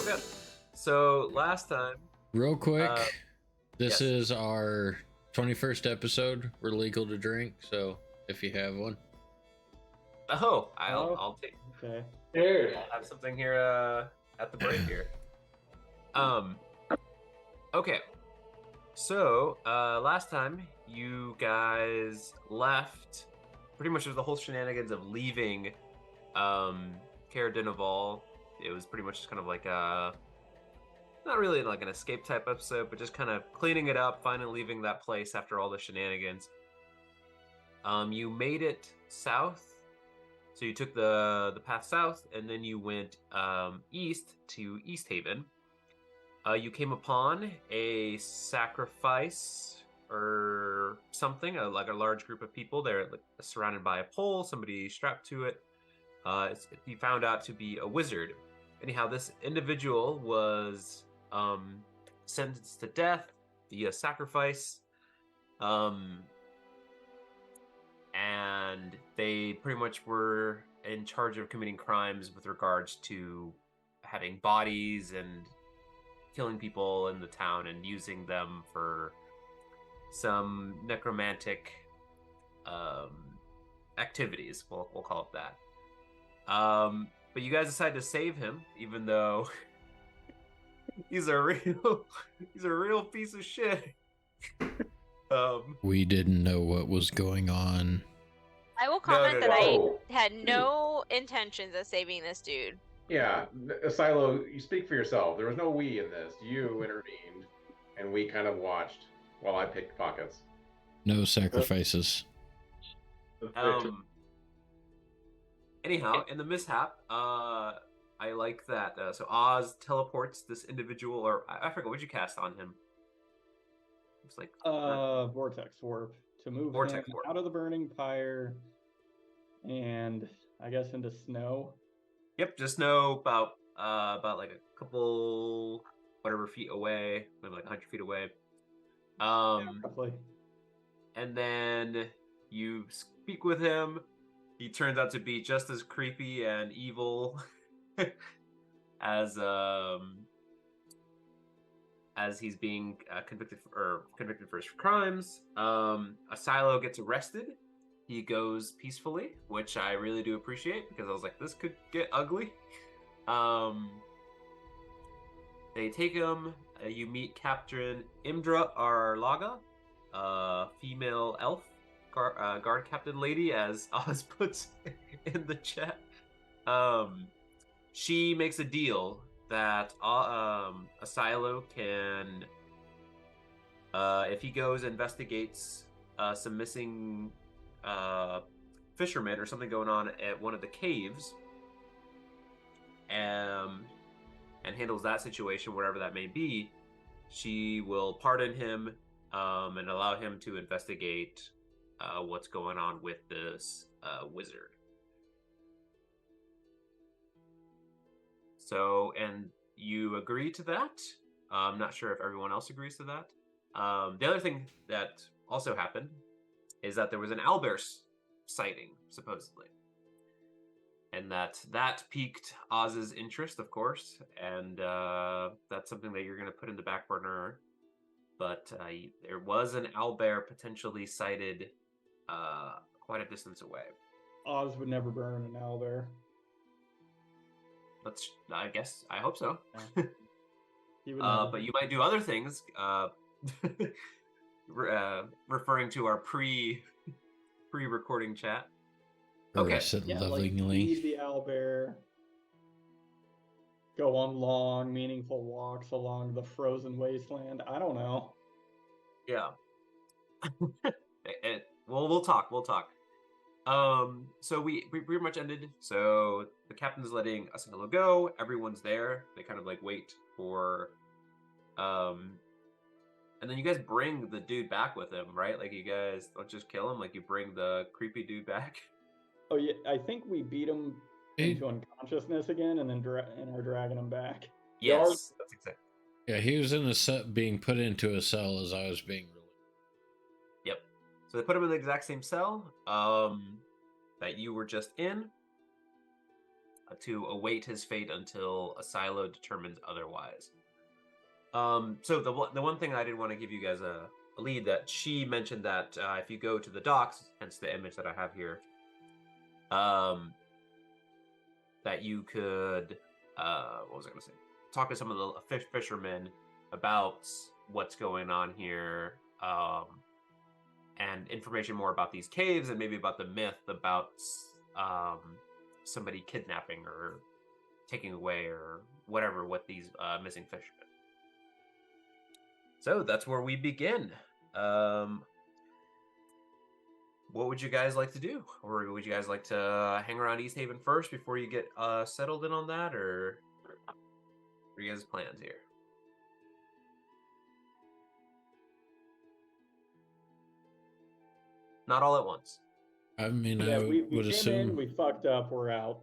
good. So last time, Real quick, uh, this yes. is our 21st episode. We're legal to drink, so if you have one. Oh, I'll take. Okay. Here, I'll have something here at the break here. Um, okay. So last time you guys left, pretty much the whole shenanigans of leaving, Cara Dinaval. It was pretty much just kind of like not really like an escape type episode, but just kind of cleaning it up, finally leaving that place after all the shenanigans. You made it south, so you took the path south, and then you went east to East Haven. You came upon a sacrifice or something, like a large group of people. They're like, surrounded by a pole, somebody strapped to it. You found out to be a wizard. Anyhow, this individual was sentenced to death via sacrifice. And they pretty much were in charge of committing crimes with regards to having bodies and killing people in the town and using them for some necromantic activities. We'll call it that. But you guys decided to save him, even though he's a real piece of shit. We didn't know what was going on. I will comment that no. I had no intentions of saving this dude. Yeah, Silo, you speak for yourself. There was no we in this. You intervened, and we kind of watched while I picked pockets. No sacrifices. Anyhow, in the mishap, I like that. So Oz teleports this individual, or I forgot, what'd you cast on him? It's like Vortex Warp to move Vortex him Warp. out of the burning pyre and I guess into snow. Yep, just know about like a couple whatever feet away, maybe like 100 feet away. Roughly. And then you speak with him. He turns out to be just as creepy and evil as he's being convicted for his crimes. Asilo gets arrested. He goes peacefully, which I really do appreciate because I was like, this could get ugly. They take him. You meet Captain Imdra Arlaga, female elf guard captain lady, as Oz puts in the chat. She makes a deal that Asilo can, if he goes and investigates some missing fishermen or something going on at one of the caves, and handles that situation, whatever that may be, she will pardon him and allow him to investigate what's going on with this wizard. So, and you agree to that. I'm not sure if everyone else agrees to that. The other thing that also happened is that there was an owlbear sighting, supposedly. And that piqued Oz's interest, of course, and that's something that you're going to put in the back burner. But there was an owlbear potentially sighted quite a distance away. Oz would never burn an owlbear. I guess, I hope so. Yeah. He would never. But you might do other things, referring to our pre-recording chat. Okay. Yeah, Lovingly. like feed the owlbear. Go on long, meaningful walks along the frozen wasteland. I don't know. Yeah. We'll talk. So we pretty much ended. So the captain's letting Asilo go. Everyone's there. They kind of like wait for, and then you guys bring the dude back with him, right? Like you guys don't just kill him. Like you bring the creepy dude back. Oh yeah, I think we beat him into unconsciousness again, and then are dragging him back. Yes, that's exactly. Yeah, he was in a set, being put into a cell as I was being released. Yep. So they put him in the exact same cell that you were just in. to await his fate until Asilo determines otherwise. So the one thing I did want to give you guys a lead, that she mentioned that if you go to the docks, hence the image that I have here, that you could, what was I going to say? Talk to some of the fishermen about what's going on here, and information more about these caves, and maybe about the myth about somebody kidnapping or taking away or whatever with these missing fishermen. So that's where we begin. What would you guys like to do? Or would you guys like to hang around East Haven first before you get settled in on that? Or what are you guys' plans here? Not all at once. I mean, Yeah, I we would came assume. in, we fucked up, we're out.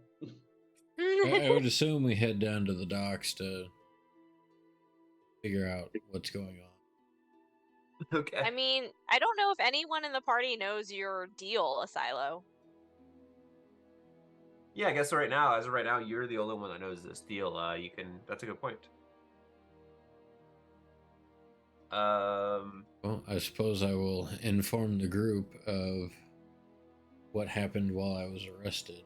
I would assume we head down to the docks to figure out what's going on. Okay. I mean, I don't know if anyone in the party knows your deal, Asilo. Yeah, I guess as of right now, you're the only one that knows this deal. That's a good point. Well, I suppose I will inform the group of what happened while I was arrested.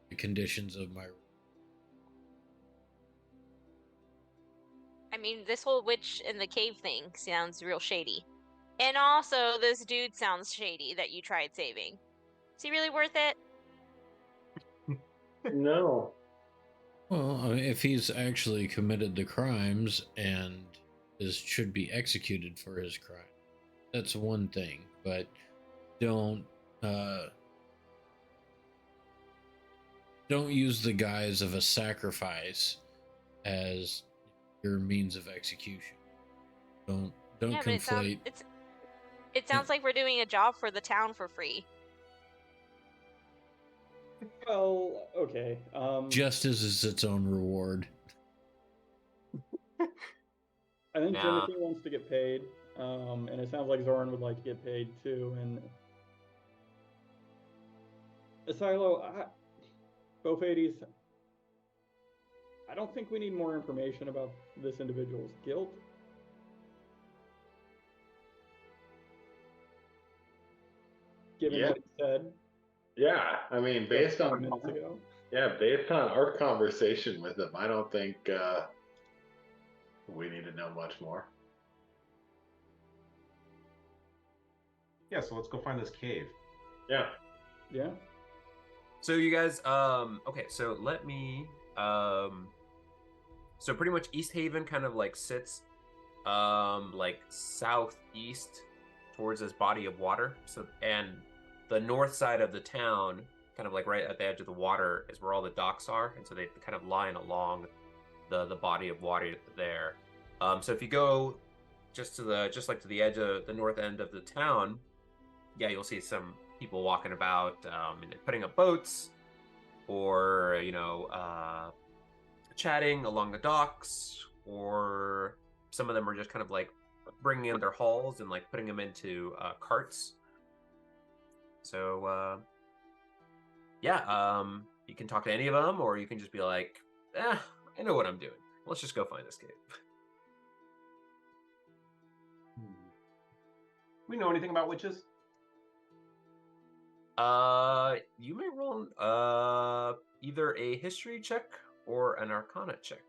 The conditions of my... I mean, this whole witch in the cave thing sounds real shady. And also, this dude sounds shady that you tried saving. Is he really worth it? No. Well, I mean, if he's actually committed the crimes and should be executed for his crime, that's one thing. But don't use the guise of a sacrifice as your means of execution. Don't Yeah, conflate. But it sounds like we're doing a job for the town for free. Well, okay. Justice is its own reward. I think Yeah. Timothy wants to get paid, and it sounds like Zoran would like to get paid too. And Asilo, both 80s. I don't think we need more information about this individual's guilt. Given what he said. Yeah, I mean, based on minutes ago. based on our conversation with him, I don't think we need to know much more. Yeah, so let's go find this cave. Yeah. Yeah. So you guys, okay, so let me, so pretty much East Haven kind of like sits, like southeast towards this body of water. So, and the north side of the town, kind of like right at the edge of the water, is where all the docks are, and so they kind of line along the body of water there. So if you go just to the edge of the north end of the town, yeah, you'll see some people walking about, and putting up boats, or chatting along the docks, or some of them are just kind of like bringing in their hauls and like putting them into carts. So you can talk to any of them, or you can just be like, I know what I'm doing. Let's just go find this cave. We know anything about witches? You may roll either a history check or an arcana check.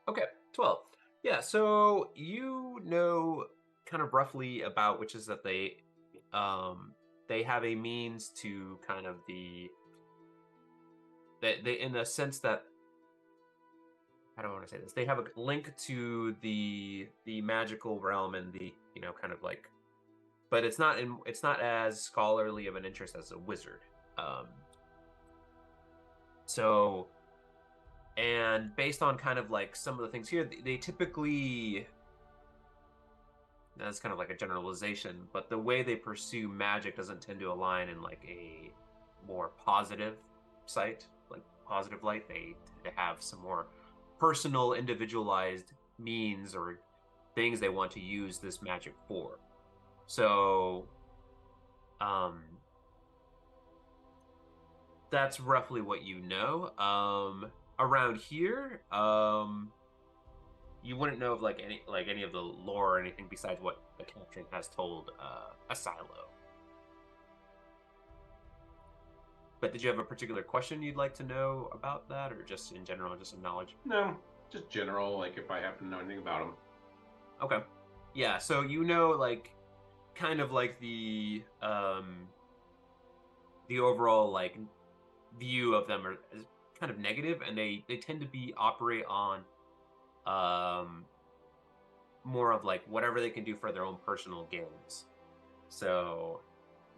Okay, 12. Yeah, so you know kind of roughly about witches that they have a means to kind of they in the sense that, I don't want to say this, they have a link to the magical realm and the kind of like, but it's not as scholarly of an interest as a wizard. So, and based on kind of like some of the things here, they typically, that's kind of like a generalization, but the way they pursue magic doesn't tend to align in like a more positive sight, like positive light. They have some more personal, individualized means or things they want to use this magic for. So, that's roughly what you know. Around here, you wouldn't know of any of the lore or anything besides what the captain has told Asilo. But did you have a particular question you'd like to know about that, or just in general, just some knowledge? No, just general, like if I happen to know anything about them. Okay. Yeah, so you know, like, kind of like the overall, like, view of them is kind of negative, and they tend to operate on more of like whatever they can do for their own personal gains. So,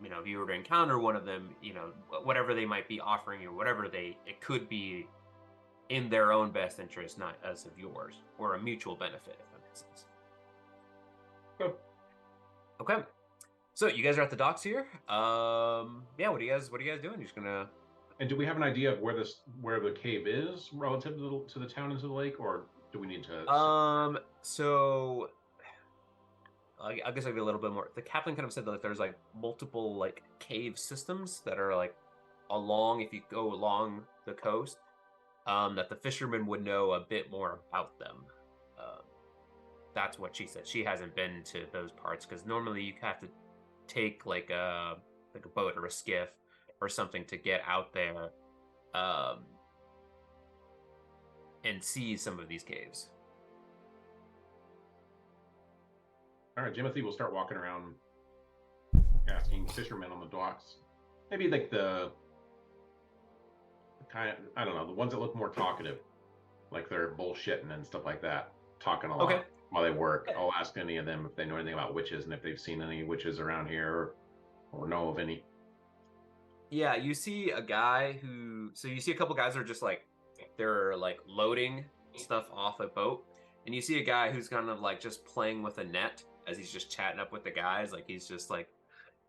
you know, if you were to encounter one of them, you know, whatever they might be offering you, it could be in their own best interest, not as of yours, or a mutual benefit, if that makes sense. Good. Okay. So you guys are at the docks here. Yeah, what are you guys doing? You're just gonna. And do we have an idea of where the cave is relative to the town and to the lake, or do we need to? So I guess I'd be a little bit more. The captain kind of said that like, there's like multiple like cave systems that are like along. If you go along the coast, that the fishermen would know a bit more about them. That's what she said. She hasn't been to those parts because normally you have to take like a boat or a skiff or something to get out there and see some of these caves. All right, Jimothy will start walking around asking fishermen on the docks. Maybe like the kind of, I don't know, the ones that look more talkative, like they're bullshitting and stuff like that, talking a lot. Okay. While they work. I'll ask any of them if they know anything about witches and if they've seen any witches around here or know of any. Yeah, you see a guy so you see a couple guys that are just like, they're like loading stuff off a boat. And you see a guy who's kind of like just playing with a net as he's just chatting up with the guys. Like he's just like,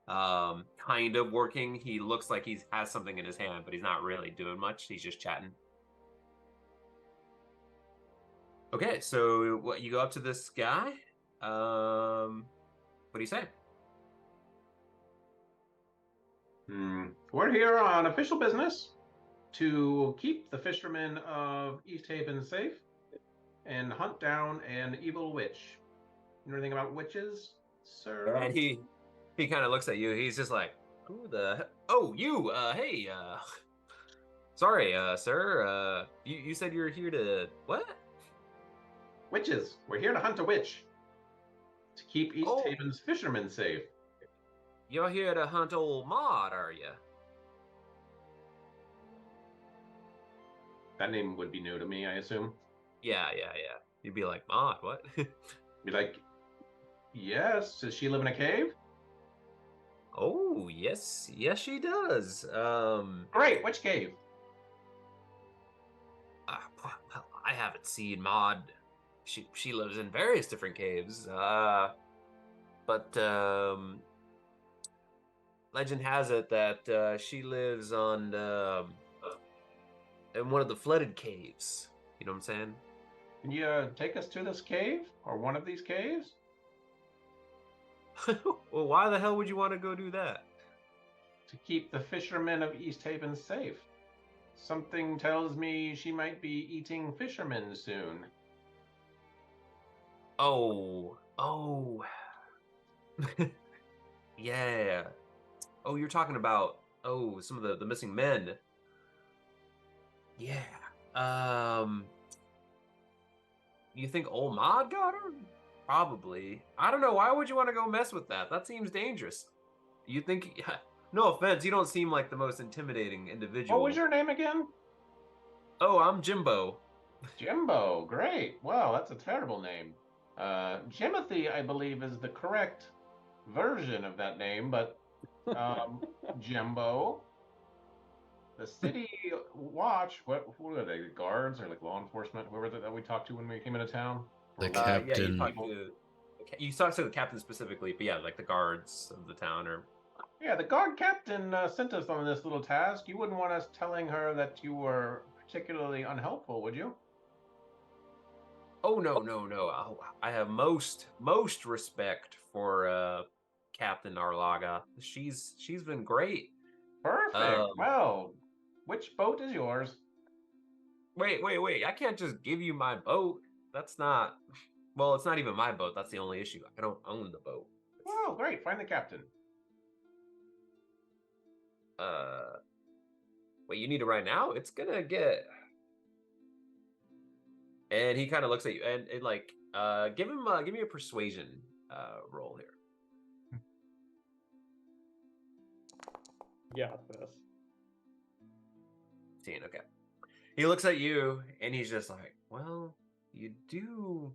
kind of working. He looks like he has something in his hand, but he's not really doing much. He's just chatting. Okay, so what, you go up to this guy? What do you say? We're here on official business to keep the fishermen of East Haven safe and hunt down an evil witch. You know anything about witches, sir? And he kind of looks at you. He's just like, who the oh, you, hey, sorry, sir, you said you were here to, what? Witches. We're here to hunt a witch. To keep East Haven's fishermen safe. You're here to hunt old Maud, are you? That name would be new to me, I assume. Yeah. You'd be like, Maud, what? Be like, yes. Does she live in a cave? Oh, yes, she does. Great. Which cave? Well, I haven't seen Maud. She lives in various different caves. But legend has it that she lives on in one of the flooded caves. You know what I'm saying? Can you take us to this cave or one of these caves? Well, why the hell would you want to go do that? To keep the fishermen of East Haven safe. Something tells me she might be eating fishermen soon. Oh. Yeah. Oh, you're talking about some of the missing men. Yeah. You think old Maud got her? Probably. I don't know. Why would you want to go mess with that? That seems dangerous. You think? No offense, you don't seem like the most intimidating individual. What was your name again? Oh, I'm Jimbo. Jimbo. Great. Wow, that's a terrible name. Jimothy, I believe, is the correct version of that name, but Jimbo. The city watch, who are they? Guards or like law enforcement? Whoever that we talked to when we came into town? The Yeah, captain. you talked to the captain specifically, but yeah, like the guards of the town or Yeah, the guard captain sent us on this little task. You wouldn't want us telling her that you were particularly unhelpful, would you? Oh no, no, no. I have most respect for Captain Arlaga. She's been great. Perfect. Well, which boat is yours? Wait. I can't just give you my boat. That's not well, it's not even my boat. That's the only issue. I don't own the boat. Well, great. Find the captain. Uh Wait, you need it right now? It's gonna get and he kind of looks at you and like give me a persuasion roll here. Got this. 15, okay. He looks at you and he's just like, well, you do.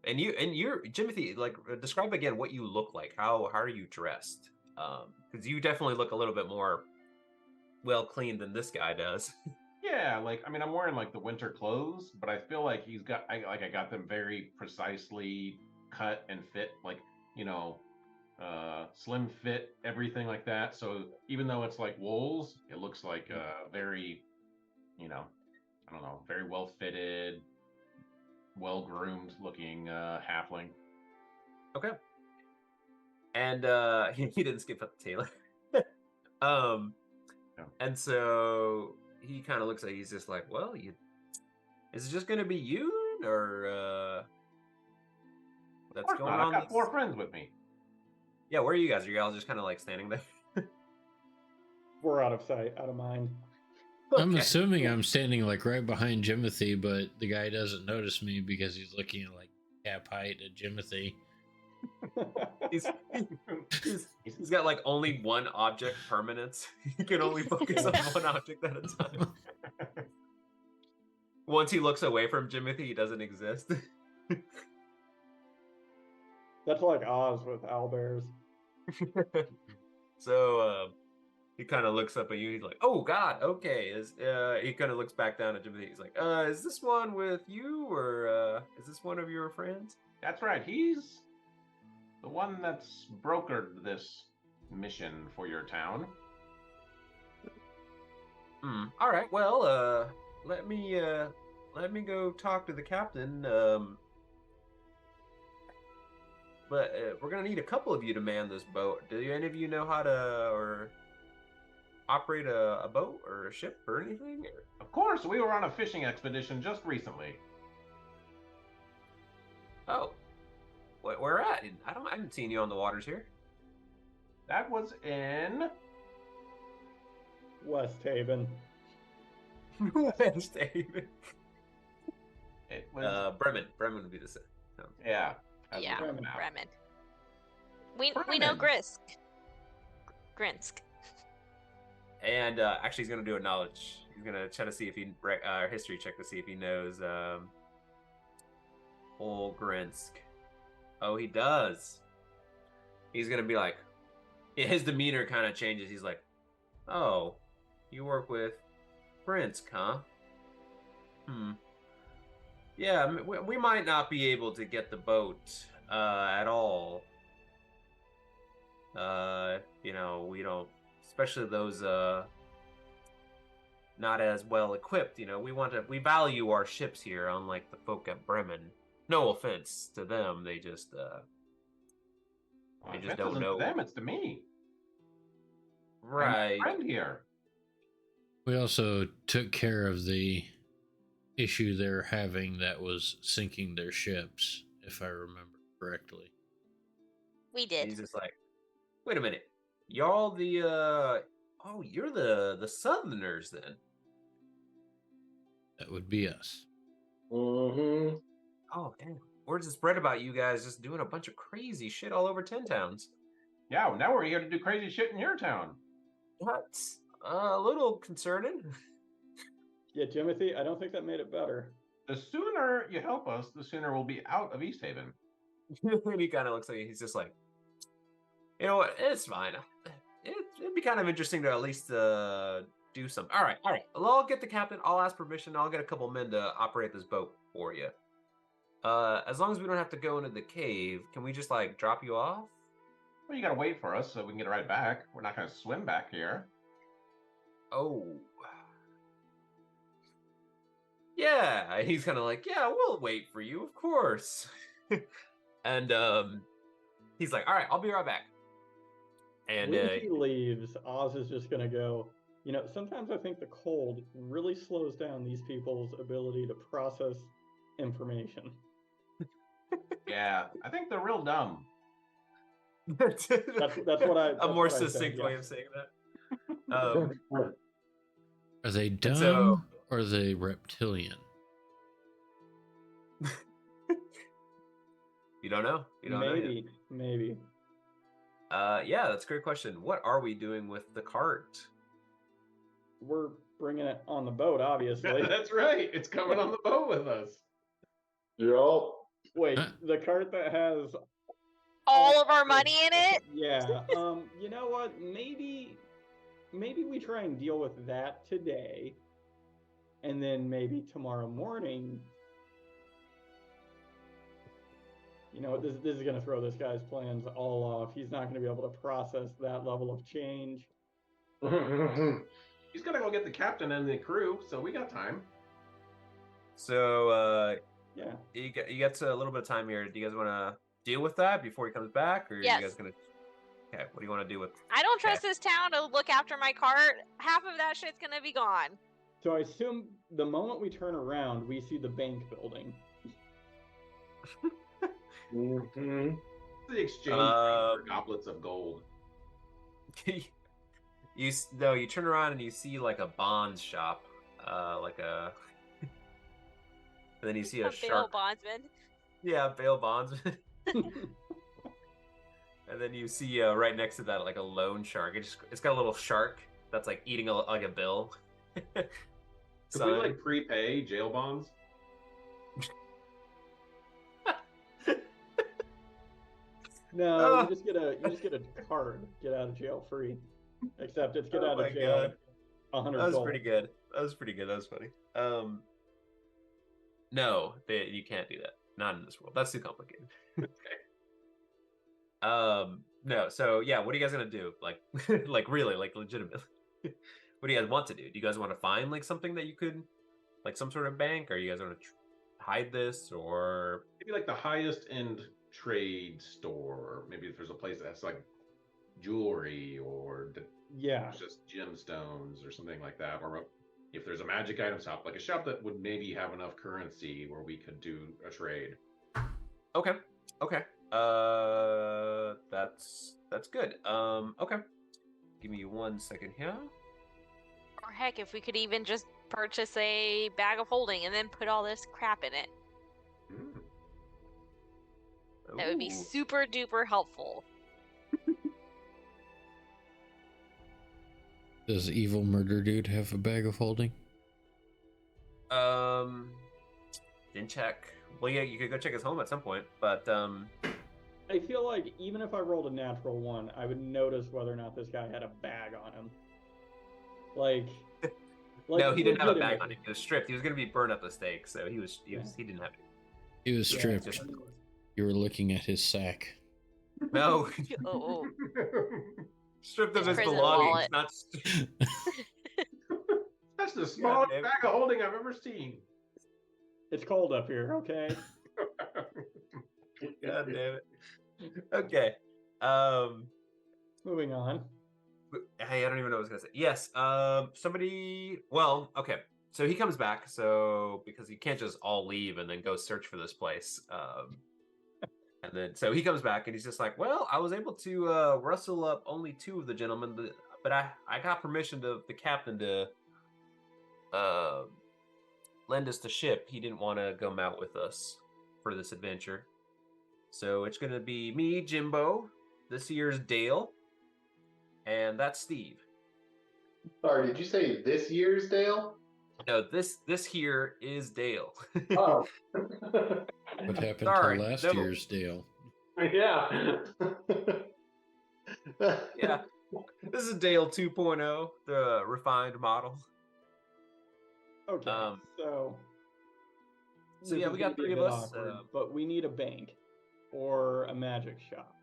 And you're Jimothy, like describe again what you look like. How are you dressed? Because you definitely look a little bit more well cleaned than this guy does. Yeah, like I mean, I'm wearing like the winter clothes, but I feel like I got them very precisely cut and fit, like you know, slim fit, everything like that. So even though it's like wools, it looks like very, you know, I don't know, very well fitted, well groomed looking halfling. Okay. And he didn't skip up the tailor. Yeah. And so he kind of looks at he's just like, well, is it just gonna be you or Of that's course going not. on? I've got 4 friends with me. Yeah, where are you guys? Are you all just kind of like standing there? We're out of sight, out of mind. I'm Okay. assuming I'm standing like right behind Jimothy, but the guy doesn't notice me because he's looking at like cap height at Jimothy. He's got like only one object permanence. He can only focus on one object at a time. Once he looks away from Jimothy, he doesn't exist. That's like Oz with owlbears. So he kind of looks up at you. He's like, "Oh God, okay." He kind of looks back down at Jimothy. He's like, "Is this one with you, or is this one of your friends?" That's right. He's the one that's brokered this mission for your town. All right. Well, let me go talk to the captain. But we're gonna need a couple of you to man this boat. Do any of you know how to or operate a boat or a ship or anything? Or... Of course, we were on a fishing expedition just recently. Oh, where at? I haven't seen you on the waters here. That was in West Haven. West Haven. it was Bremen. Bremen would be the same. yeah. as Yeah, we Bremen. found out. Bremen. We know Bremen. Grinsk. And actually, he's gonna do a knowledge. He's gonna try to see if he history check to see if he knows Olgrinsk. Oh, he does. He's gonna be like, his demeanor kind of changes. He's like, "Oh, you work with Grinsk, huh? Yeah, we might not be able to get the boat at all. We don't, especially those not as well equipped. We value our ships here, unlike the folk at Bremen. No offense to them, they just Well, they if just it don't isn't know. to them, it's to me. I'm Right. your friend here. We also took care of the issue they're having that was sinking their ships, if I remember correctly. We did. He's just like, wait a minute, y'all you're the Southerners then. That would be us. Mm-hmm. Oh damn, word's the spread about you guys just doing a bunch of crazy shit all over 10 towns. Yeah, well, now we're here to do crazy shit in your town. That's a little concerning. Yeah, Jimothy, I don't think that made it better. The sooner you help us, the sooner we'll be out of East Haven. And he kind of looks at you. He's just like, you know what? It's fine. It'd be kind of interesting to at least do some. All right. Well, I'll get the captain. I'll ask permission. I'll get a couple men to operate this boat for you. As long as we don't have to go into the cave, can we just like drop you off? Well, you gotta wait for us so we can get it right back. We're not gonna swim back here. Oh. Yeah, he's kind of like, yeah, we'll wait for you, of course. And he's like, all right, I'll be right back. And when he leaves, Oz is just gonna go. You know, sometimes I think the cold really slows down these people's ability to process information. Yeah, I think they're real dumb. that's what I. A more what I said, succinct way yes. of saying that. Are they dumb so- or are they reptilian? You don't know. You don't know yet. Maybe. Yeah, that's a great question. What are we doing with the cart? We're bringing it on the boat, obviously. That's right. It's coming on the boat with us. Yep. Wait, the cart that has All of our money in it? Yeah. You know what? Maybe we try and deal with that today, and then maybe tomorrow morning. You know, this is going to throw this guy's plans all off. He's not going to be able to process that level of change. He's gonna go get the captain and the crew, so we got time. So Yeah. you got a little bit of time here. Do you guys want to deal with that before he comes back, or are Yes. you guys gonna? Okay, what do you want to do with? I don't trust this town to look after my cart. Half of that shit's gonna be gone. So I assume the moment we turn around, we see the bank building. Mm-hmm. The exchange for goblets of gold. You turn around and you see like a bonds shop, like a. And then you see a bail shark. bondsman. Yeah, bail bondsman. And then you see right next to that like a loan shark. It's got a little shark that's like eating like a bill. Could we like prepay jail bonds? No, you just get a card, get out of jail free. Except it's get out of jail. God. 100 That was gold. pretty good. That was funny. No, you can't do that. Not in this world. That's too complicated. Okay. No. So yeah, what are you guys gonna do? Like, like really, like legitimately. What do you guys want to do? Do you guys want to find like something that you could, like some sort of bank, or you guys want to hide this, or Maybe like the highest end trade store. Maybe if there's a place that's like jewelry or Yeah. just gemstones or something like that, or if there's a magic item shop, like a shop that would maybe have enough currency where we could do a trade. Okay. That's good. Okay. Give me 1 second here. Or heck, if we could even just purchase a bag of holding and then put all this crap in it. Hmm. That would be Ooh. super duper helpful. Does evil murder dude have a bag of holding? Didn't check. Well, yeah, you could go check his home at some point, but I feel like even if I rolled a natural 1, I would notice whether or not this guy had a bag on him. Like no, he didn't have a bag on legitimately. him. He was stripped. He was going to be burned at the stake, so he didn't have it. He was Yeah, stripped. Just- You were looking at his sack. no, Oh, stripped of His his prison belongings. wallet. Not. That's the smallest damn it. bag of holding I've ever seen. It's cold up here, okay? God damn it. Okay. Moving on. Hey, I don't even know what I was gonna say. Yes. Somebody. Well, okay. So he comes back. So because you can't just all leave and then go search for this place. And then so he comes back and he's just like, well, I was able to rustle up only 2 of the gentlemen, but I got permission to the captain to lend us the ship. He didn't want to come out with us for this adventure. So it's gonna be me, Jimbo, this year's Dale, and that's Steve. Sorry, did you say this year's Dale? No, this here is Dale. Oh. What happened Sorry, to last no. year's Dale? Yeah. Yeah, this is Dale 2.0, the refined model. Okay, So this yeah, is we gonna got be a 3 of bit us. awkward, but we need a bank or a magic shop.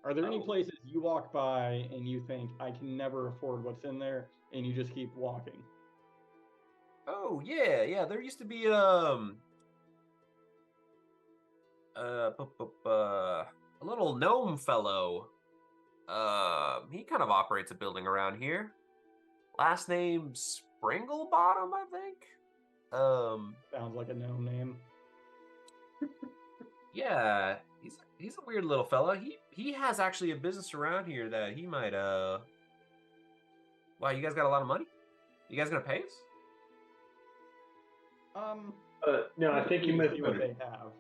Are there any Oh. places you walk by and you think I can never afford what's in there, and you just keep walking? Oh yeah. There used to be a little gnome fellow. He kind of operates a building around here. Last name Springlebottom, I think. Sounds like a gnome name. Yeah, he's a weird little fella. He has actually a business around here that he might Wow, you guys got a lot of money? You guys gonna pay us? No, I think you see missed what it. they have.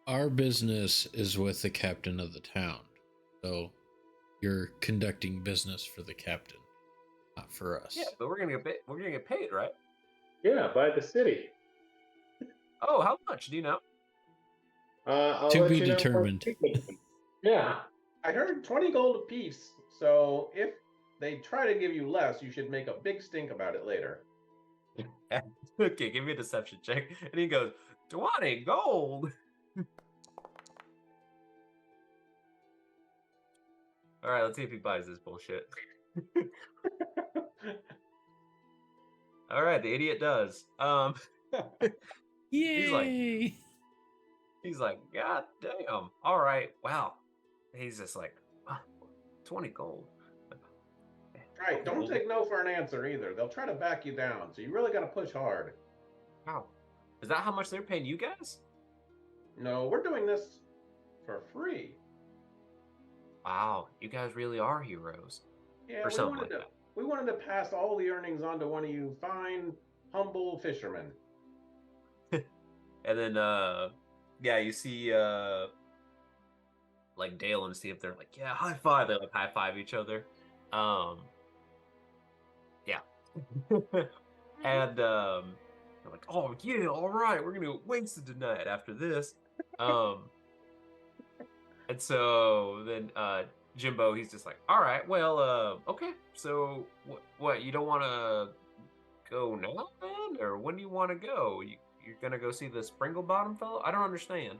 Our business is with the captain of the town. So you're conducting business for the captain, not for us. Yeah, but we're gonna get paid, right? Yeah, by the city. Oh, how much? Do you know? I'll To let be you know once determined. we speak with them. Yeah. I heard 20 gold apiece. So if they try to give you less, you should make a big stink about it later. Okay, give me a deception check. And he goes, 20 gold. All right, let's see if he buys this bullshit. All right, the idiot does. Yay! He's like, God damn. All right, wow. He's just like, "Ah, 20 gold. Right, don't take no for an answer either. They'll try to back you down, so you really got to push hard. Wow. Is that how much they're paying you guys? No, we're doing this for free. Wow, you guys really are heroes. Yeah, Or something like that. we wanted to pass all the earnings on to one of you fine, humble fishermen. And then yeah, you see like Dale and Steve, they're like, yeah, high five. They like high five each other. Yeah. And they're like, oh yeah, all right, we're gonna get wasted tonight after this. And so then Jimbo, he's just like, all right, well, okay, so what you don't want to go now then, or when do you want to go? You're gonna go see the Springle Bottom fellow? I don't understand.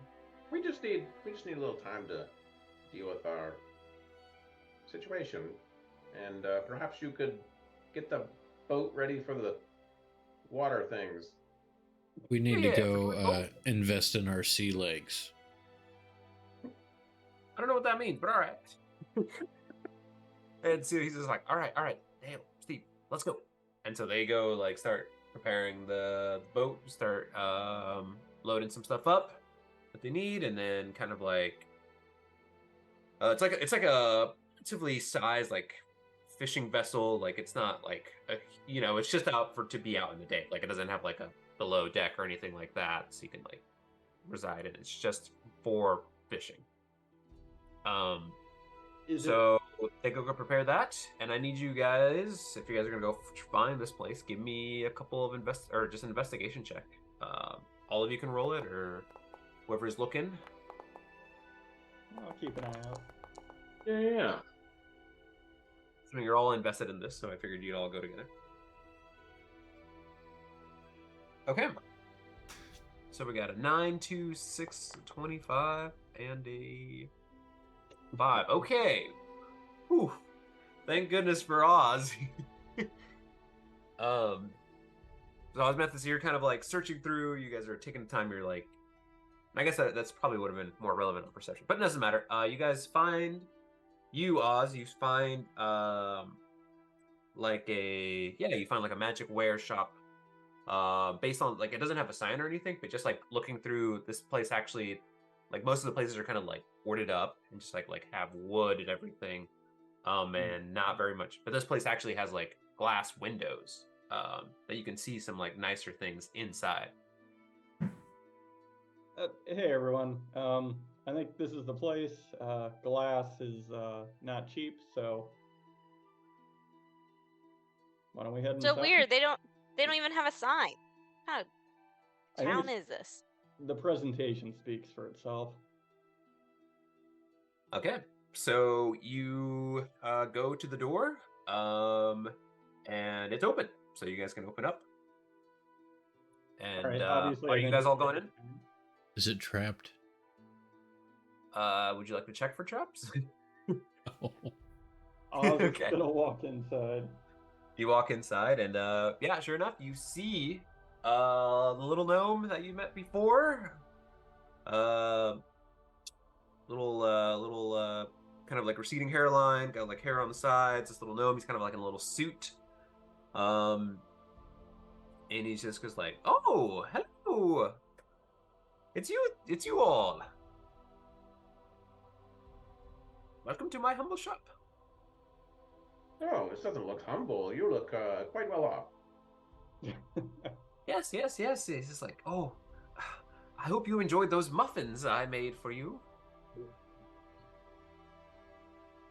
We just need a little time to deal with our situation, and perhaps you could get the boat ready for the water things. We need Yeah, to for go 20 gold. invest in our sea legs. I don't know what that means, but all right. And so he's just like, all right, Dale, Steve, let's go. And so they go like start preparing the boat, start loading some stuff up that they need, and then kind of like it's like a relatively sized like fishing vessel. Like it's not like it's just out to be out in the day. Like it doesn't have like a below deck or anything like that, so you can like reside in. It's just for fishing. So they go prepare that, and I need you guys, if you guys are gonna go find this place, give me a couple of investigation check. All of you can roll it, or whoever's looking. I'll keep an eye out. Yeah. I mean, you're all invested in this, so I figured you'd all go together. Okay. So we got a 9, 2, 6, 25, and a 5. Okay. Whew. Thank goodness for Oz. So Osmanthus, you're kind of like searching through. You guys are taking the time. You're like, I guess that's probably would have been more relevant on perception, but it doesn't matter. You guys find Oz. You find you find like a magic wear shop. Based on like it doesn't have a sign or anything, but just like looking through this place, actually, like most of the places are kind of like boarded up and just like have wood and everything, and not very much. But this place actually has like glass windows, that you can see some like nicer things inside. Hey everyone, I think this is the place. Glass is not cheap, so why don't we head So inside? weird. They don't even have a sign. What kind of I think town is this? the presentation speaks for itself. Okay, so you go to the door, and it's open, so you guys can open up. And All right, obviously, are you guys all going in? Is it trapped? Would you like to check for traps? Oz is Okay. gonna walk inside. You walk inside, and yeah, sure enough, you see the little gnome that you met before. Little kind of like receding hairline, got like hair on the sides. This little gnome, he's kind of like in a little suit. And he just goes like, "Oh, hello! It's you all. Welcome to my humble shop." Oh, this doesn't look humble. You look quite well off. Yes. He's just like, "Oh, I hope you enjoyed those muffins I made for you."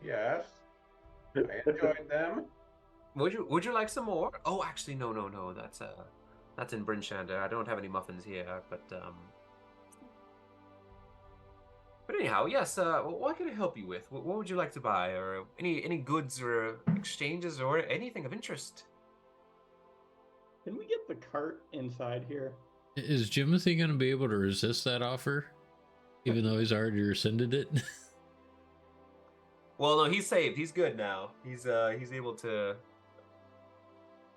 Yes, I enjoyed them. Would you like some more? Oh, actually, no. That's in Bryn Shander. I don't have any muffins here, but anyhow, yes. What can I help you with? What would you like to buy, or any goods or exchanges or anything of interest? Can we get the cart inside here? Is Jimothy going to be able to resist that offer, even though he's already rescinded it? Well, no, he's saved. He's good now. He's able to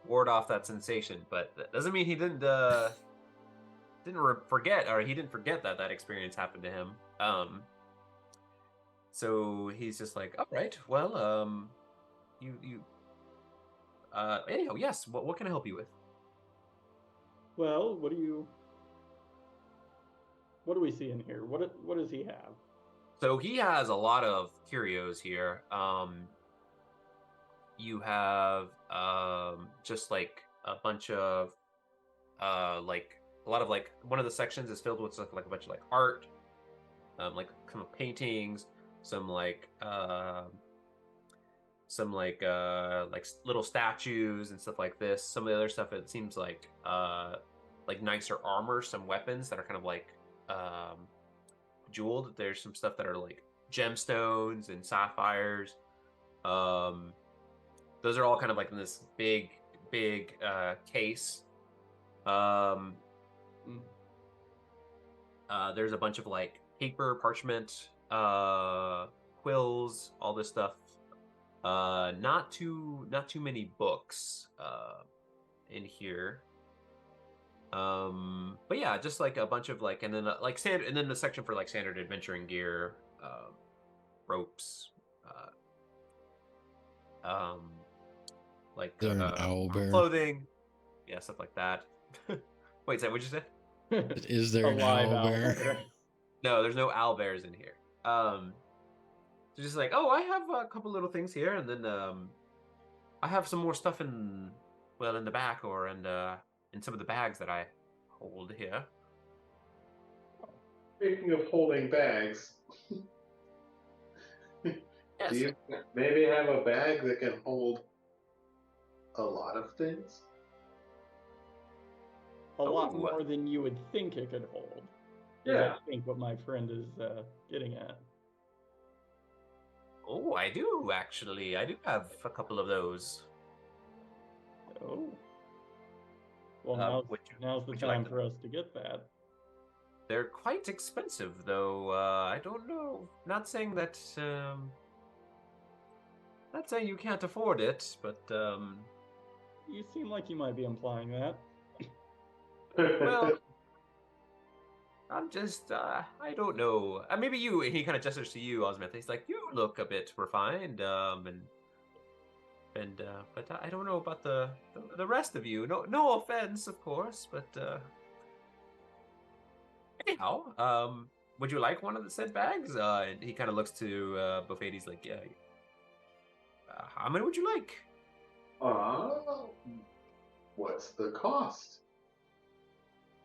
ward off that sensation, but that doesn't mean he didn't forget, or he didn't forget that experience happened to him. So he's just like, all right, well, anyhow, yes. What can I help you with? Well, what do we see in here? What does he have? So he has a lot of curios here. You have just like a bunch of like a lot of like one of the sections is filled with stuff like a bunch of like art, like kind of paintings, some like little statues and stuff like this. Some of the other stuff, it seems like nicer armor, some weapons that are kind of like jeweled. There's some stuff that are like gemstones and sapphires. Those are all kind of like in this big case. There's a bunch of like paper, parchment, quills, all this stuff. Not too many books in here. But yeah, just like a bunch of like, and then like standard, and then the section for like standard adventuring gear, ropes, like Is there an owl bear? clothing, yeah, stuff like that. Wait, what'd you say? Is there A an live owl bear? bear. No, there's no owl bears in here. So just like, oh, I have a couple little things here, and then I have some more stuff in the back or in some of the bags that I hold here. Speaking of holding bags, Yes. do you maybe have a bag that can hold a lot of things? A lot Oh. more than you would think it could hold. Yeah. I think what my friend is getting at. Oh, I do actually. I do have a couple of those. Oh. Well, now's the would you like time them? for us to get that. They're quite expensive, though. I don't know. Not saying that. Not saying you can't afford it, but You seem like you might be implying that. well, I'm just. I don't know. Maybe you. He kind of gestures to you, Osmith. He's like, you look a bit refined, but I don't know about the rest of you. No offense, of course, but anyhow, would you like one of the said bags? And he kind of looks to Buffet. He's like, yeah. How many would you like? What's the cost?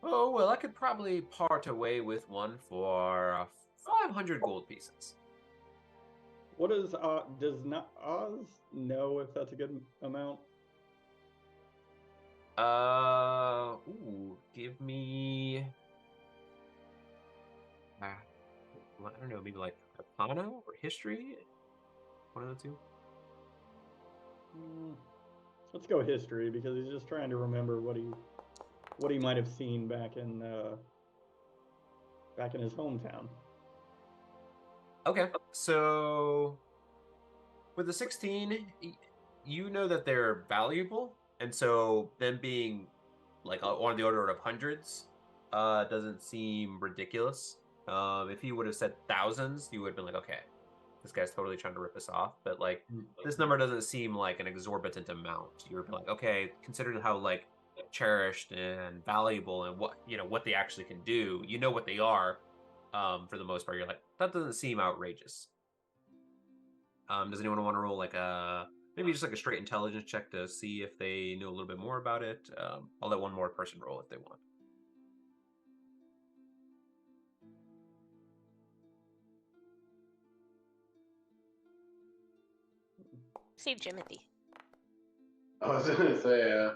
Oh well, I could probably part away with one for 500 gold pieces. What does not Oz know if that's a good amount? Give me. I don't know, maybe like Arcana or History, one of the two. Let's go history because he's just trying to remember what he might have seen back in his hometown. Okay, so with the 16, you know that they're valuable, and so them being like on the order of hundreds doesn't seem ridiculous. If he would have said thousands, you would have been like, okay, this guy's totally trying to rip us off. But like, this number doesn't seem like an exorbitant amount. You would be like, okay, considering how like cherished and valuable and what they actually can do, you know what they are. For the most part, you're like, that doesn't seem outrageous. Does anyone want to roll like maybe just like a straight intelligence check to see if they know a little bit more about it? I'll let one more person roll if they want. Save Jimothy. I was gonna say,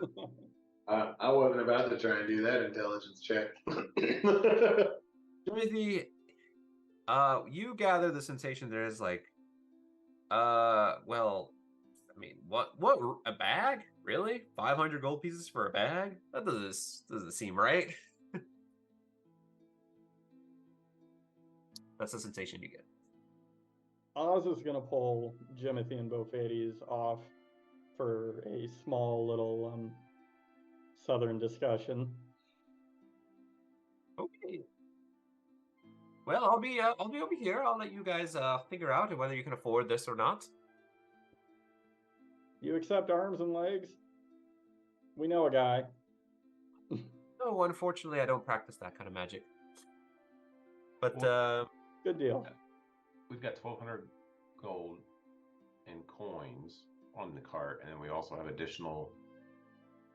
I wasn't about to try and do that intelligence check. Timothy, you gather the sensation there is like, well, I mean, what, a bag? Really? 500 gold pieces for a bag? That doesn't seem right. That's the sensation you get. Oz is going to pull Jimothy and Bofades off for a small little southern discussion. Okay. Well, I'll be over here. I'll let you guys figure out whether you can afford this or not. You accept arms and legs? We know a guy. No, unfortunately, I don't practice that kind of magic. But Good deal. We've got 1,200 gold and coins on the cart, and then we also have additional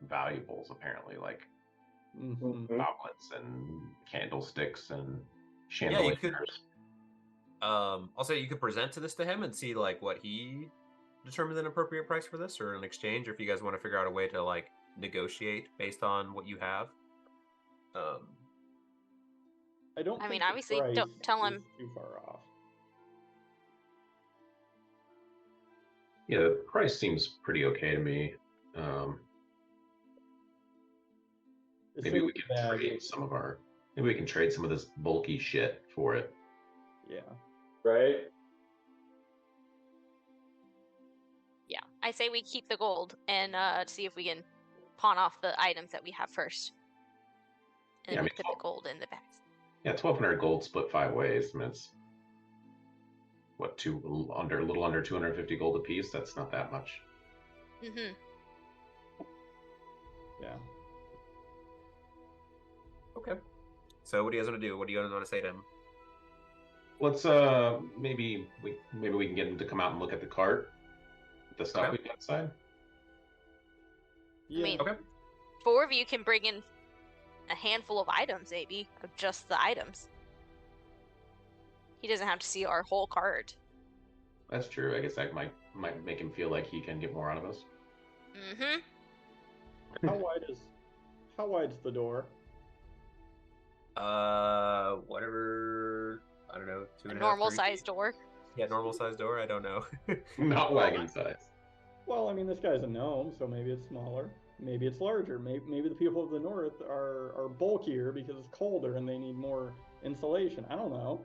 valuables, apparently, like goblets and candlesticks and chandeliers. yeah, you could. I'll say you could present this to him and see like what he determines an appropriate price for this, or an exchange, or if you guys want to figure out a way to like negotiate based on what you have. I don't. I mean, think the obviously, price don't tell him. is too far off. Yeah, the price seems pretty okay to me. Maybe we can trade some of our. Maybe we can trade some of this bulky shit for it. Yeah. Right? Yeah, I say we keep the gold and see if we can pawn off the items that we have first. And then we put the gold in the bags. Yeah, 1,200 gold split 5 ways. I mean, it's what, a little under 250 gold a piece. That's not that much. Mm-hmm. Yeah. Okay. So what do you guys want to do? What do you guys want to say to him? Let's maybe we can get him to come out and look at the cart, the stuff we got inside. Yeah. I mean, Okay. 4 of you can bring in a handful of items, maybe, of just the items. He doesn't have to see our whole cart. That's true. I guess that might make him feel like he can get more out of us. Mm-hmm. How wide's the door? Whatever. I don't know. 2.5. Normal 3 size feet? door. Yeah, normal size door. I don't know. Not wagon size. Well, I mean, this guy's a gnome, so maybe it's smaller. Maybe it's larger. Maybe the people of the north are bulkier because it's colder and they need more insulation. I don't know.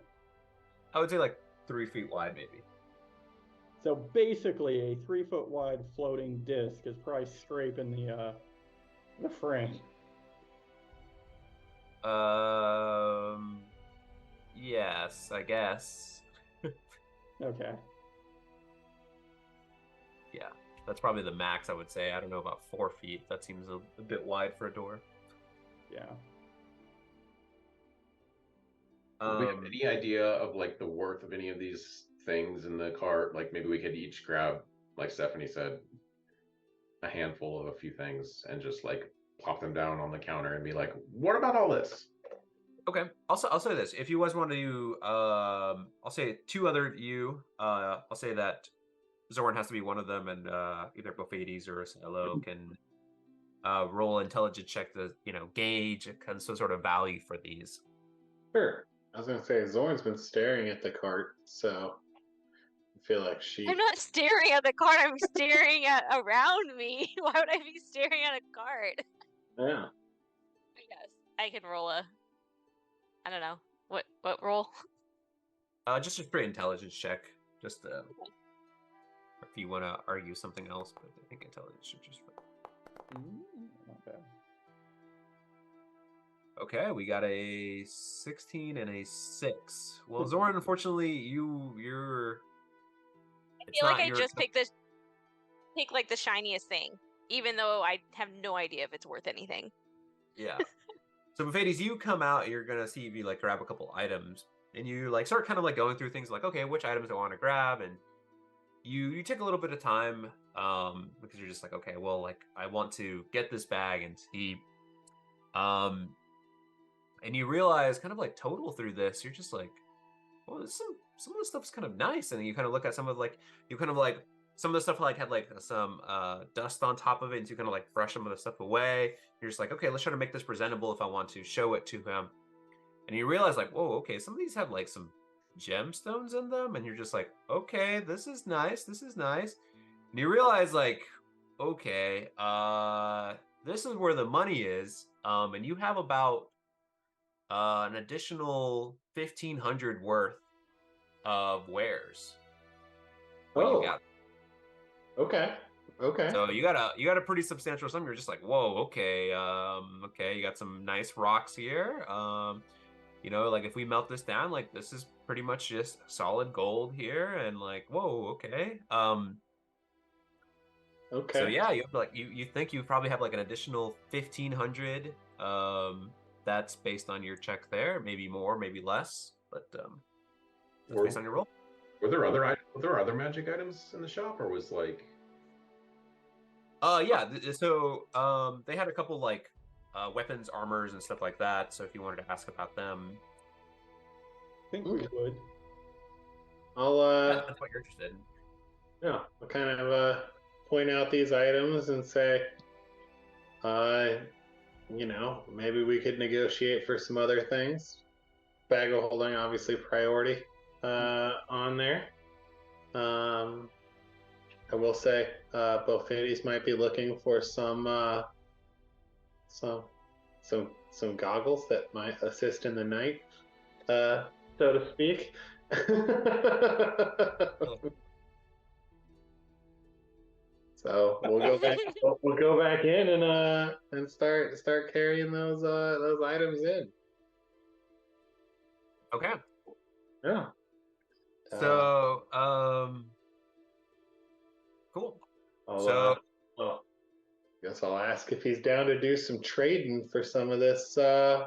I would say like 3 feet wide, maybe. So basically, a 3-foot wide floating disc is probably scraping the frame. Yes, I guess. Okay. Yeah, that's probably the max I would say. I don't know about 4 feet. That seems a bit wide for a door. Yeah. Do we have any idea of like the worth of any of these things in the cart? Like maybe we could each grab, like Stephanie said, a handful of a few things and just like plop them down on the counter and be like, "What about all this?" Okay, I'll say this. If you guys want to, I'll say 2 other of you. I'll say that Zorn has to be one of them, and either Bofades or Silo can roll intelligence check to gauge some sort of value for these. Sure. I was gonna say Zorn's been staring at the cart, so I feel like I'm not staring at the cart. I'm staring at around me. Why would I be staring at a cart? Yeah. I guess I can roll I don't know what roll. Just a straight intelligence check. Just if you want to argue something else, but I think intelligence should just. Not bad. Okay, we got a 16 and a 6. Well, Zoran, unfortunately, you're. I feel like I just pick like the shiniest thing, even though I have no idea if it's worth anything. Yeah. So, Mercedes, you come out. You're gonna see if you like grab a couple items, and you like start kind of like going through things like, okay, which items I want to grab, and you take a little bit of time because you're just like, okay, well, like I want to get this bag and see, and you realize kind of like total through this, you're just like, well, some of the stuff's kind of nice, and then you kind of look at some of like you kind of like some of the stuff like had like some dust on top of it, and so you kind of like brush some of the stuff away. You're just like, okay, let's try to make this presentable if I want to show it to him. And you realize like, whoa, okay, some of these have like some gemstones in them, and you're just like, okay, this is nice, this is nice. And you realize like, okay, this is where the money is, and you have about an additional 1,500 worth of wares. Oh, You got. okay. Okay. So you got a pretty substantial sum. You're just like, whoa, okay, okay, you got some nice rocks here. You know, like if we melt this down, like this is pretty much just solid gold here, and like, whoa, okay. Okay. So yeah, you have like you think you probably have like an additional 1,500. That's based on your check there, maybe more, maybe less, but that's based on your roll. Were there other magic items in the shop, or was like? Yeah. So they had a couple like weapons, armors, and stuff like that. So if you wanted to ask about them, I think we would. that's what you're interested in. Yeah, I'll kind of point out these items and say, you know, maybe we could negotiate for some other things. Bag of holding, obviously, priority on there. I will say, Bofidis might be looking for some goggles that might assist in the night, so to speak. So we'll go back. We'll go back in and start carrying those items in. Okay. Yeah. So cool. Guess I'll ask if he's down to do some trading for some of this. So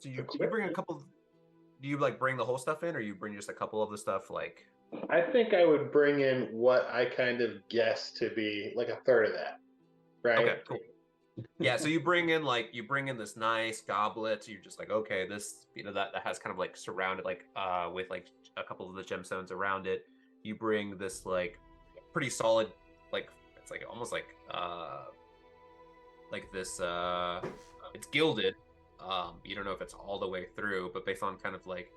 you bring a couple. Do you like bring the whole stuff in, or you bring just a couple of the stuff? Like, I think I would bring in what I kind of guess to be like a third of that, right? Okay, cool. Yeah, so you bring in this nice goblet. You're just like, okay, this that has kind of like surrounded like with like a couple of the gemstones around it. You bring this like pretty solid like it's like almost like this it's gilded. You don't know if it's all the way through, but based on kind of like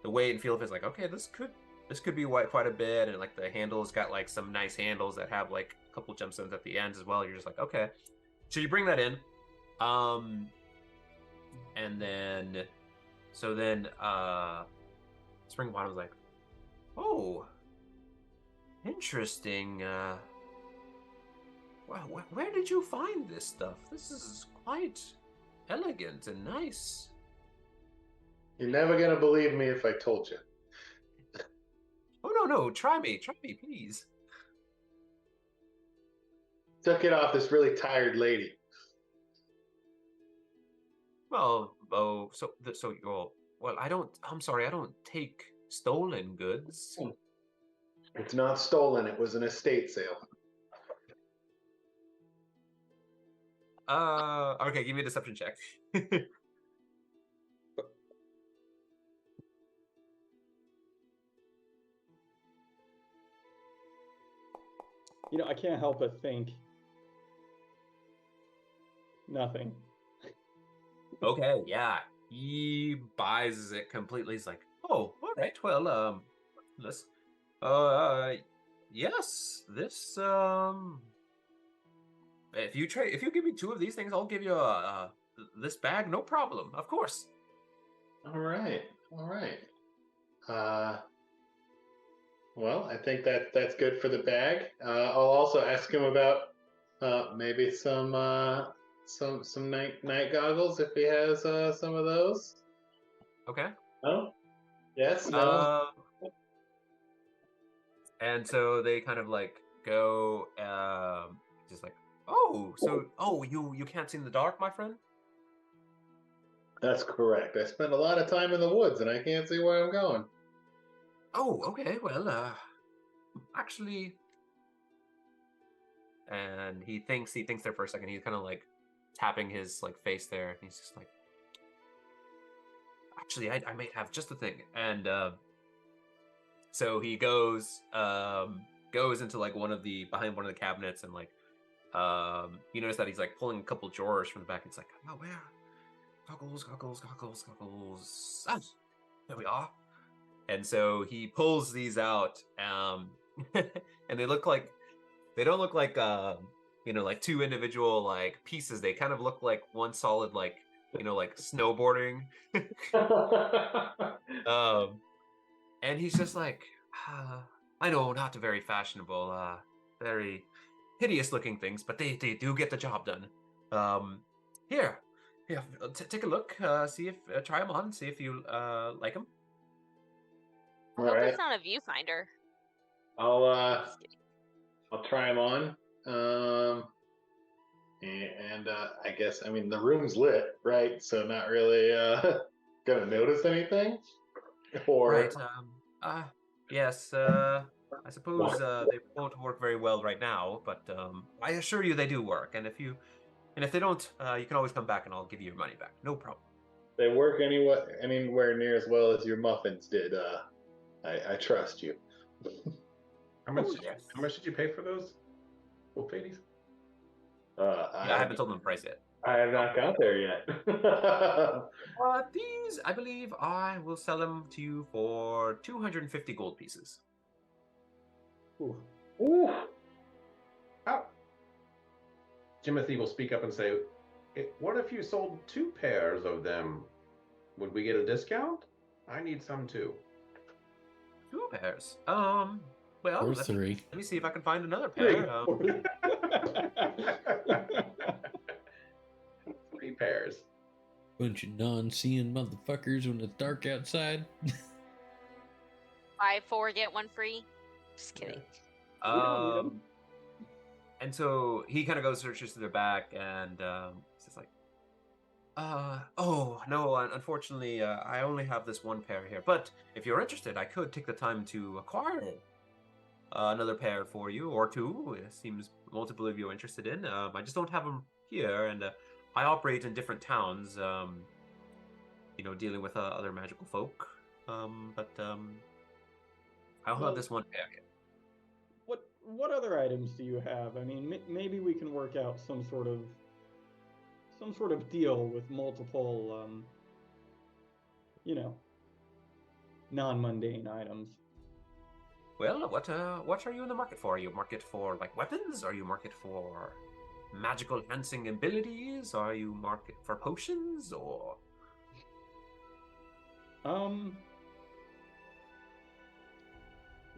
the weight and feel of it, it's like, okay, this could be quite a bit, and like the handle's got like some nice handles that have like a couple gemstones at the ends as well. You're just like, okay, so you bring that in, and then Spring Bottom's like, oh, interesting. Well, where did you find this stuff? This is quite elegant and nice. You're never gonna believe me if I told you. Oh no, try me, please. Took it off this really tired lady. Well, I'm sorry, I don't take stolen goods. It's not stolen. It was an estate sale. Okay, give me a deception check. You know, I can't help but think nothing. Okay, yeah. He buys it completely. He's like, oh, all right, well, let's yes, this if you give me 2 of these things, I'll give you this bag, no problem, of course. All right. Well, I think that's good for the bag. I'll also ask him about maybe some night goggles if he has some of those. Okay. No. Yes. No. And so they kind of like go, just like, oh, so you can't see in the dark, my friend? That's correct. I spend a lot of time in the woods and I can't see where I'm going. Oh, okay. Well, actually, and he thinks there for a second. He's kind of like tapping his like face there. And he's just like, actually, I might have just the thing. And so he goes into like behind one of the cabinets, and like you notice that he's like pulling a couple drawers from the back. It's like, oh, where? Goggles. Ah, there we are. And so he pulls these out, and they don't look like like two individual like pieces. They kind of look like one solid like like snowboarding. And he's just like, I know, not very fashionable, very hideous looking things, but they do get the job done. Here, take a look, see if try them on, see if you like them. All Hope right. it's not a viewfinder. I'll try them on. And I guess the room's lit, right? So not really gonna notice anything. Or Right. Yes. I suppose they won't work very well right now, but I assure you they do work. And if they don't, you can always come back and I'll give you your money back. No problem. they work anywhere near as well as your muffins did. I trust you. How much? Oh, yes. How much did you pay for those wolf patties? I haven't told them the price yet. I have not got there yet. These, I believe, I will sell them to you for 250 gold pieces. Ooh. Ooh. Timothy will speak up and say, what if you sold 2 pairs of them? Would we get a discount? I need some too. 2 pairs. Well, Or let 3. me see if I can find another pair. 3 pairs. Bunch of non-seeing motherfuckers when it's dark outside. Buy 4, get 1 free. Just kidding. don't need 'em. And so he kind of goes searches to their back, and he's just like, oh no, unfortunately, I only have this 1 pair here. But if you're interested, I could take the time to acquire another pair for you, or 2. It seems multiple of you are interested in. I just don't have them here, and I operate in different towns, dealing with other magical folk. But I'll have this 1 pair here. What other items do you have? I mean, maybe we can work out some sort of deal with multiple, non-mundane items. Well, what are you in the market for? Are you market for like weapons? Are you market for magical enhancing abilities? Are you market for potions or?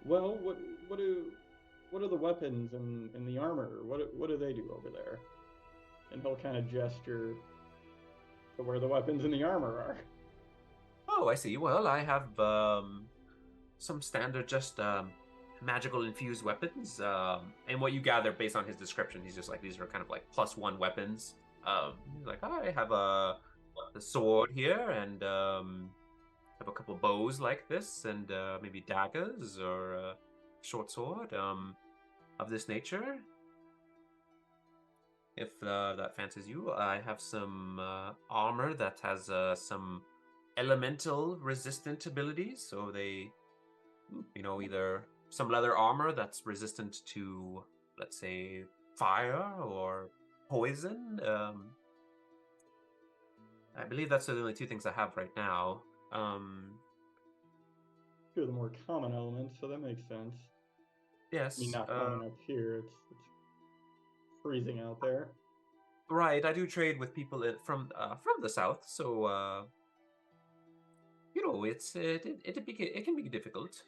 Well, what are the weapons and the armor? What do they do over there? And he'll kind of gesture to where the weapons and the armor are. Oh, I see. Well, I have some standard just magical infused weapons. And what you gather based on his description, he's just like, these are kind of like +1 weapons. He's like, I have a sword here, and have a couple bows like this, and maybe daggers or a short sword of this nature. If that fancies you, I have some armor that has some elemental resistant abilities. So they, either some leather armor that's resistant to, let's say, fire or poison. I believe that's the only 2 things I have right now. Two of the more common elements, so that makes sense. Yes. I mean, not common up here. It's freezing out there. Right. I do trade with people from the south, so you know, it can be difficult.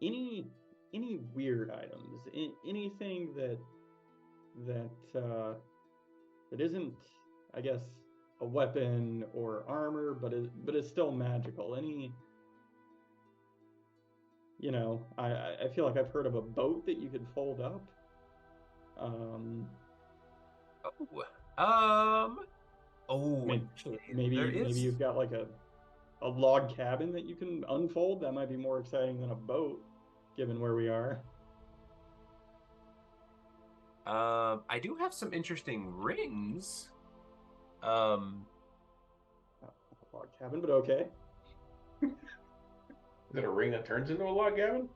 Any weird items, anything that isn't, I guess, a weapon or armor, but is still magical. Any, you know, I feel like I've heard of a boat that you could fold up. Actually, Maybe there is. you've got like a log cabin that you can unfold. That might be more exciting than a boat, given where we are. I do have some interesting rings. A log cabin, but okay. Is it a ring that turns into a log cabin?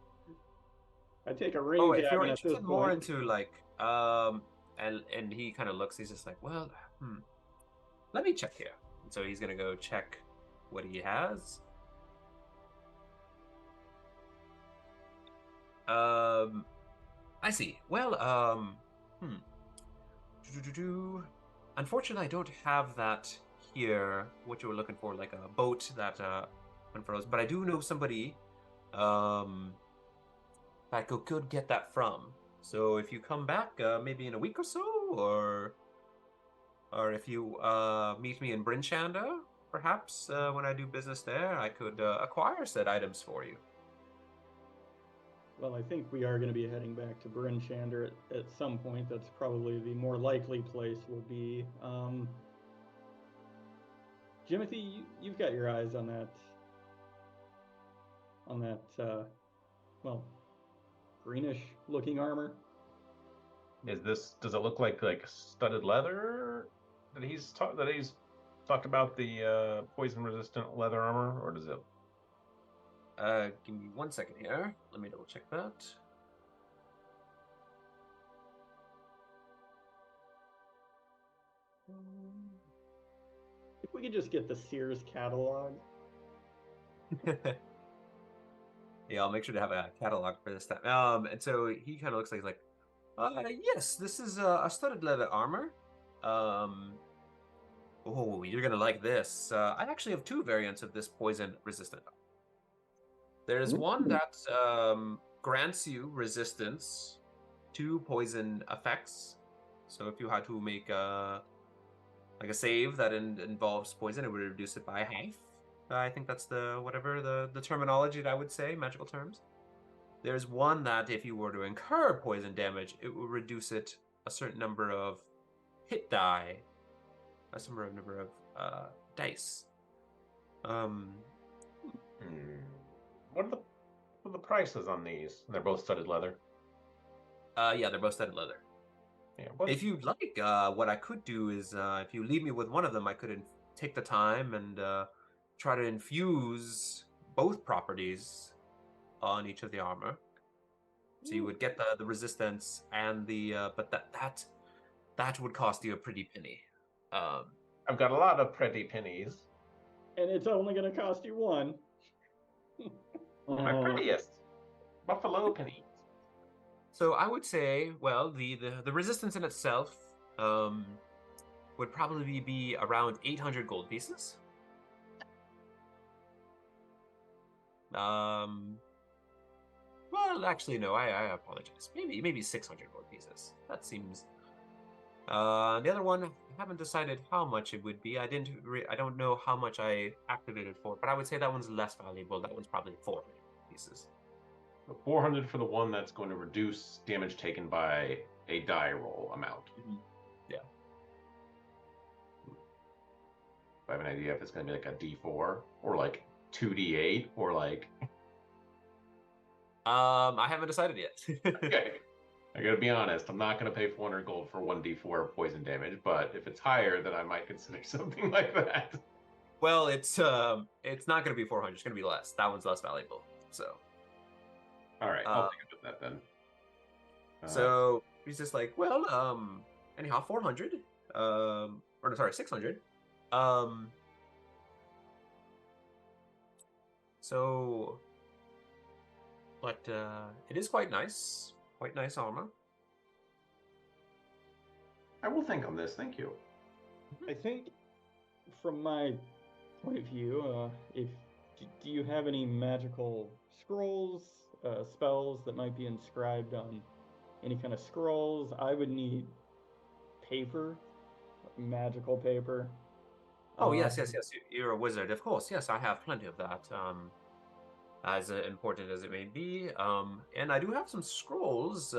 I take a ring Oh, if you're cabin at this interested more point. into like, and he kind of looks. He's just like, well, let me check here. And so he's gonna go check what he has. I see. Well, unfortunately, I don't have that here. What you were looking for, like a boat that unfurls. But I do know somebody that could get that from. So if you come back, maybe in a week or so, or if you meet me in Bryn Shander, perhaps when I do business there, I could acquire said items for you. Well, I think we are going to be heading back to Bryn Shander at some point. That's probably the more likely place will be. Jimothy, you've got your eyes on that, well, greenish-looking armor. Does it look like studded leather that he's talked about, the poison-resistant leather armor, or does it? Give me 1 second here. Let me double check that. If we could just get the Sears catalog. Yeah, I'll make sure to have a catalog for this time. And so he kind of looks like yes, this is a studded leather armor. Oh, you're gonna like this. I actually have 2 variants of this poison resistant. There's one that grants you resistance to poison effects. So if you had to make like a save that involves poison, it would reduce it by half. I think that's the terminology that I would say, magical terms. There's one that if you were to incur poison damage, it will reduce it a certain number of hit die, a certain number of dice. What are the prices on these? They're both studded leather. Yeah, they're both studded leather. Yeah. If you'd like, what I could do is, if you leave me with one of them, I could take the time and try to infuse both properties on each of the armor. So you would get the resistance and the, but that would cost you a pretty penny. I've got a lot of pretty pennies. And it's only going to cost you one. My prettiest buffalo pennies. So I would say, well, the resistance in itself would probably be around 800 gold pieces. Well, actually, no, I apologize. Maybe 600 gold pieces. That seems. The other one, I haven't decided how much it would be. I don't know how much I activated for, but I would say that one's less valuable. That one's probably 400 pieces. 400 for the one that's going to reduce damage taken by a die roll amount. Mm-hmm. Yeah. I have an idea if it's going to be like a D4 or like 2D8 or like. I haven't decided yet. Okay. I gotta be honest, I'm not gonna pay 400 gold for 1d4 poison damage, but if it's higher, then I might consider something like that. Well, it's not gonna be 400, it's gonna be less. That one's less valuable. So. Alright, I'll think about that then. So he's just like, well, anyhow, 400. Or no, sorry, 600. So but it is quite nice armor. I will think on this, thank you. I think from my point of view, if do you have any magical scrolls, spells that might be inscribed on any kind of scrolls? I would need paper, magical paper. Oh, yes. You're a wizard, of course. Yes, I have plenty of that. As important as it may be. And I do have some scrolls.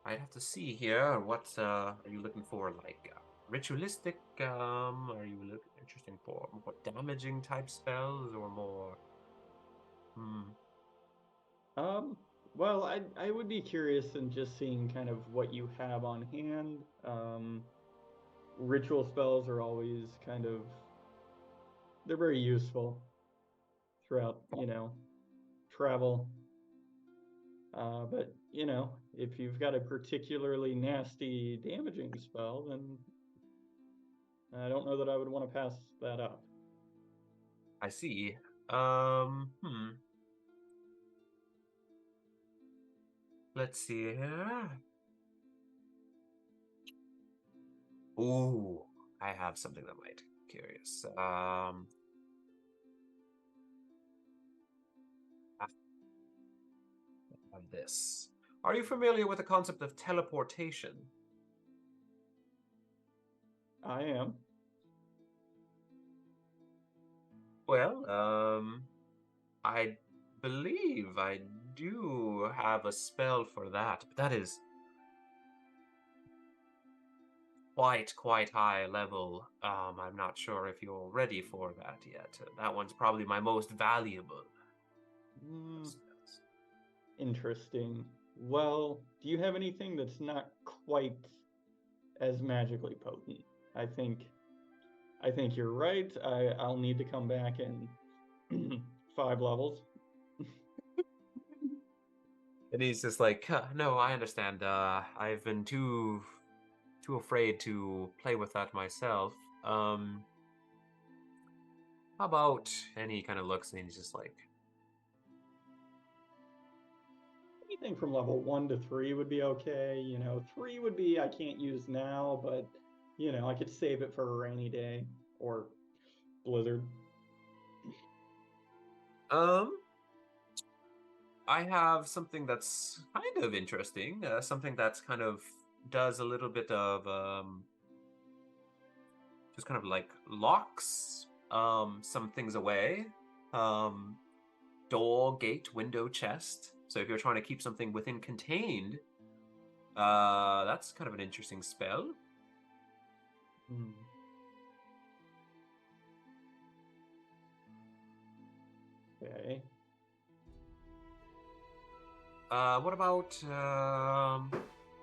I'd have to see here. What are you looking for? Like ritualistic? Are you interesting for more damaging type spells or more? Well, I would be curious in just seeing kind of what you have on hand. Ritual spells are always kind of they're very useful throughout, travel. But if you've got a particularly nasty damaging spell, then I don't know that I would want to pass that up. I see. Let's see here. Ooh, I have something that might be curious. Of this. Are you familiar with the concept of teleportation? I am. Well, I believe I do have a spell for that, but that is quite high level. I'm not sure if you're ready for that yet. That one's probably my most valuable. Interesting. Well, do you have anything that's not quite as magically potent? I think you're right. I'll need to come back in 5 levels. And he's just like, no, I understand. I've been too afraid to play with that myself. How about? And he kind of looks and he's just like, Anything from level 1 to 3 would be okay. 3 would be I can't use now, but I could save it for a rainy day or blizzard. I have something that's kind of interesting. Something that's kind of does a little bit of just kind of like locks some things away. Door, gate, window, chest. So if you're trying to keep something within contained, that's kind of an interesting spell. Okay. What about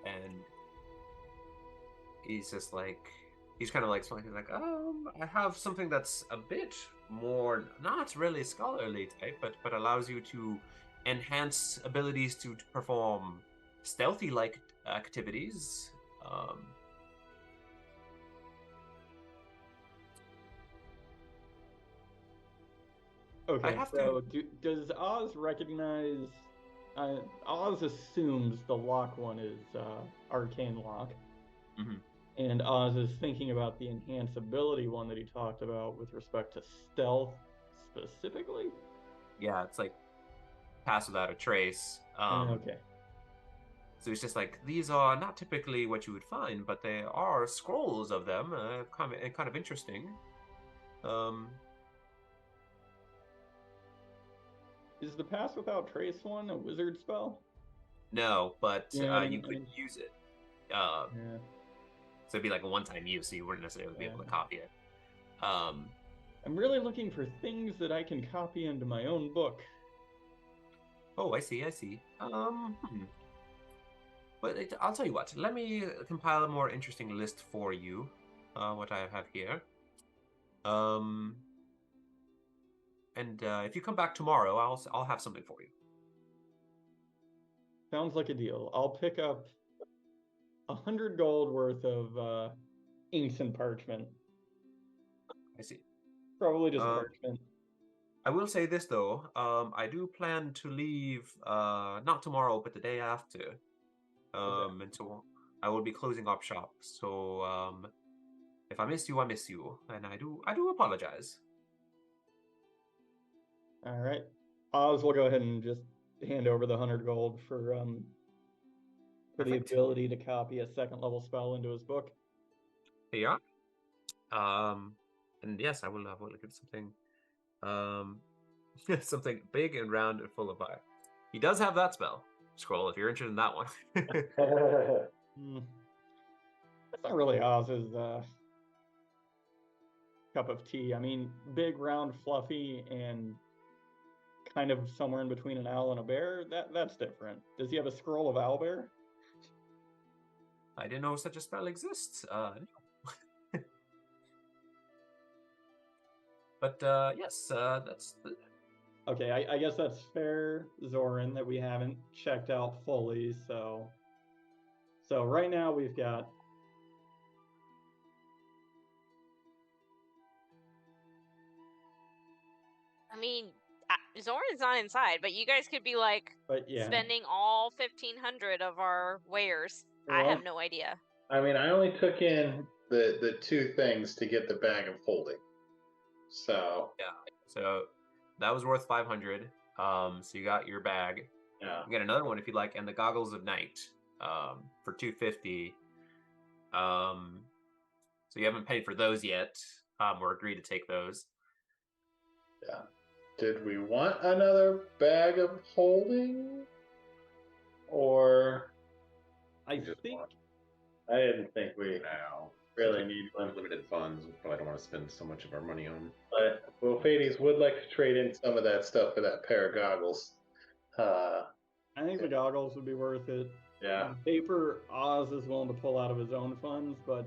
and he's just like he's kind of like smiling like I have something that's a bit more not really scholarly type but allows you to enhance abilities to perform stealthy like activities. Okay, so does Oz recognize? Oz assumes the lock one is arcane lock, and Oz is thinking about the enhanceability one that he talked about with respect to stealth specifically. Yeah, it's like pass without a trace. Okay. So it's just like these are not typically what you would find, but there are scrolls of them, kind of interesting. Is the pass without trace one a wizard spell? No, but Yeah, you could use it. So it'd be like a one-time use, so you wouldn't necessarily be able to copy it. I'm really looking for things that I can copy into my own book. Oh, I see. But I'll tell you what. Let me compile a more interesting list for you. What I have here. And if you come back tomorrow, I'll have something for you. Sounds like a deal. I'll pick up 100 gold worth of inks and parchment. I see. Probably just parchment. I will say this though. I do plan to leave not tomorrow, but the day after. And so I will be closing up shop. So if I miss you, I miss you, and I do apologize. All right. Oz will go ahead and just hand over the 100 gold for the Perfect. ability to copy a second level spell into his book. Here you are. And yes, I will look at something, something big and round and full of fire. He does have that spell scroll if you're interested in that one. That's not really Oz's cup of tea. I mean, big, round, fluffy, and kind of somewhere in between an owl and a bear. That's different. Does he have a scroll of owlbear? I didn't know such a spell exists. No. But yes, that's the... Okay, I guess that's fair, Zoran, that we haven't checked out fully. So right now we've got I mean, Zoran's not inside, but you guys could be like spending all 1,500 of our wares. I have no idea. I mean, I only took in the two things to get the bag of holding. So yeah, so that was worth 500. So you got your bag. Yeah. You get another one if you'd like, and the goggles of night for 250. So you haven't paid for those yet. Or agreed to take those. Yeah. Did we want another bag of holding? Or I didn't think we really need one. Limited funds. We probably don't want to spend so much of our money on. But Fades would like to trade in some of that stuff for that pair of goggles. I think the goggles would be worth it. Yeah. On paper, Oz is willing to pull out of his own funds, but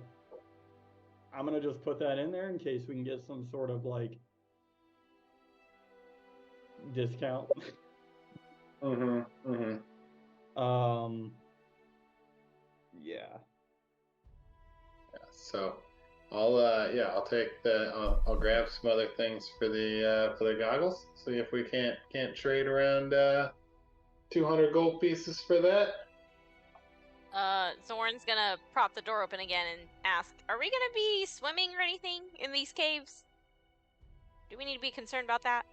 I'm gonna just put that in there in case we can get some sort of like discount. Yeah. So I'll take I'll grab some other things for the goggles. See if we can't trade around 200 gold pieces for that. Zoran's gonna prop the door open again and ask, are we gonna be swimming or anything in these caves? Do we need to be concerned about that?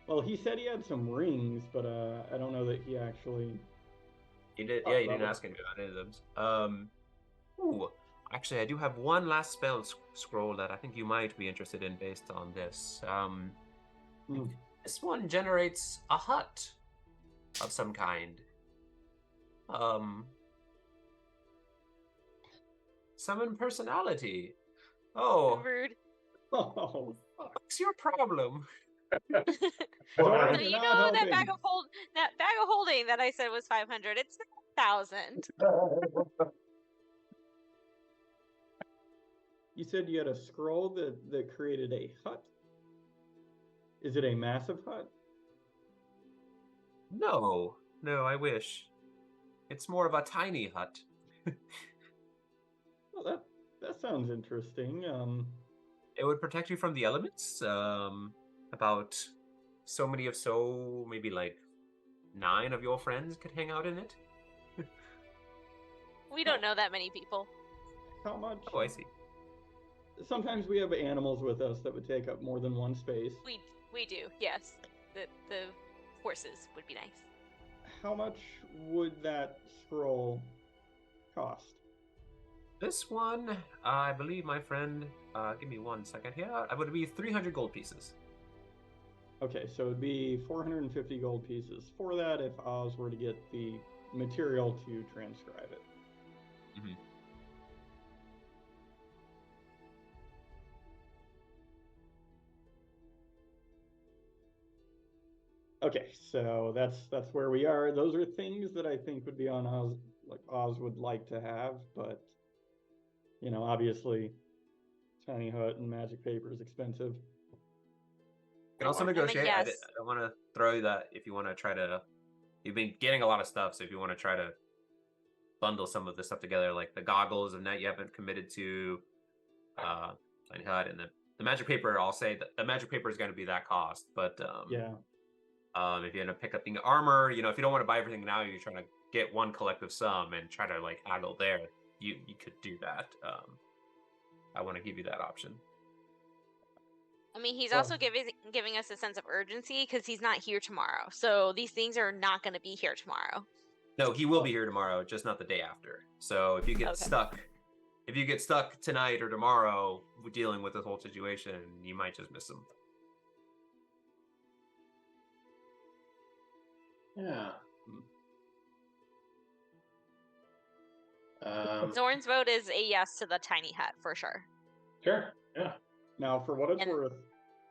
Well, he said he had some rings, but I don't know that he actually... He did, yeah, you didn't ask him about any of them. Ooh, actually, I do have one last spell scroll that I think you might be interested in based on this. This one generates a hut of some kind. Summon personality. Oh. Rude. Oh. What's your problem? So you know that bag of holding that I said was 500. It's 1,000. You said you had a scroll that created a hut? Is it a massive hut? No, I wish. It's more of a tiny hut. Well, that sounds interesting. It would protect you from the elements. About maybe like 9 of your friends could hang out in it. We don't know that many people. How much? Oh, I see. Sometimes we have animals with us that would take up more than one space. We do, yes. The horses would be nice. How much would that scroll cost? This one, I believe my friend, give me 1 second here. It would be 300 gold pieces. Okay, so it would be 450 gold pieces for that if Oz were to get the material to transcribe it. Mm-hmm. Okay, so that's where we are. Those are things that I think would be on Oz, like Oz would like to have, but obviously, tiny hut and magic paper is expensive. You can also negotiate. I don't want to throw that if you want to try to. You've been getting a lot of stuff, so if you want to try to bundle some of this stuff together, like the goggles of night you haven't committed to, tiny hut, and the magic paper. I'll say that the magic paper is going to be that cost, but yeah. If you end up picking up armor, if you don't want to buy everything now, you're trying to get one collective sum and try to like haggle there. You could do that. I want to give you that option. I mean, he's Well- also giving us a sense of urgency because he's not here tomorrow. So these things are not going to be here tomorrow. No, he will be here tomorrow, just not the day after. So if you get Okay. stuck tonight or tomorrow dealing with this whole situation, you might just miss him. Yeah. Zorn's vote is a yes to the tiny hut for sure. Sure. Yeah. Now, for what it's And- worth,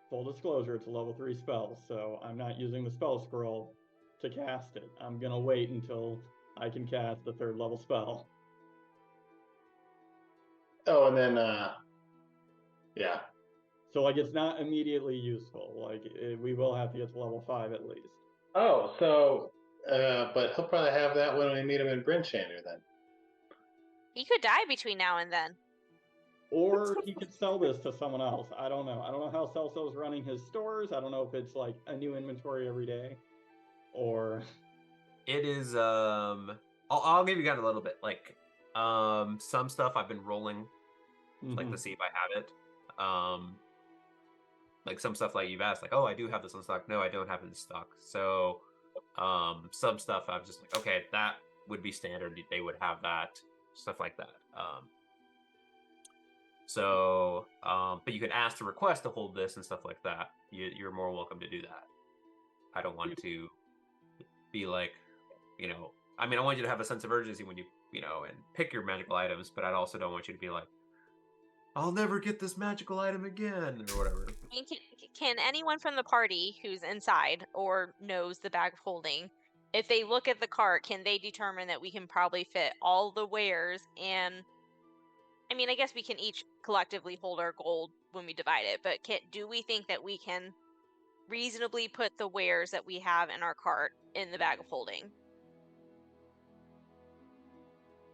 full disclosure, it's a level 3 spell, so I'm not using the spell scroll to cast it. I'm gonna wait until I can cast the 3rd level spell. Oh, and then yeah. So, like, it's not immediately useful. Like, we will have to get to level 5 at least. Oh, so but he'll probably have that when we meet him in Brinchander then. He could die between now and then. Or he could sell this to someone else. I don't know. I don't know how Celso's running his stores. I don't know if it's like a new inventory every day, or It is I'll give you guys a little bit. Like some stuff I've been rolling like to see if I have it. Like some stuff like you've asked, like, oh, I do have this in stock. No, I don't have it in stock. So some stuff I'm just like, okay, that would be standard. They would have that, stuff like that. But you can ask to request to hold this and stuff like that. You're more welcome to do that. I don't want to be like, I mean, I want you to have a sense of urgency when you and pick your magical items, but I also don't want you to be like, I'll never get this magical item again, or whatever. I mean, can anyone from the party who's inside or knows the bag of holding, if they look at the cart, can they determine that we can probably fit all the wares? And I mean, I guess we can each collectively hold our gold when we divide it, but do we think that we can reasonably put the wares that we have in our cart in the bag of holding?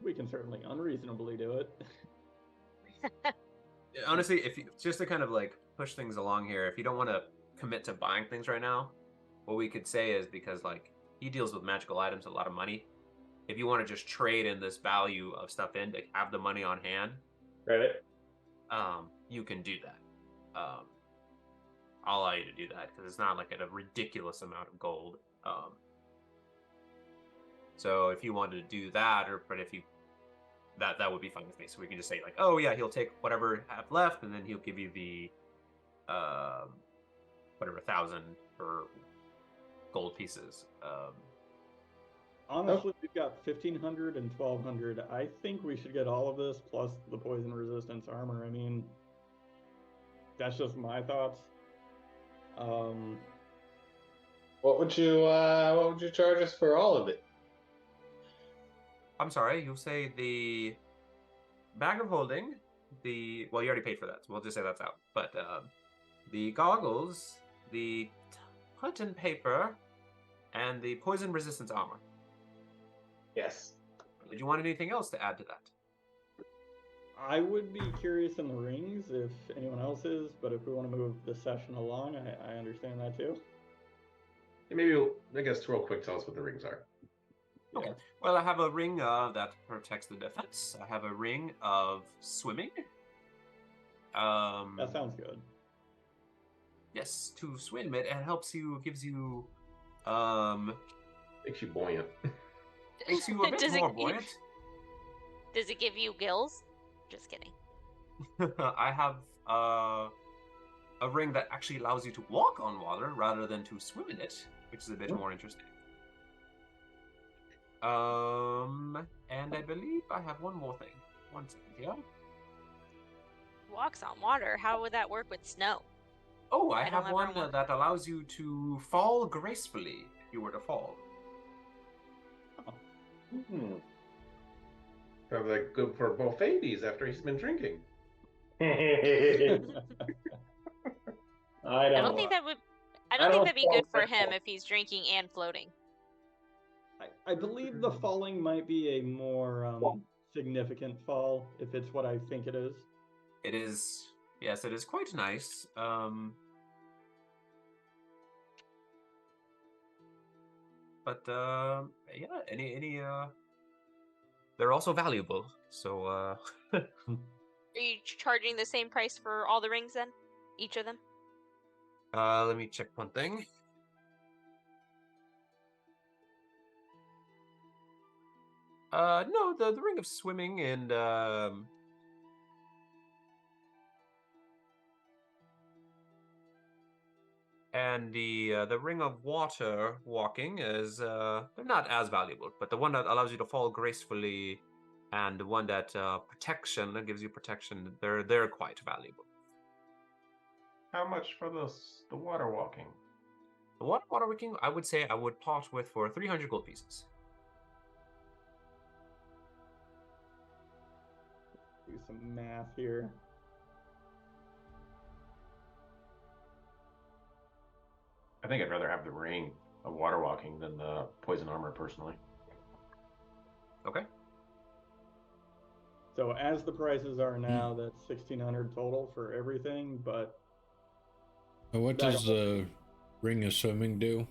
we can certainly unreasonably do it. Honestly, if you just to kind of like push things along here, if you don't want to commit to buying things right now, what we could say is, because like he deals with magical items, a lot of money. If you want to just trade in this value of stuff in to have the money on hand, Right. you can do that. I'll allow you to do that because it's not like a ridiculous amount of gold. So if you wanted to do that, but if you that would be fine with me. So we can just say like, oh yeah, he'll take whatever I have left, and then he'll give you the whatever 1,000 for gold pieces. Honestly, we've got 1,500 and 1,200. I think we should get all of this plus the poison resistance armor. I mean, that's just my thoughts. What would you charge us for all of it? I'm sorry, you say the bag of holding, well, you already paid for that, so we'll just say that's out. But the goggles, the hut and paper, and the poison resistance armor. Yes. Did you want anything else to add to that? I would be curious in the rings if anyone else is, but if we want to move the session along, I understand that too. Maybe, I guess, real quick, tell us what the rings are. Okay. Well, I have a ring that protects the defense. I have a ring of swimming. That sounds good. Yes, to swim it, and gives you, Makes you buoyant. makes you a bit more buoyant. Does it give you gills? Just kidding. I have a ring that actually allows you to walk on water rather than to swim in it, which is a bit more interesting. And I believe I have one more thing. 1 second here. Walks on water. How would that work with snow? Oh, I I don't have ever one want- that allows you to fall gracefully if you were to fall. Probably like good for both babies after he's been drinking. I I don't think that would. I don't think that'd be good for him fall. if he's drinking and floating. I believe the falling might be a more significant fall, if it's what I think it is. It is, yes, it is quite nice. But yeah, any they're also valuable. So Are you charging the same price for all the rings then? Each of them? Let me check one thing. No, the ring of swimming and the ring of water walking is they're not as valuable, but the one that allows you to fall gracefully and the one that protection that gives you protection, they're quite valuable. How much for the water walking? The water walking, I would say I would part with for 300 gold pieces. Do some math here. I think I'd rather have the ring of water walking than the poison armor, personally. Okay. So as the prices are now, that's 1,600 total for everything, but What does the ring of swimming do?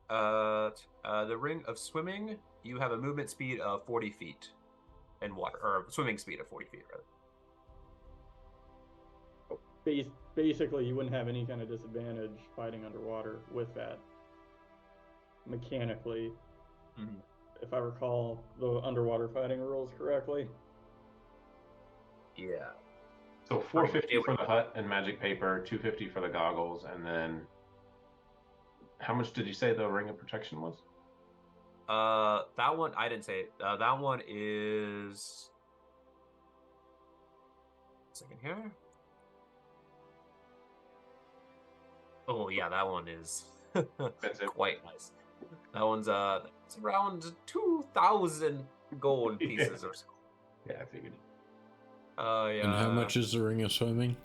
The ring of swimming, you have a movement speed of 40 feet in water, or swimming speed of 40 feet, rather. basically you wouldn't have any kind of disadvantage fighting underwater with that. Mechanically, if I recall the underwater fighting rules correctly. Yeah. So 450 for the hut and magic paper, 250 for the goggles, and then how much did you say the ring of protection was? That one I didn't say it. That one is. Second here. Oh yeah, that one is quite nice. That one's it's around 2,000 gold pieces or so. Yeah, I figured. Yeah. And how much is the ring of swimming?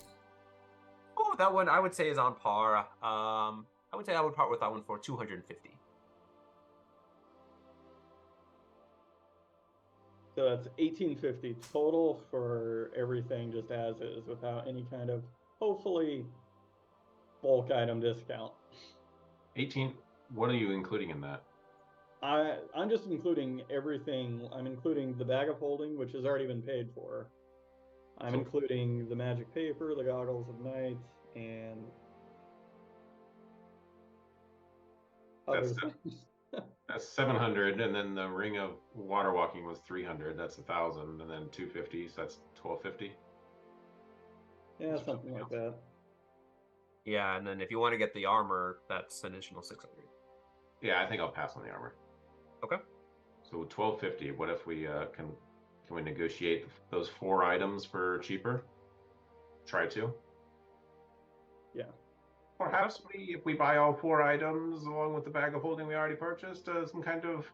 Oh, that one I would say is on par. I would say I would part with that one for 250. So that's 1,850 total for everything just as is, without any kind of, hopefully, bulk item discount. 18. What are you including in that? I'm just including everything. I'm including the bag of holding, which has already been paid for. I'm including the magic paper, the goggles of night, and other things. That's 700, and then the ring of water walking was 300. That's 1,000, and then 250. So that's 1,250. Yeah, something like that. Yeah, and then if you want to get the armor, that's an additional 600. Yeah, I think I'll pass on the armor. Okay. So 1,250. What if we can we negotiate those 4 items for cheaper? Try to. Yeah. Perhaps if we buy all 4 items along with the bag of holding we already purchased, some kind of,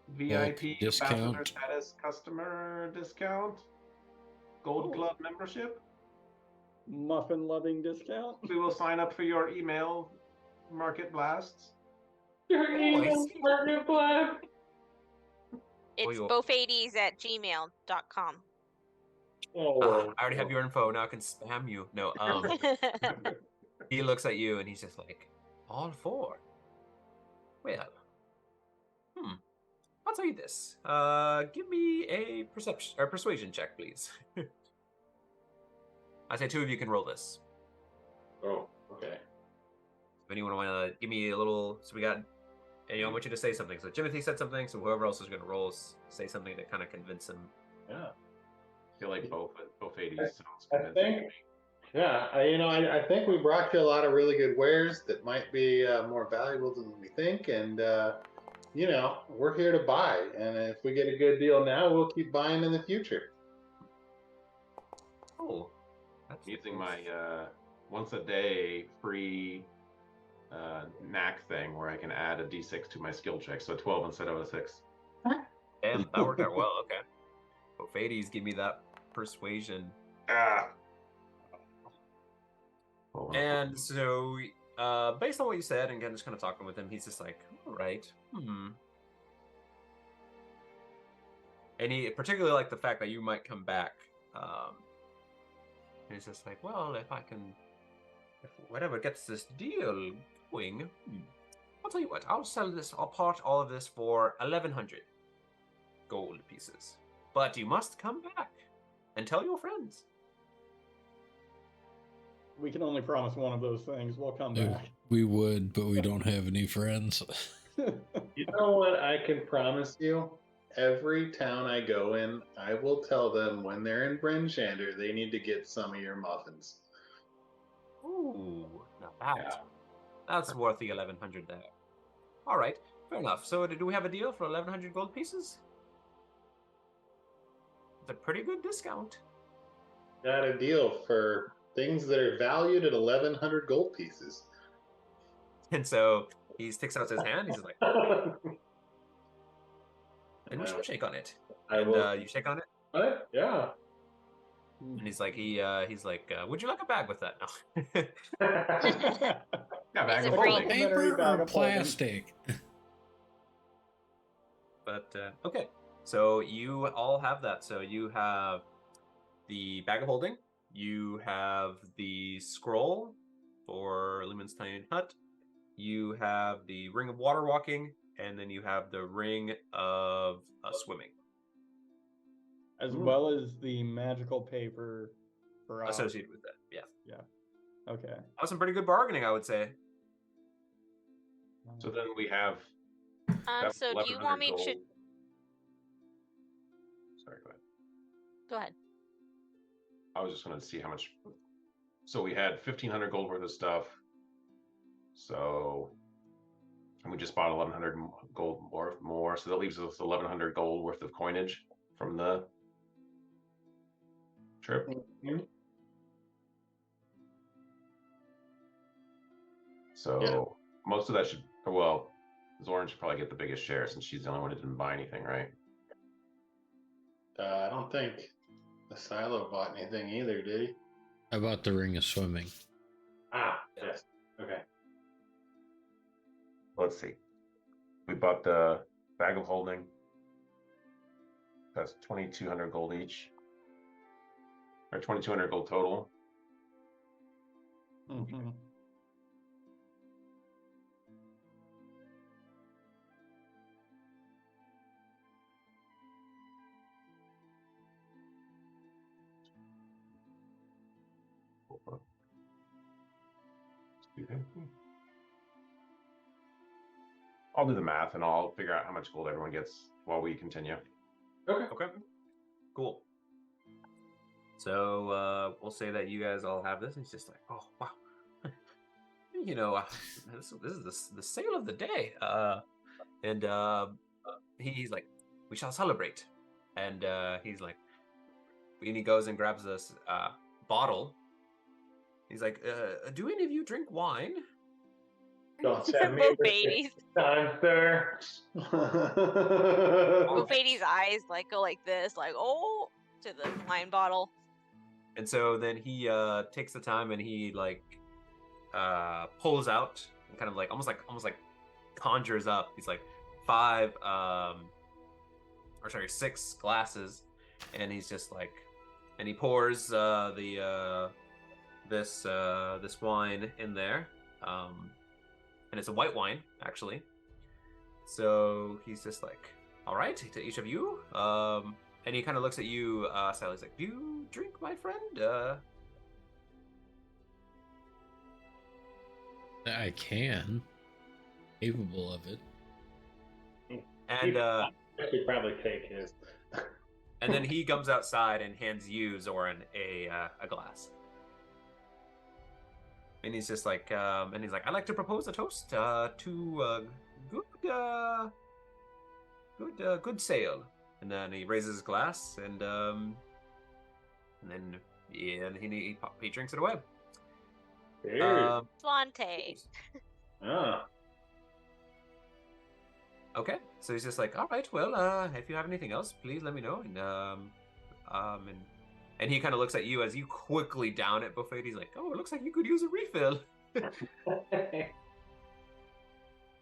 VIP ambassador status customer discount, gold club membership, muffin loving discount. We will sign up for your email market blasts. Your email market blast. It's bofades@gmail.com. I already have your info. Now I can spam you. No, he looks at you and he's just like, all 4. Well, I'll tell you this. Give me a persuasion check, please. I say 2 of you can roll this. Oh, okay. If anyone want to give me a little, so we got, and I want you to say something. So Timothy said something, so whoever else is going to roll, say something to kind of convince him. Yeah. I feel like both 80s sounds I convincing. think, yeah, I think we brought you a lot of really good wares that might be more valuable than we think, and we're here to buy. And if we get a good deal now, we'll keep buying in the future. Oh, that's using my once a day free knack thing where I can add a d6 to my skill check, so 12 instead of a 6. Damn, that worked out well. Okay. Fades, give me that persuasion. And so, based on what you said, and again, just kind of talking with him, he's just like, all right, And he particularly liked the fact that you might come back. And he's just like, well, if whatever gets this deal going, I'll tell you what. I'll sell this. I'll part all of this for 1,100 gold pieces. But you must come back and tell your friends. We can only promise one of those things. We'll come Yeah, back. we would, but we don't have any friends. You know what I can promise you? Every town I go in, I will tell them when they're in Brenchander, they need to get some of your muffins. Ooh, now that's worth the 1,100 there. All right, fair enough. So do we have a deal for 1,100 gold pieces? It's a pretty good discount. Got a deal for things that are valued at 1,100 gold pieces. And so he sticks out his hand. He's like, and we shall shake on it. I And will. you shake on it. What? Yeah. And he's like, would you like a bag with that? No. Yeah, bag Is of it free? holding. Complimentary Paper bag or of holding. plastic? But okay, so you all have that. So you have the bag of holding. You have the scroll for Lumen's tiny hut. You have the ring of water walking, and then you have the ring of swimming As well as the magical paper for associated with that. Yeah, Okay. that was some pretty good bargaining, I would say. So then we have. that's So do you want 1,100 me to? gold. Sorry, go ahead. Go ahead. I was just going to see how much. So we had 1,500 gold worth of stuff. So, and we just bought 1,100 gold more. So that leaves us 1,100 gold worth of coinage from the trip. Mhm. So most of that should. Well, Zoran should probably get the biggest share since she's the only one who didn't buy anything, right? I don't think the Silo bought anything either, did he? How about the ring of swimming? Ah, yes. Okay. Let's see. We bought the bag of holding. That's 2,200 gold each, or 2,200 gold total. Mhm. I'll do the math and I'll figure out how much gold everyone gets while we continue. Okay. Okay, cool. So we'll say that you guys all have this, and he's just like, oh wow, you know, this is the sale of the day. And he's like, we shall celebrate. And he's like, and he goes and grabs this bottle. He's like, do any of you drink wine? Don't send me Both this babies. time, sir. Both babies' eyes like go like this, like oh, to the wine bottle. And so then he takes the time and he like pulls out and kind of like almost like conjures up. He's like 6 glasses, and he's just like, and he pours this wine in there, and it's a white wine actually. So he's just like, all right, to each of you, and he kind of looks at you, Sally's like, do you drink, my friend? I can. Capable of it. And I should probably take his. and then he comes outside and hands you, Zoran, a glass. And he's just like, and he's like, I'd like to propose a toast to good sale. And then he raises his glass, and then he drinks it away. Cheers. Swante. Ah. Okay, so he's just like, all right, well, if you have anything else, please let me know. And he kind of looks at you as you quickly down it, Buffet. He's like, oh, it looks like you could use a refill.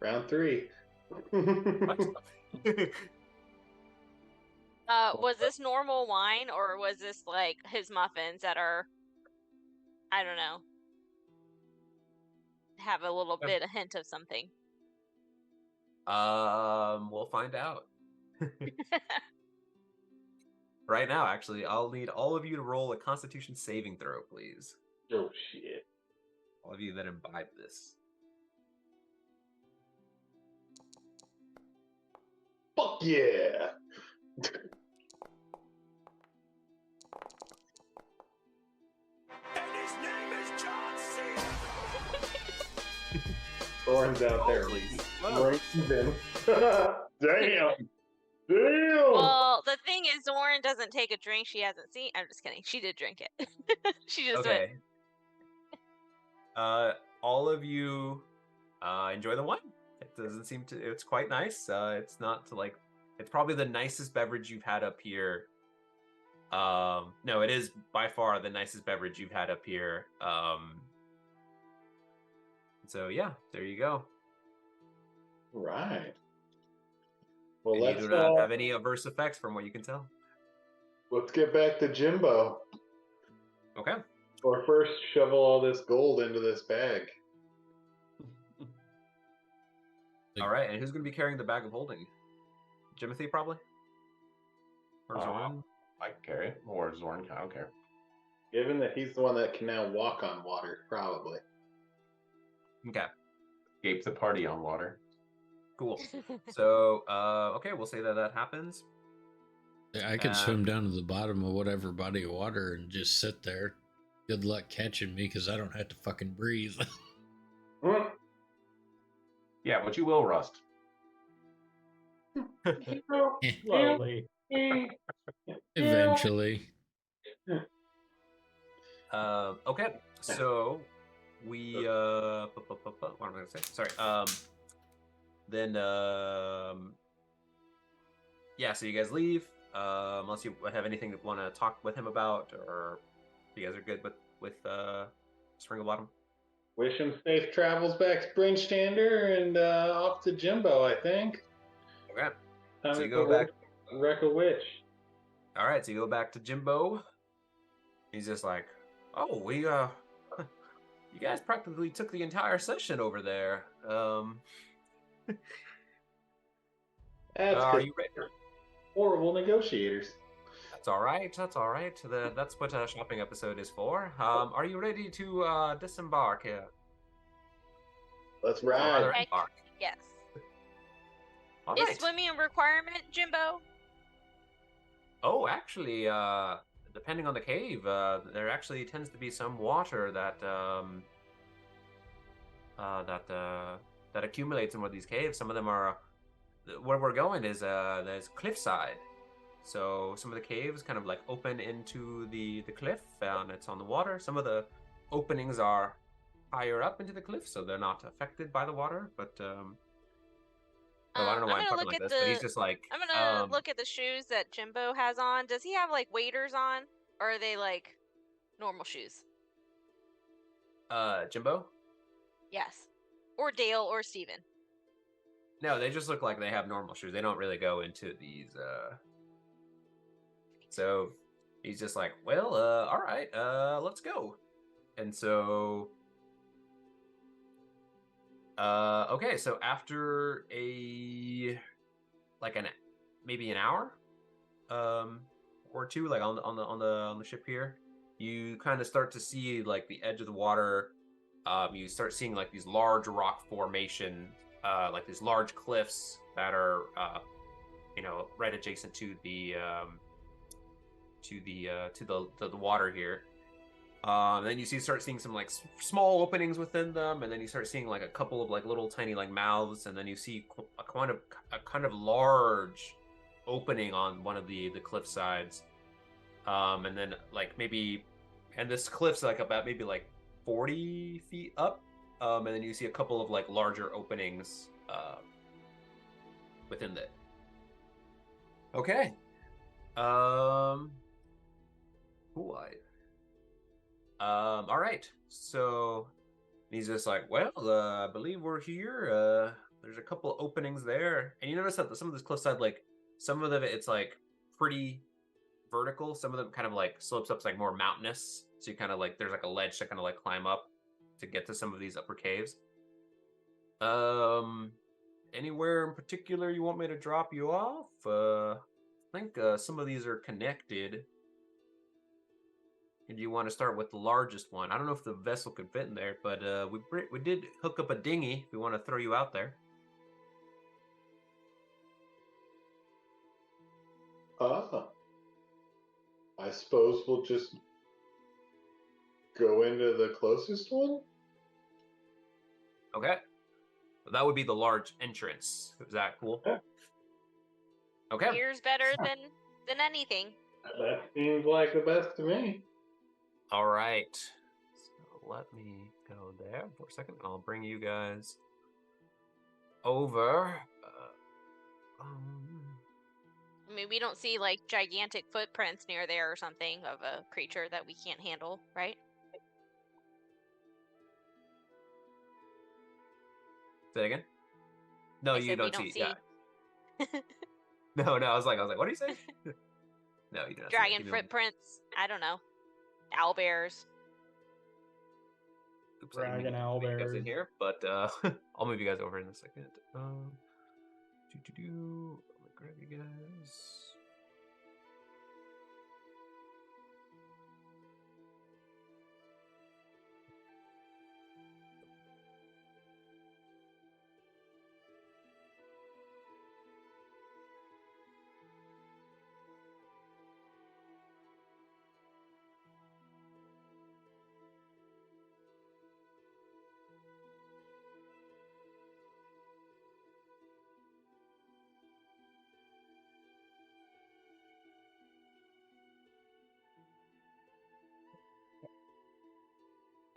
Round 3. Was this normal wine or was this like his muffins that are, I don't know, have a little bit, a hint of something? We'll find out. Right now, actually, I'll need all of you to roll a Constitution saving throw, please. Oh shit! All of you that imbibe this. Fuck yeah! Thorn's out there. Please. Raven. Damn! Damn! Well, the thing is, Zoran doesn't take a drink she hasn't seen. I'm just kidding. She did drink it. She just went. Okay. All of you enjoy the wine. It doesn't seem to. It's quite nice. It's not like. It's probably the nicest beverage you've had up here. No, it is by far the nicest beverage you've had up here. So yeah, there you go. Right. Well, And let's you do not have any adverse effects from what you can tell. let's get back to Jimbo. Okay. Or first, shovel all this gold into this bag. All right. And who's going to be carrying the bag of holding? Jimothy, probably? Or Zoran? I can carry it. Or Zorn, I don't care. Given that he's the one that can now walk on water, probably. Okay. Escape the party on water. Cool. So, okay, we'll say that happens. I could swim down to the bottom of whatever body of water and just sit there. Good luck catching me because I don't have to fucking breathe. Yeah, but you will, Rust. Slowly. Eventually. Okay, so we what am I gonna say? Sorry. Then yeah, so you guys leave. Unless you have anything that want to talk with him about, or you guys are good with Springle Bottom. Wish him safe travels back to Brinstander and off to Jimbo, I think. Okay. Time So to you go back. wreck a witch. All right, so you go back to Jimbo. He's just like, oh, we you guys practically took the entire session over there. That's are you ready? horrible negotiators. That's all right. That's all right. That's what a shopping episode is for. Are you ready to disembark here? Let's Or rather, ride. embark. Yes. All Is right. swimming a requirement, Jimbo? Oh, actually, depending on the cave, there actually tends to be some water that that accumulates in one of these caves. Some of them are. Where we're going is there's cliffside, so some of the caves kind of like open into the cliff, and it's on the water. Some of the openings are higher up into the cliff, so they're not affected by the water. But so I don't know why I'm talking like this, but he's just like I'm gonna look at the shoes that Jimbo has on. Does he have like waders on, or are they like normal shoes? Jimbo. Yes. Or Dale or Steven. No, they just look like they have normal shoes. They don't really go into these. So he's just like, well, all right, let's go. And so, okay, so after maybe an hour, or two, like on the ship here, you kind of start to see like the edge of the water. You start seeing like these large rock formations. Like these large cliffs that are, right adjacent to the water here. Then you start seeing some like small openings within them, and then you start seeing like a couple of like little tiny like mouths, and then you see a kind of large opening on one of the cliff sides, and then like and this cliff's like about maybe like 40 feet up. And then you see a couple of like larger openings within it. Okay. All right. So he's just like, well, I believe we're here. There's a couple of openings there, and you notice that some of this cliffside, like some of it's like pretty vertical. Some of them kind of like slopes up, like more mountainous. So you kind of like there's like a ledge to kind of like climb up to get to some of these upper caves. And anywhere in particular you want me to drop you off? I think some of these are connected. And you want to start with the largest one? I don't know if the vessel could fit in there, but we did hook up a dinghy. If we want to throw you out there. I suppose we'll just go into the closest one. Okay. That would be the large entrance. Is that cool? Yeah. Okay. Here's better than anything. That seems like the best to me. All right. So let me go there for a second. I'll bring you guys over. I mean, we don't see like gigantic footprints near there or something of a creature that we can't handle, right? Say it again. No, I you said we don't see. see. Yeah. No. I was like, what do you say? No, you don't. Dragon footprints. I don't know. Owlbears. Oops, Dragon you guys in owlbears. here, but I'll move you guys over in a second. Let me grab you guys.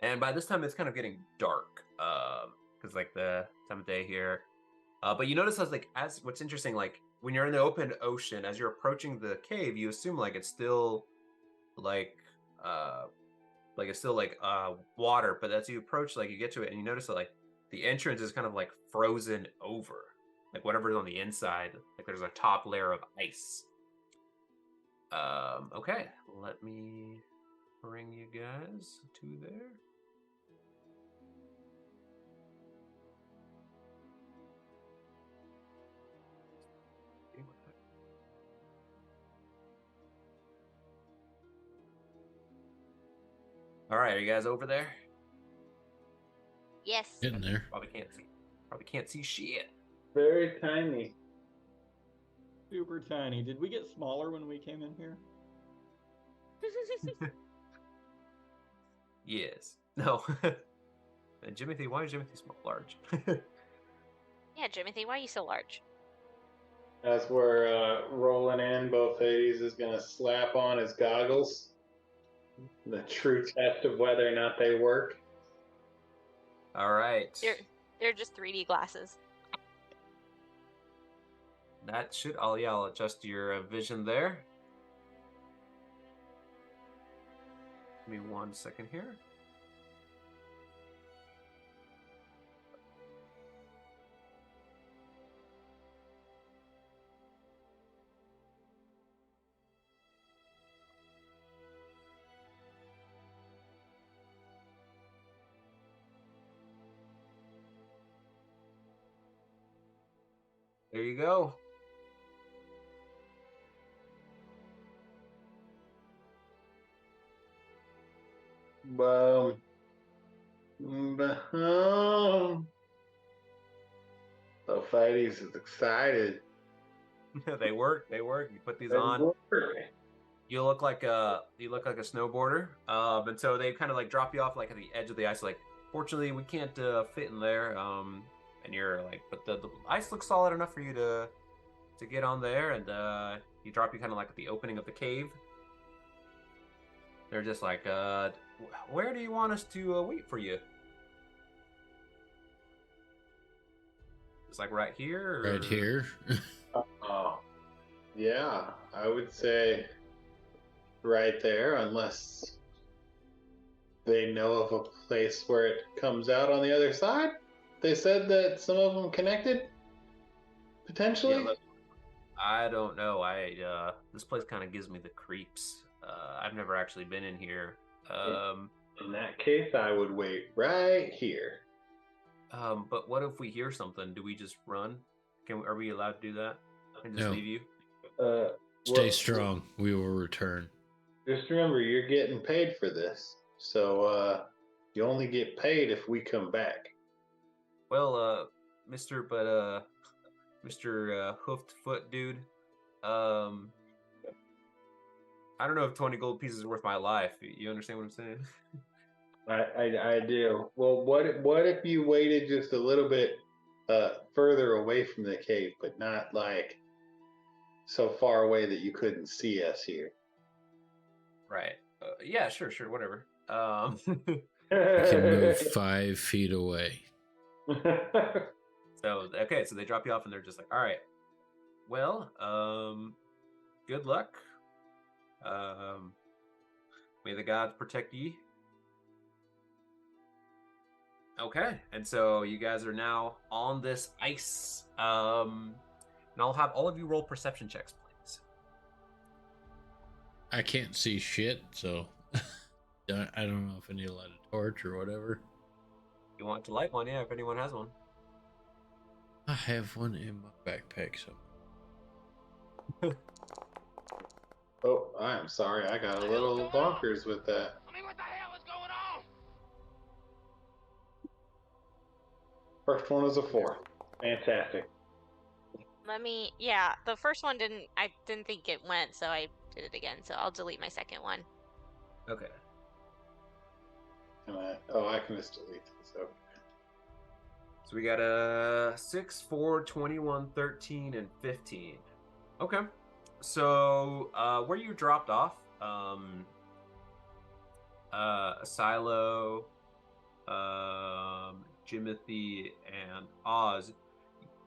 And by this time, it's kind of getting dark, because like the time of day here. But you notice as what's interesting, like when you're in the open ocean, as you're approaching the cave, you assume like it's still like it's still water. But as you approach, like you get to it, and you notice that like the entrance is kind of like frozen over, like whatever's on the inside, like there's a top layer of ice. Okay, let me bring you guys to there. All right, are you guys over there? Yes. Getting there. Probably can't see shit. Very tiny. Super tiny. Did we get smaller when we came in here? Yes. No. And Jimothy, why is Jimothy small large? Yeah, Jimothy, why are you so large? As we're rolling in, both Hades is going to slap on his goggles. The true test of whether or not they work. All right. They're just 3D glasses. That should. I'll adjust your vision there. Give me 1 second here. There you go. Boom. So Fighties is excited. They work. You put these on. You look like a snowboarder. And so they kind of like drop you off like at the edge of the ice. Like, fortunately, we can't fit in there. And you're like, but the ice looks solid enough for you to get on there. And you drop you kind of like at the opening of the cave. They're just like, where do you want us to wait for you? It's like right here. Or... Right here. Oh, yeah, I would say right there, unless they know of a place where it comes out on the other side. They said that some of them connected, potentially. Yeah, look, I don't know. This place kind of gives me the creeps. I've never actually been in here. In that case, I would wait right here. But what if we hear something? Do we just run? Are we allowed to do that? And just No. leave you? Stay Well, strong. We will return. Just remember, you're getting paid for this. So you only get paid if we come back. Well, Mr. Hoofed Foot dude, I don't know if 20 gold pieces is worth my life. You understand what I'm saying? I do. Well, what if you waited just a little bit further away from the cave, but not like so far away that you couldn't see us here? Right. Yeah, sure, whatever. We can move 5 feet away. So okay, so they drop you off and they're just like, all right, well, good luck. May the gods protect ye. Okay, and so you guys are now on this ice. And I'll have all of you roll perception checks, please. I can't see shit, so I don't know if I need to light a torch or whatever. You want to light one, yeah, if anyone has one. I have one in my backpack, so. Oh, I'm sorry. I got a little bonkers with that. I mean, what the hell is going on? First one is a 4. Fantastic. The first one I didn't think it went, so I did it again. So I'll delete my second one. Okay. I can just delete this. Okay. So we got a 6, 4, 21, 13, and 15. Okay. So where you dropped off, Silo, Jimothy, and Oz.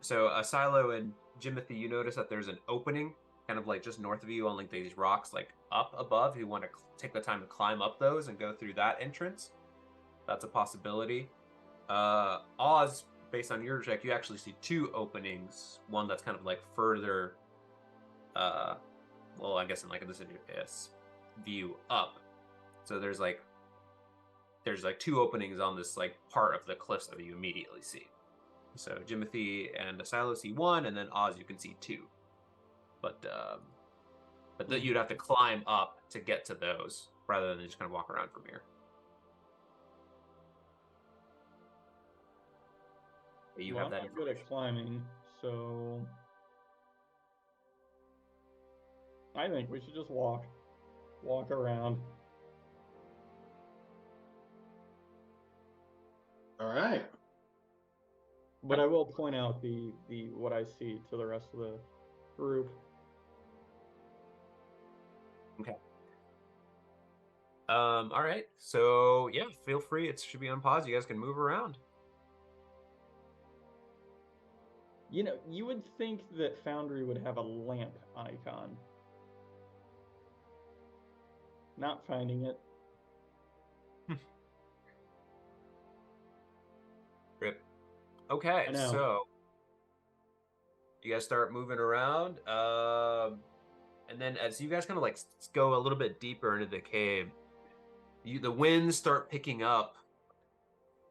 So Silo and Jimothy, you notice that there's an opening kind of like just north of you on like these rocks, like up above. You want to take the time to climb up those and go through that entrance. That's a possibility. Oz, based on your check, you actually see 2 openings. One that's kind of like further, well, I guess in like this view up. So there's like 2 openings on this like part of the cliffs that you immediately see. So Jimothy and Silo see 1, and then Oz you can see 2. But you'd have to climb up to get to those rather than just kind of walk around from here. You have that I'm not good at climbing, so I think we should just walk around. All right. But I will point out the what I see to the rest of the group. Okay. All right. So yeah, feel free. It should be on pause. You guys can move around. You know, you would think that Foundry would have a lamp icon. Not finding it. Rip. Okay, I know. so you guys start moving around, and then as you guys kind of like go a little bit deeper into the cave, the winds start picking up,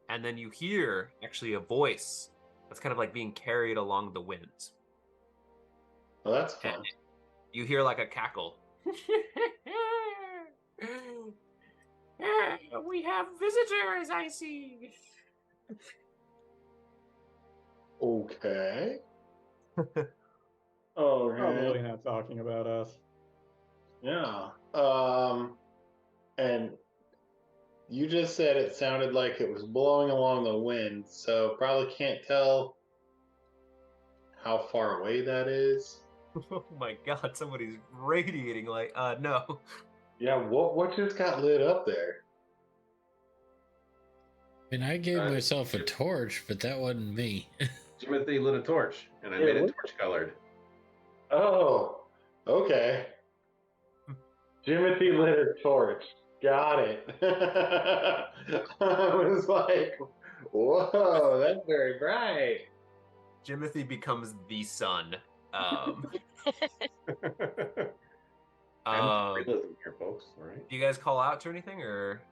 and then you hear actually a voice that's kind of like being carried along the winds. Well, that's fun. And you hear like a cackle. We have visitors, I see. Okay. Probably not talking about us. Yeah. And you just said it sounded like it was blowing along the wind, so probably can't tell how far away that is. Oh my god, somebody's radiating like no. Yeah, what just got lit up there? And I gave myself a torch, but that wasn't me. Jimothy lit a torch, and I made it torch colored. Oh, okay. Jimothy lit a torch. Got it. I was like, whoa, that's very bright. Jimothy becomes the sun. Realism here, folks. All right. Do you guys call out to anything, or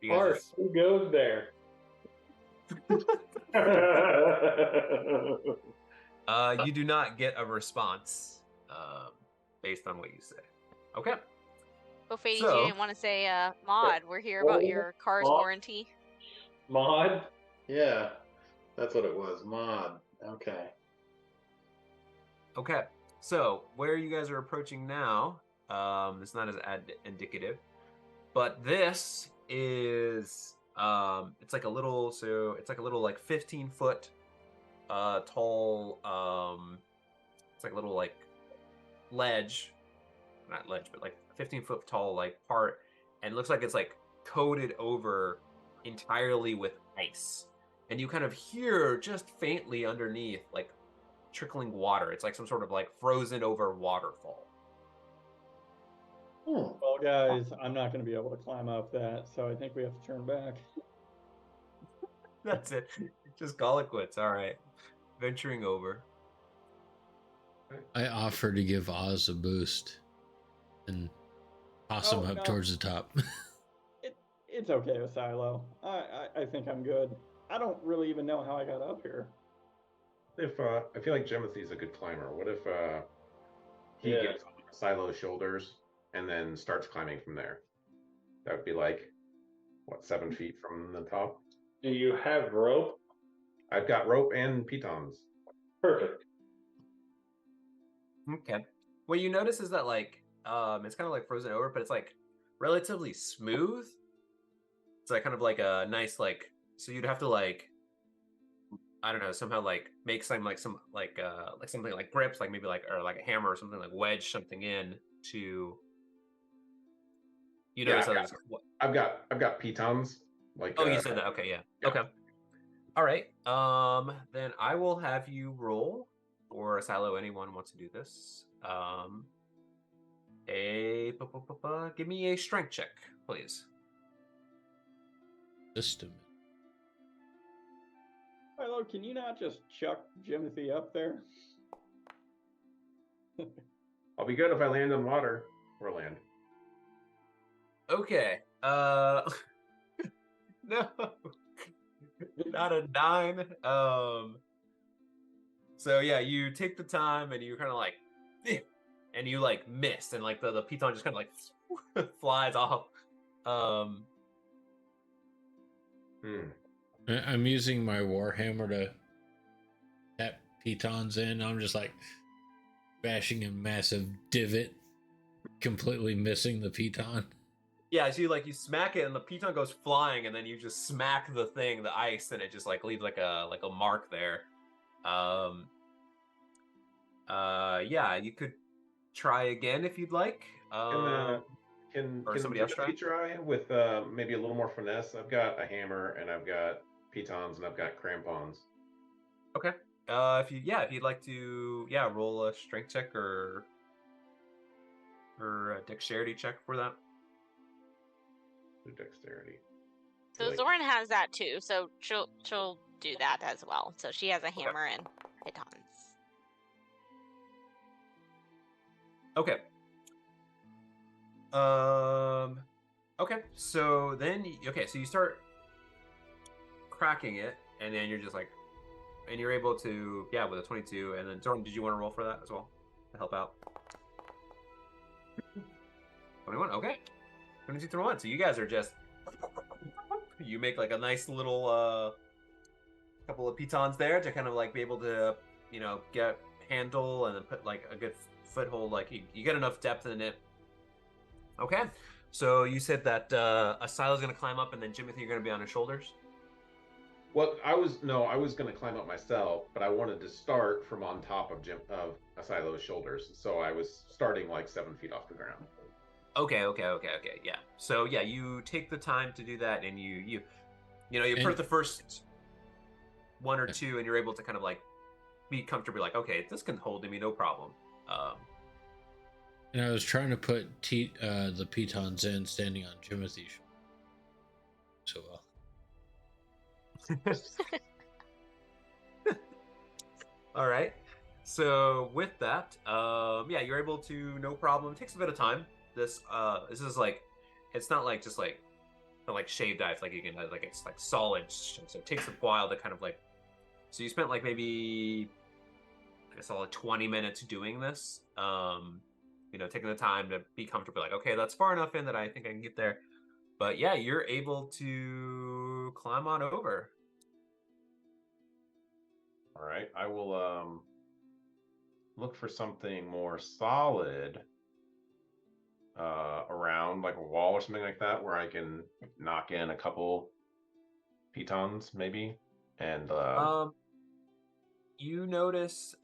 you guys Bart, who goes there? You do not get a response based on what you say. Okay. Oh, Fades, So- you didn't want to say, Maud, we're here about your car's Maud? warranty. Mod? Yeah, that's what it was. Mod. Okay. Okay. So where you guys are approaching now, it's not as indicative, but this is it's like a little like 15-foot tall it's like a little like ledge, not ledge, but like 15-foot tall like part, and it looks like it's like coated over entirely with ice, and you kind of hear just faintly underneath like trickling water. It's like some sort of like frozen over waterfall. Well, guys, I'm not going to be able to climb up that, so I think we have to turn back. That's it. Just call it quits. All right. Venturing over. I offer to give Oz a boost and toss him Oh, up no. towards the top. It's okay, Asilo. I think I'm good. I don't really even know how I got up here. If I feel like Jimothy's a good climber. What if he Yeah. gets on Silo's shoulders and then starts climbing from there? That would be like what, 7 feet from the top? Do you have rope? I've got rope and pitons. Perfect. Okay. What you notice is that like it's kind of like frozen over, but it's like relatively smooth. It's like kind of like a nice like, so you'd have to like, I don't know, somehow like make some like something like grips, like maybe like, or like a hammer or something, like wedge something in to, you notice Yeah, that I've got pitons. Like oh, you said that. Okay, yeah. yeah. Okay. All right. Then I will have you roll, or Silo, anyone wants to do this. Give me a strength check, please. System. Milo, can you not just chuck Jimothy up there? I'll be good if I land on water or land. Okay. No, not a 9. So yeah, you take the time and you kind of like, and you like miss, and like the piton just kind of like flies off. I'm using my warhammer to tap pitons in. I'm just like bashing a massive divot, completely missing the piton. Yeah, so you smack it and the piton goes flying, and then you just smack the ice, and it just like leaves like a mark there. Yeah, you could try again if you'd like. Can or somebody else Jimothy try with maybe a little more finesse? I've got a hammer and I've got pitons and I've got crampons. Okay. If you'd like to, roll a strength check or a dexterity check for that. The dexterity. So Like- Zoran has that too, so she'll do that as well. So she has a hammer and pitons. Okay. Okay. So then, so you start cracking it, and then you're just like, and you're able to, with a 22. And then, Zoran, did you want to roll for that as well to help out? 21. Okay. 22 through 1. So you guys are just, you make like a nice little couple of pitons there to kind of like be able to, get handle and then put like a good foothold. Like you get enough depth in it. Okay. So you said that Asilo's going to climb up, and then Jimothy, you're going to be on his shoulders. Well, I was going to climb up myself, but I wanted to start from on top of Asilo's shoulders, so I was starting like 7 feet off the ground. Okay. Yeah. So yeah, you take the time to do that, and you put the first one or two, and you're able to kind of like be comfortably like, okay, this can hold me, no problem. And I was trying to put the pitons in standing on Jimothy's shoulder. So well. All right. So with that, you're able to, no problem. It takes a bit of time. This is like, it's not like just like shaved ice, like you can like it's like solid. So it takes a while to kind of like So you spent like maybe, I guess, like 20 minutes doing this. Taking the time to be comfortable. Like, okay, that's far enough in that I think I can get there. But yeah, you're able to climb on over. All right, I will look for something more solid around, like a wall or something like that, where I can knock in a couple pitons maybe, and You notice,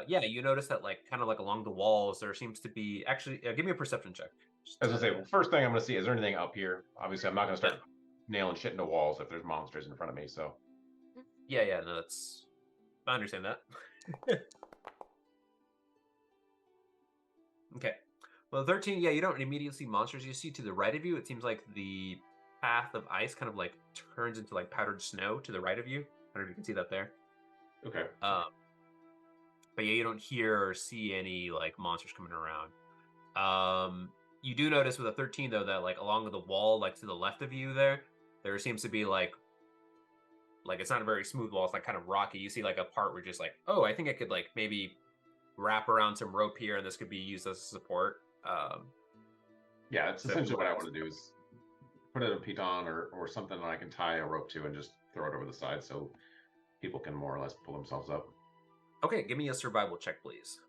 you notice that like kind of like along the walls there seems to be actually. Give me a perception check. as I say, well, first thing I'm going to see, is there anything up here? Obviously, I'm not going to start nailing shit into walls if there's monsters in front of me. So Yeah, no, that's. I understand that. Okay. Well, 13, yeah, you don't immediately see monsters. You see to the right of you, it seems like the path of ice kind of like turns into like powdered snow to the right of you. I don't know if you can see that there. okay. But yeah, you don't hear or see any like monsters coming around. You do notice with a 13 though that like along the wall, like to the left of you there seems to be like it's not a very smooth wall. It's like kind of rocky. You see like a part where just like, oh, I think I could like maybe wrap around some rope here, and this could be used as a support. Yeah, it's So- essentially what I want to do is put it in a piton or something that I can tie a rope to and just throw it over the side so people can more or less pull themselves up. Okay, give me a survival check, please.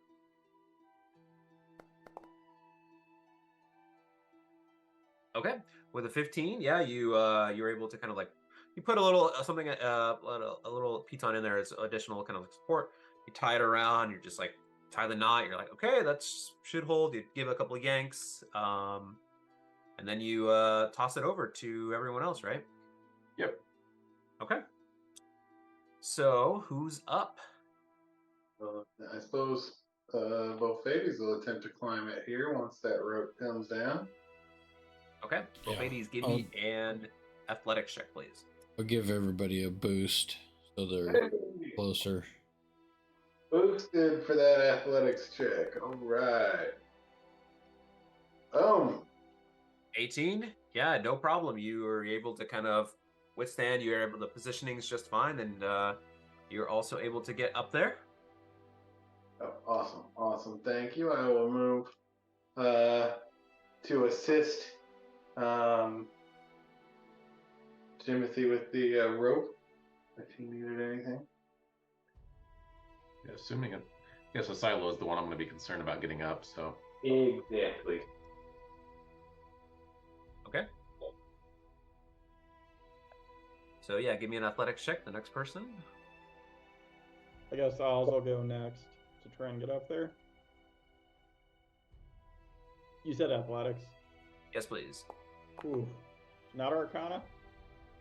Okay, with a 15, yeah, you're able to kind of like you put a little something a little piton in there as additional kind of support. You tie it around. You're just like tie the knot. You're like, okay, that should hold. You give it a couple of yanks, and then you toss it over to everyone else, right? Yep. Okay. So who's up? I suppose both babies will attempt to climb it here once that rope comes down. Okay. Well, Yeah. ladies, give me an athletics check, please. I'll give everybody a boost so they're closer. Boosted for that athletics check. All right. 18? Yeah, no problem. You were able to kind of withstand. You're able, the positioning's just fine, and you're also able to get up there. Oh, awesome. Thank you. I will move to assist Timothy with the rope if he needed anything. Yeah, assuming it. I guess a silo is the one I'm going to be concerned about getting up. So Exactly. Okay. So yeah, give me an athletics check. The next person. I guess Oz will go next to try and get up there. You said athletics. Yes, please. Ooh. Not Arcana?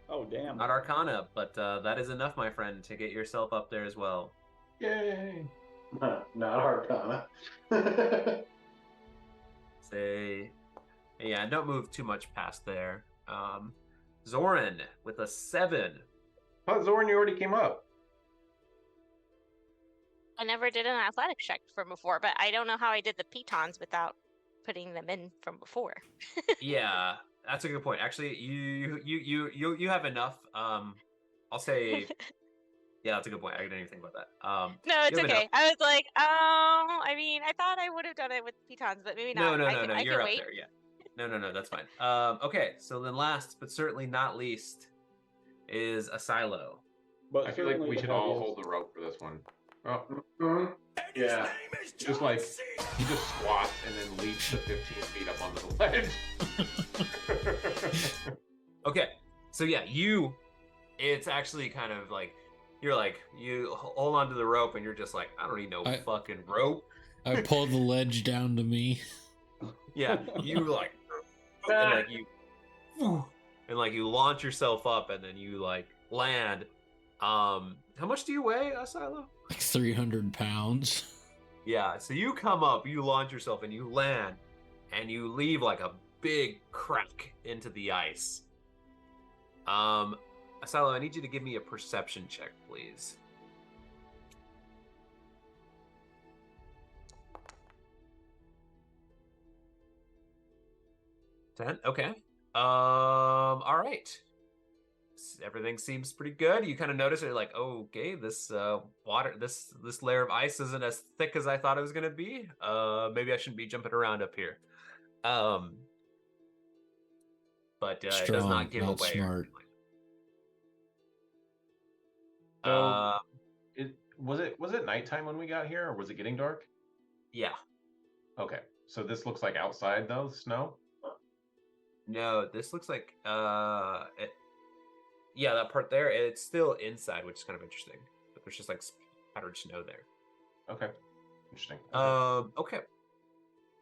Oh, damn. Not Arcana, but that is enough, my friend, to get yourself up there as well. yay! Not Arcana. Say, yeah, don't move too much past there. Zoran with a 7. Oh, Zoran, you already came up. I never did an athletics check from before, but I don't know how I did the pitons without putting them in from before. Yeah, that's a good point. Actually, you have enough. I'll say, yeah, that's a good point. I didn't even think about that. No, it's you have okay. enough. I was like, I mean, I thought I would have done it with pitons, but maybe not. No, I can you're up wait. there. Yeah. No, that's fine. Okay, so then last but certainly not least is a silo. But I feel like certainly we the should all heaviest. hold the rope for this one. Oh, Yeah. just like he just squats and then leaps the 15 feet up onto the ledge. Okay, so yeah, it's actually kind of like, you hold onto the rope and you're just like, I don't need no fucking rope. I pull the ledge down to me. Yeah, you like, and like you launch yourself up and then you like land. How much do you weigh, Silo? Like 300 pounds. Yeah, so you come up, you launch yourself, and you land, and you leave like a big crack into the ice. Silo, I need you to give me a perception check, please. 10? Okay. All right. everything seems pretty good. You kind of notice it, you're like, oh, okay, this water, this layer of ice isn't as thick as I thought it was gonna be. Maybe I shouldn't be jumping around up here. But it does Strong, not give not away. smart. So, was it nighttime when we got here, or was it getting dark? Yeah. Okay, so this looks like outside though, snow. No, this looks like yeah, that part there. It's still inside, which is kind of interesting. But there's just like powdered snow there. Okay, interesting. Okay.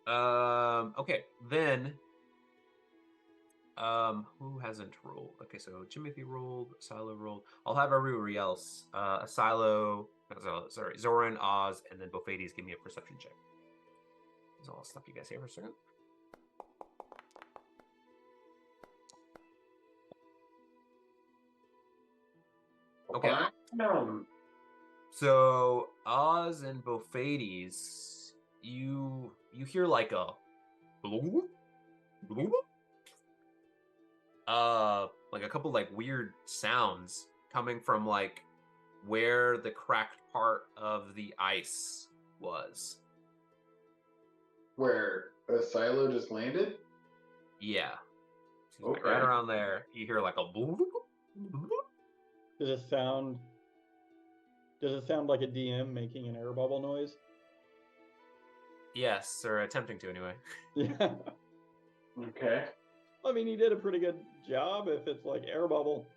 Okay. Then. Who hasn't rolled? Okay, so Jimothy rolled, Silo rolled. I'll have everybody else. Silo, sorry, Zoran, Oz, and then Bofades give me a perception check. So I'll stop you guys here for a second. Okay. So Oz and Bofades, you hear like a bloop, bloop, like a couple like weird sounds coming from like where the cracked part of the ice was. Where a silo just landed? Yeah. So like Okay. right around there, you hear like a bloop, bloop. Does it sound like a DM making an air bubble noise? Yes, or attempting to anyway. Yeah. Okay. I mean, he did a pretty good job if it's like air bubble.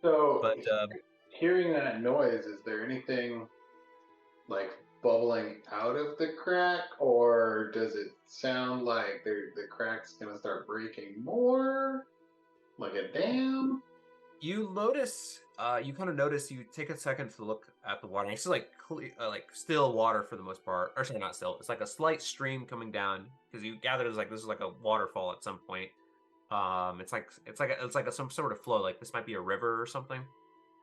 So, But hearing that noise, is there anything like bubbling out of the crack, or does it sound like the crack's gonna start breaking more, like a dam? you notice, you kind of notice. You take a second to look at the water. It's like like still water for the most part. Or sorry, not still. It's like a slight stream coming down because you gather this is like a waterfall at some point. It's like some sort of flow. Like this might be a river or something.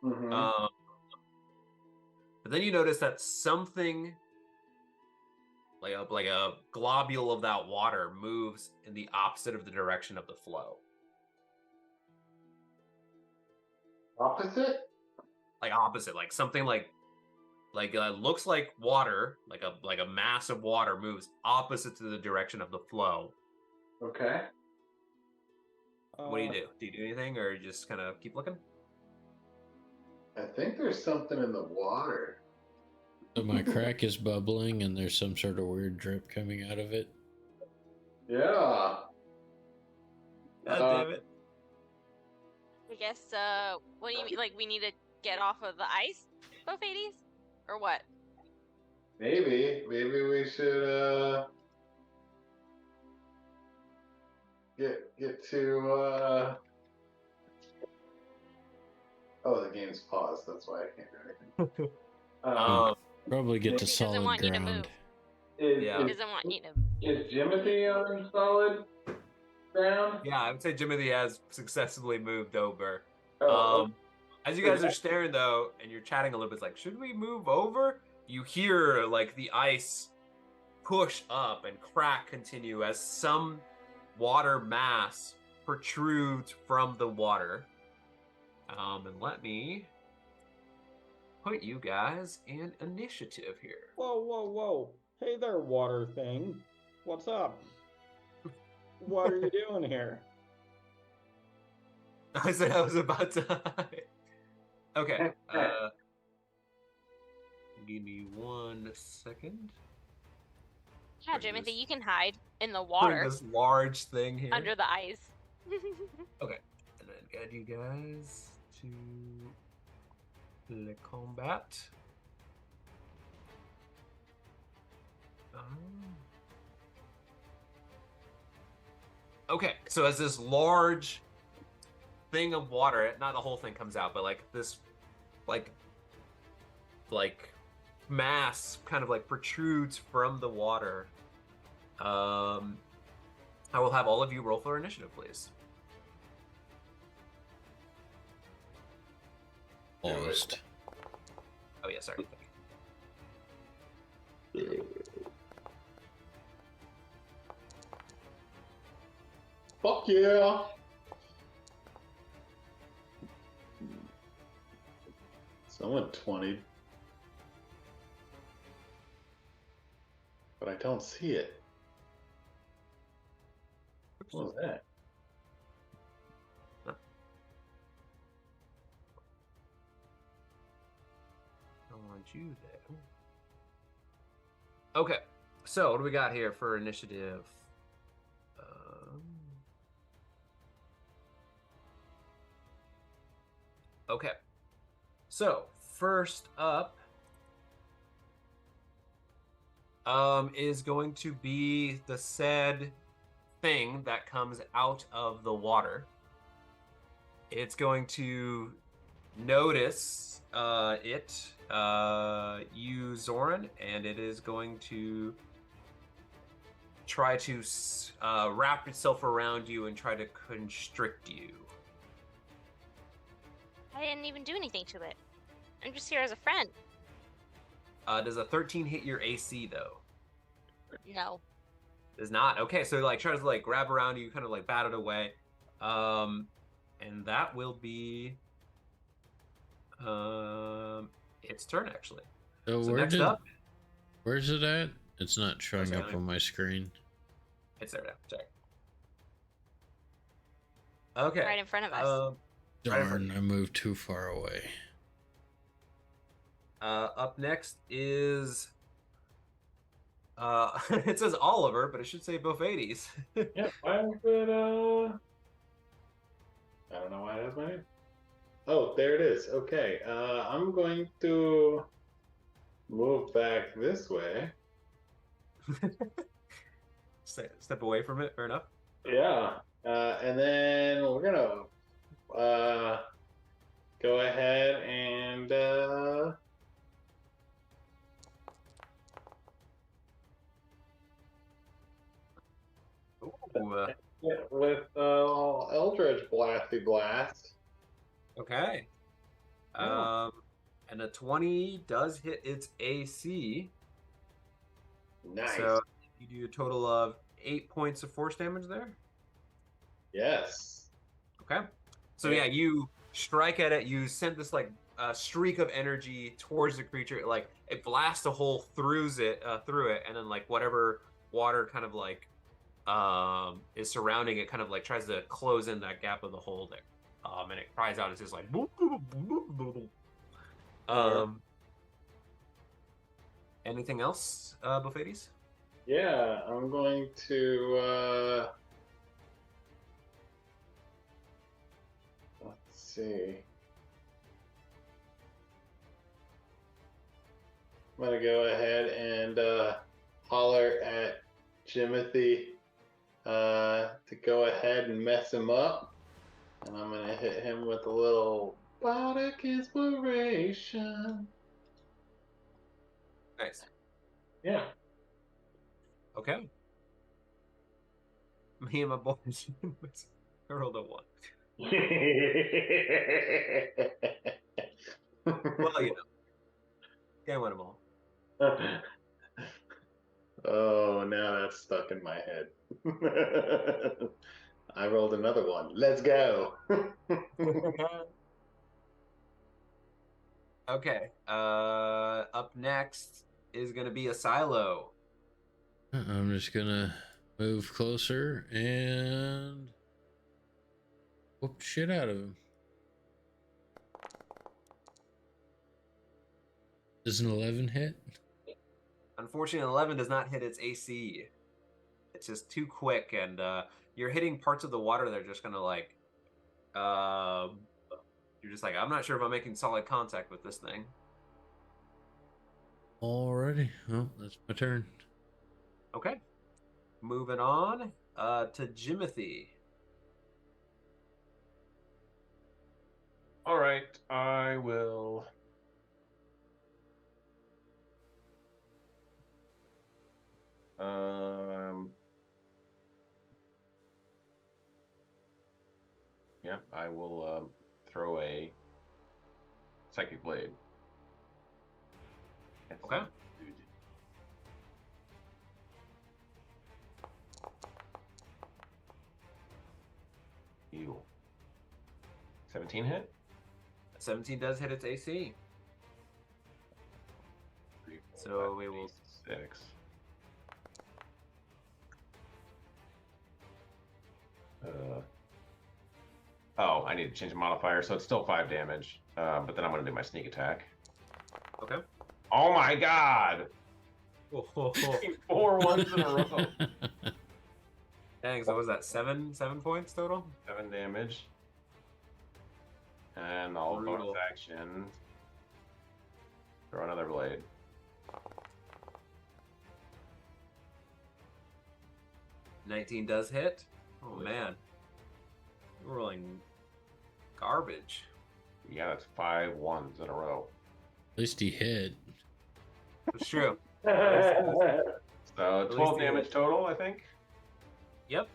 Mm-hmm. But then you notice that something like a globule of that water moves in the opposite of the direction of the flow. Opposite? Like opposite, like something like looks like water, like a mass of water moves opposite to the direction of the flow. Okay. What do you do? Do you do anything, or you just kind of keep looking? I think there's something in the water. So my crack is bubbling and there's some sort of weird drip coming out of it. Yeah. God damn it! I guess, what do you mean? Like, we need to get off of the ice, Bofades? Or what? Maybe we should get to oh, the game's paused, that's why I can't do anything. Probably get to He doesn't solid want you to ground. move. Yeah. He doesn't want you to. Is Jimothy on solid ground? Yeah, I would say Jimothy has successfully moved over. Oh, As you guys are staring though, and you're chatting a little bit, it's like, should we move over? You hear like the ice push up and crack continue as some water mass protrudes from the water. And let me put you guys in initiative here. Whoa, whoa, whoa. Hey there, water thing. What's up? What are you doing here? I said I was about to. Okay. Give me 1 second. Yeah, Bring Jimothy, this- you can hide in the Bring water this large thing here. under the ice. Okay. And then add you guys to Le Combat. Okay, so as this large thing of water, not the whole thing comes out, but like this, like mass kind of like protrudes from the water. I will have all of you roll for initiative, please. Almost. Oh yeah, sorry. fuck yeah! Someone 20. But I don't see it. What was that? I want you there. Okay, so what do we got here for initiative? Okay, so first up is going to be the said thing that comes out of the water. It's going to notice you, Zoran, and it is going to try to wrap itself around you and try to constrict you. I didn't even do anything to it. I'm just here as a friend. Does a 13 hit your AC though? No. Does not. Okay, so like tries to like grab around you, kind of like bat it away, and that will be its turn actually. So next up, where's it at? It's not showing up on my screen. It's there now. Sorry. Okay. Right in front of us. Darn, I moved too far away. Up next is it says Oliver, but it should say Bofades. Yeah, why is it I don't know why it has my name. Oh, there it is. Okay. I'm going to move back this way. Step away from it, fair enough. Yeah. And then we're gonna go ahead and with Eldritch Blasty Blast. Okay. Yeah. And a 20 does hit its AC. Nice. So you do a total of 8 points of force damage there. Yes. Okay. So yeah, you strike at it. You send this like streak of energy towards the creature. Like it blasts a hole through it, and then like whatever water kind of like is surrounding it, kind of like tries to close in that gap of the hole there. And it cries out. It's just like boop, boop, boop, boop, boop. Anything else, Bofades? Yeah, I'm going to let's see. I'm gonna go ahead and holler at Jimothy to go ahead and mess him up. And I'm gonna hit him with a little Bardic Inspiration. Nice. Yeah. Okay. Me and my boys. I rolled a 1. Well, you know. Can't win them all. Oh, now that's stuck in my head. I rolled another one. Let's go. Okay. Up next is going to be a silo. I'm just gonna move closer and whoop shit out of him. Does an 11 hit? Unfortunately, 11 does not hit its AC. It's just too quick, and you're hitting parts of the water that are just going to like... you're just like, I'm not sure if I'm making solid contact with this thing. Alrighty. Well, that's my turn. Okay. Moving on to Jimothy. All right, I will. Yeah, I will throw a psychic blade. Okay. Ew. 17 hit? 17 does hit its AC. So we will. 6. Oh, I need to change the modifier, so it's still 5 damage. But then I'm going to do my sneak attack. Okay. Oh my god! Oh, 4 ones in a row. Dang, so what was that 7 points total? 7 damage. And I'll Brutal. bonus action. Throw another blade. $19 does hit. Oh man, you're rolling garbage. Yeah, that's 5 ones in a row. At least he hit. It's true. So least 12 he damage hit. total, I think. Yep.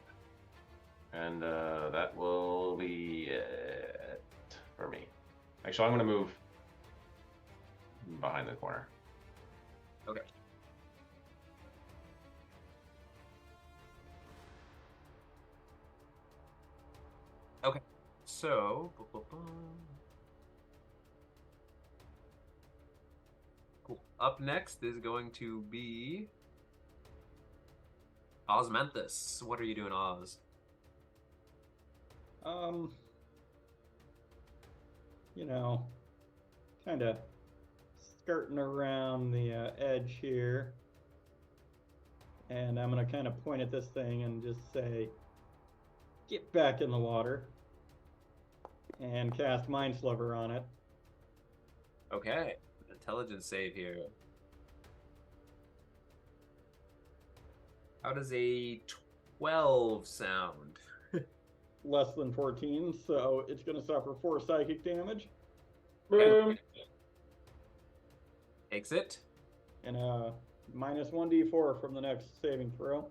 And that will be it for me. Actually, I'm going to move behind the corner. Okay. Okay. So. Cool. Up next is going to be Osmanthus. What are you doing, Oz? You know, kind of skirting around the edge here. And I'm going to kind of point at this thing and just say, get back in the water. And cast Mind Sliver on it. Okay. Intelligence save here. How does a 12 sound? Less than 14, so it's going to suffer 4 psychic damage. Boom. Takes it. And minus 1d4 from the next saving throw.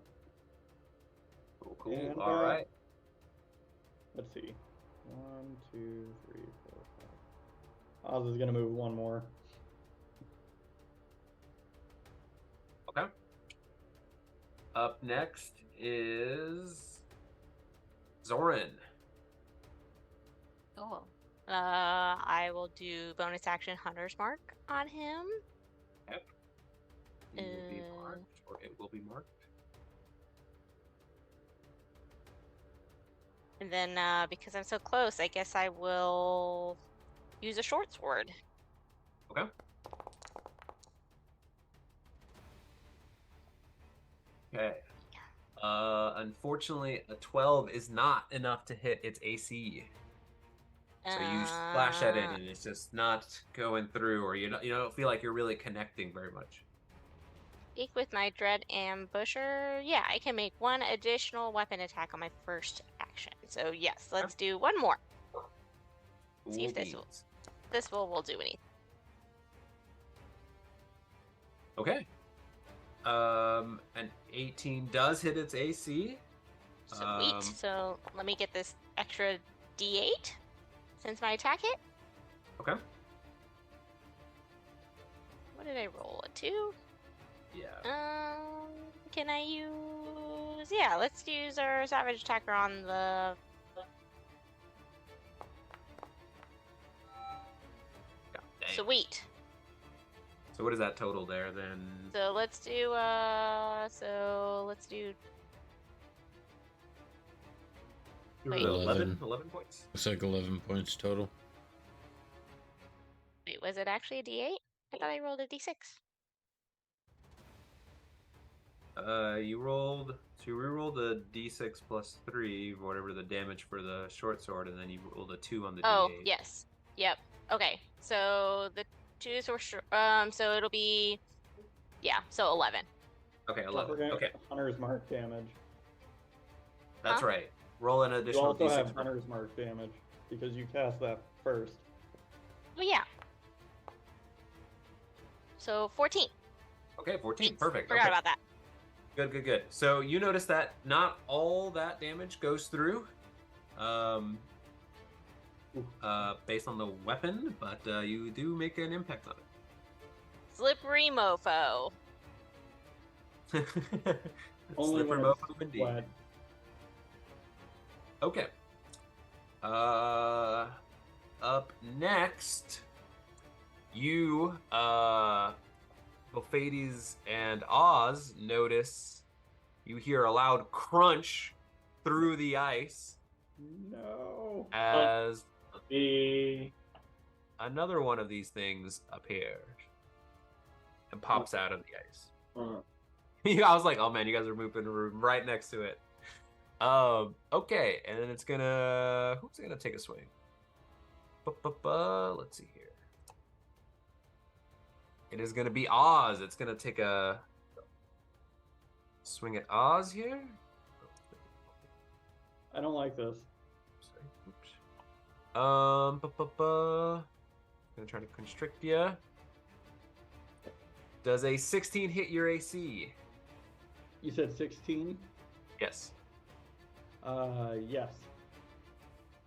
Cool. And, All right. Let's see. 1, 2, 3, 4, 5. Oz is going to move one more. Okay. Up next is Zoran. Oh. I will do bonus action Hunter's Mark on him. He will be marked, or it will be marked. And then because I'm so close, I guess I will use a short sword. Okay. Okay. Unfortunately, a 12 is not enough to hit its AC. So you splash at it, and it's just not going through, or you don't feel like you're really connecting very much. Speak with my Dread Ambusher. Yeah, I can make one additional weapon attack on my first action. So yes, let's do one more. See if this will do anything. Okay. An 18 does hit its AC. Sweet. So let me get this extra D8 since my attack hit. Okay. What did I roll? A 2? Yeah. Can I use? Yeah, let's use our Savage Attacker on the. God dang. Sweet. So what is that total there then? So let's do. Wait. 11 points. Looks like 11 points total. Wait, was it actually a D8? I thought I rolled a D6. You rerolled a d6 plus 3, whatever the damage for the short sword, and then you rolled a 2 on the Oh, d8. yes. Yep. Okay. So the 2 were so it'll be so 11. Okay, Don't 11. forget Okay, Hunter's Mark damage. that's Huh? right. Roll an You additional also d6. have Hunter's Mark damage because you cast that first. Oh yeah. So 14. Okay, 14. Thanks. Perfect. Forgot Okay. about that. Good. So you notice that not all that damage goes through, based on the weapon, but you do make an impact on Slippery mofo. it. Only Slippery when it's mofo indeed. flat. Okay. Up next, you Bophades and Oz notice you hear a loud crunch through the ice No. as The another one of these things appears and pops out of the ice. I was like, oh man, you guys are moving right next to it. Okay, and then it's gonna, who's gonna take a swing? Let's see here. It is gonna be Oz. It's gonna take a swing at Oz here. I don't like this. Sorry. Oops. Gonna try to constrict you. Does a 16 hit your AC? You said 16? Yes. Yes.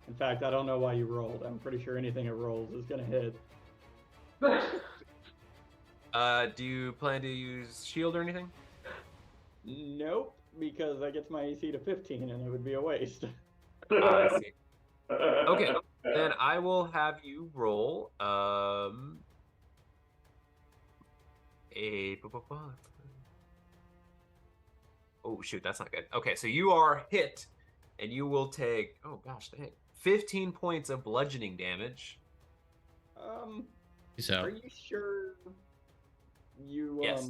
In fact, I don't know why you rolled. I'm pretty sure anything it rolls is gonna hit. Do you plan to use shield or anything? Nope, because that gets my AC to 15 and it would be a waste. I see. Okay, then I will have you roll a. Oh shoot, that's not good. Okay, so you are hit, and you will take. Oh gosh, dang, 15 points of bludgeoning damage. Peace out. Are you sure? Yes.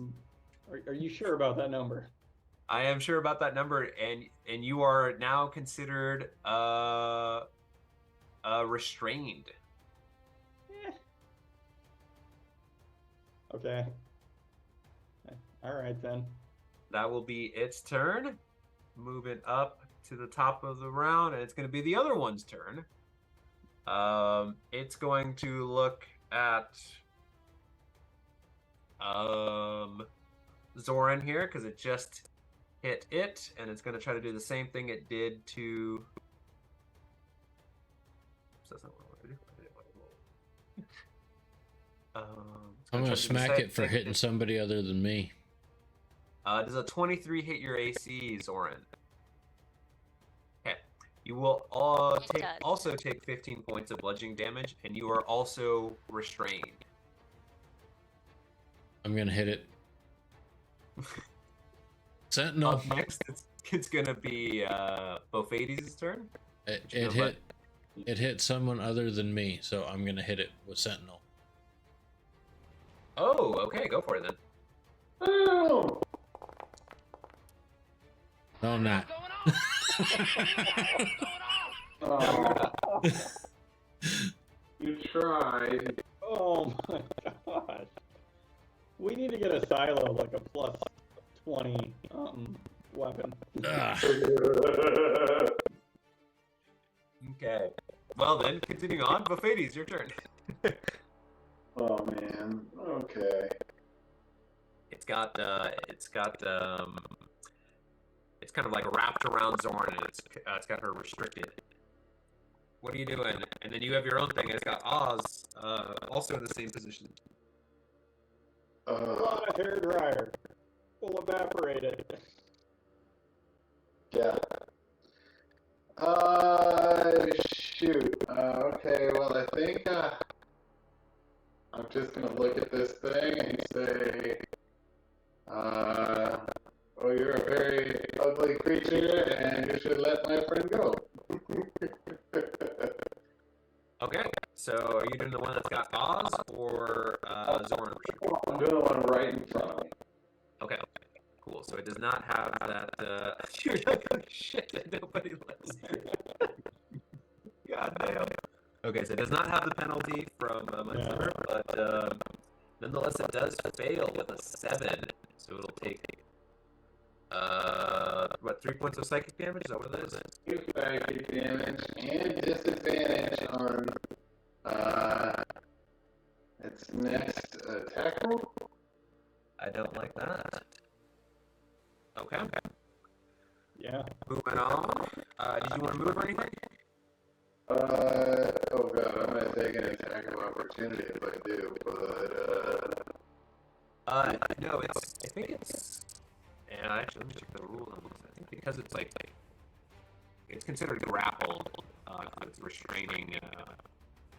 Are you sure about that number? I am sure about that number, and you are now considered restrained. Okay. All right then. That will be its turn. Moving up to the top of the round, and it's going to be the other one's turn. It's going to look at Zoran here because it just hit it, and it's going to try to do the same thing it did to. That's not what I want to do. I'm gonna smack it for hitting somebody other than me. Does a 23 hit your AC, Zoran? Okay. You will also take 15 points of bludgeoning damage, and you are also restrained. I'm gonna hit it. Sentinel. Up next, it's gonna be Bophades' turn. It hit someone other than me, so I'm gonna hit it with Sentinel. Oh, okay, go for it then. Oh! No, I'm not. Oh. You tried. Oh my gosh. We need to get a silo like a plus 20 weapon. Okay. Well then, continuing on, Bophades, your turn. Oh man. Okay. It's kind of like wrapped around Zorn, and it's got her restricted. What are you doing? And then you have your own thing, and it's got Oz also in the same position. On a hairdryer. We'll evaporate it. Yeah. Shoot. Okay, well, I think I'm just gonna look at this thing and say, oh, you're a very ugly creature, and you should let my friend go. Okay, so are you doing the one that's got Oz or Zorn? I'm doing the one right in front of me. Okay, cool. So it does not have that. You're like, oh shit, nobody lets. God damn. Okay, so it does not have the penalty from my summer, but nonetheless, it does fail with a 7. So it'll take 3 points of psychic damage? Is that what it is? Psychic damage and disadvantage on its next attack roll. I don't like that. Okay. Yeah. Moving on. Did you want to move or anything? Oh god, I'm gonna take an attack of opportunity if I do, but no, I think it's. Yeah, actually, let me check the rule on this. I think because it's like it's considered grappled, it's restraining.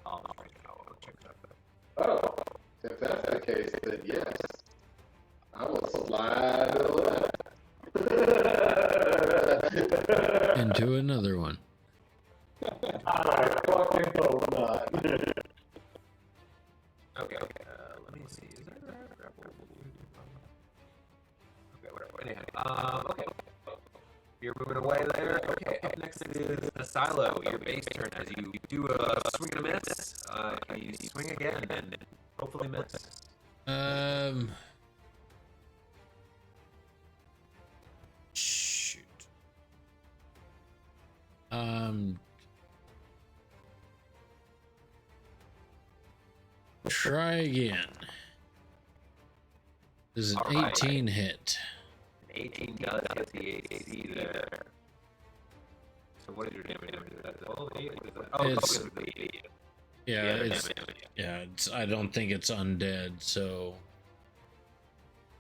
I'll check that out. Oh, if that's the case, then yes. slide to the left. Into another one. I fucking hope not. Okay, let me see. Is that grapple? Okay, whatever. Anyhow, okay. You're moving away there. Okay, up next is the silo. Your base turn as you do a swing and a miss. You swing again and hopefully miss. Shoot. Try again. This is an 18 hit. 18 does hit the AC there. So what is your damage? Is that 12, 8? What is that? Oh, It's- it's the 8. Yeah, the it's damage. I don't think it's undead, so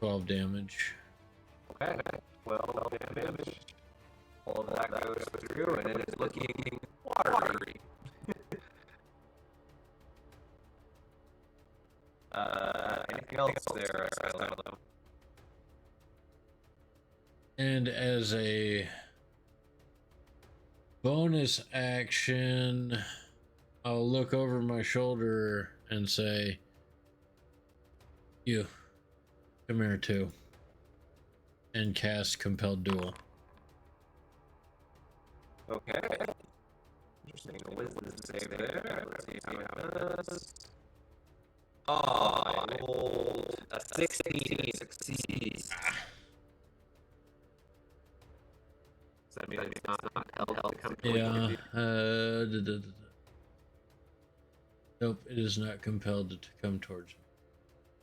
12 damage. Okay, 12 damage. All of that goes through, and it is looking watery. Anything else there, Silo? And as a bonus action, I'll look over my shoulder and say, "You, come here too," and cast Compelled Duel. Okay. Interesting. A wisdom save there. Let's see how it does. Oh, I rolled a 16 succeeds. Does that mean it's not held to come towards Yeah. you? Nope, it is not compelled to come towards me.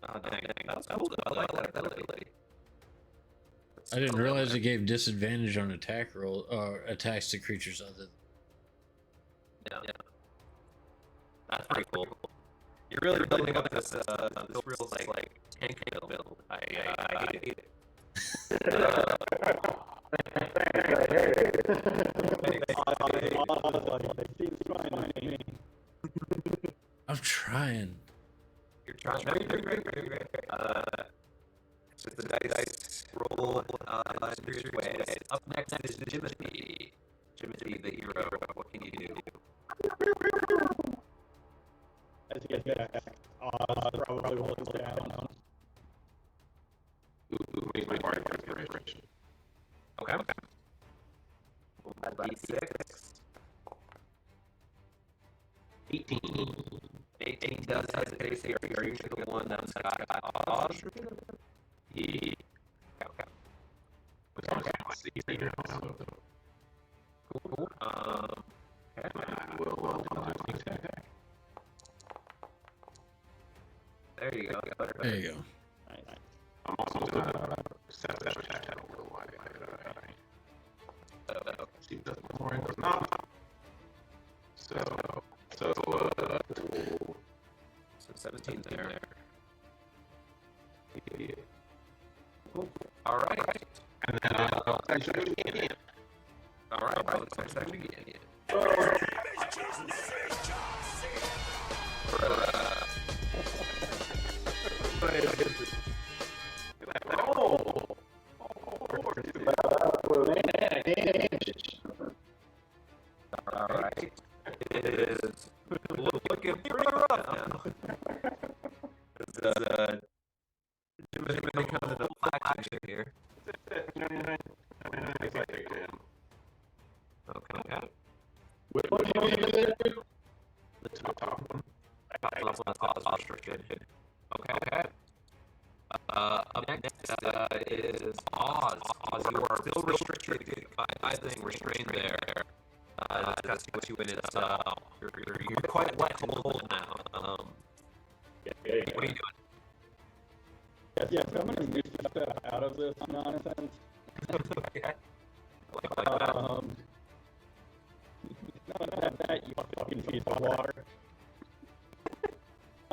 Oh, dang. That's cool, though. I like that ability. I didn't realize it gave disadvantage on attack roll attacks to creatures other than. Yeah. That's pretty cool. You're really building up this real like tank build. I hate it. I'm trying. You're trying. No, you're great. It's just a dice roll in various ways. Up next is Jimothy. Jimothy, the hero. What can you do? As he gets back, probably will go down. Ooh, make my party inspiration. Okay. We'll add D6. 18. 18 does have the AC. Are you the one that's got odds? Yeah. Okay. Okay. See you now. Cool. Okay. I will do attack. There you go. There you go. Nice. I'm also going to set that attack over the line. See if that's more or not. So 17 there. Cool. All right. and then I'll actually do it again. All right. Let's actually begin. Alright. It is looking pretty rough now. Jimmy comes into black action here. Okay. The top one. Pause restricted. Okay. Up next is Oz. Oz, you are still restricted by thing restrained there. That's what you in its you're quite wet and cold now. What are you doing? Yes, I'm gonna move stuff out of this nonsense. Okay. Like that. Not that, you fucking piece of water.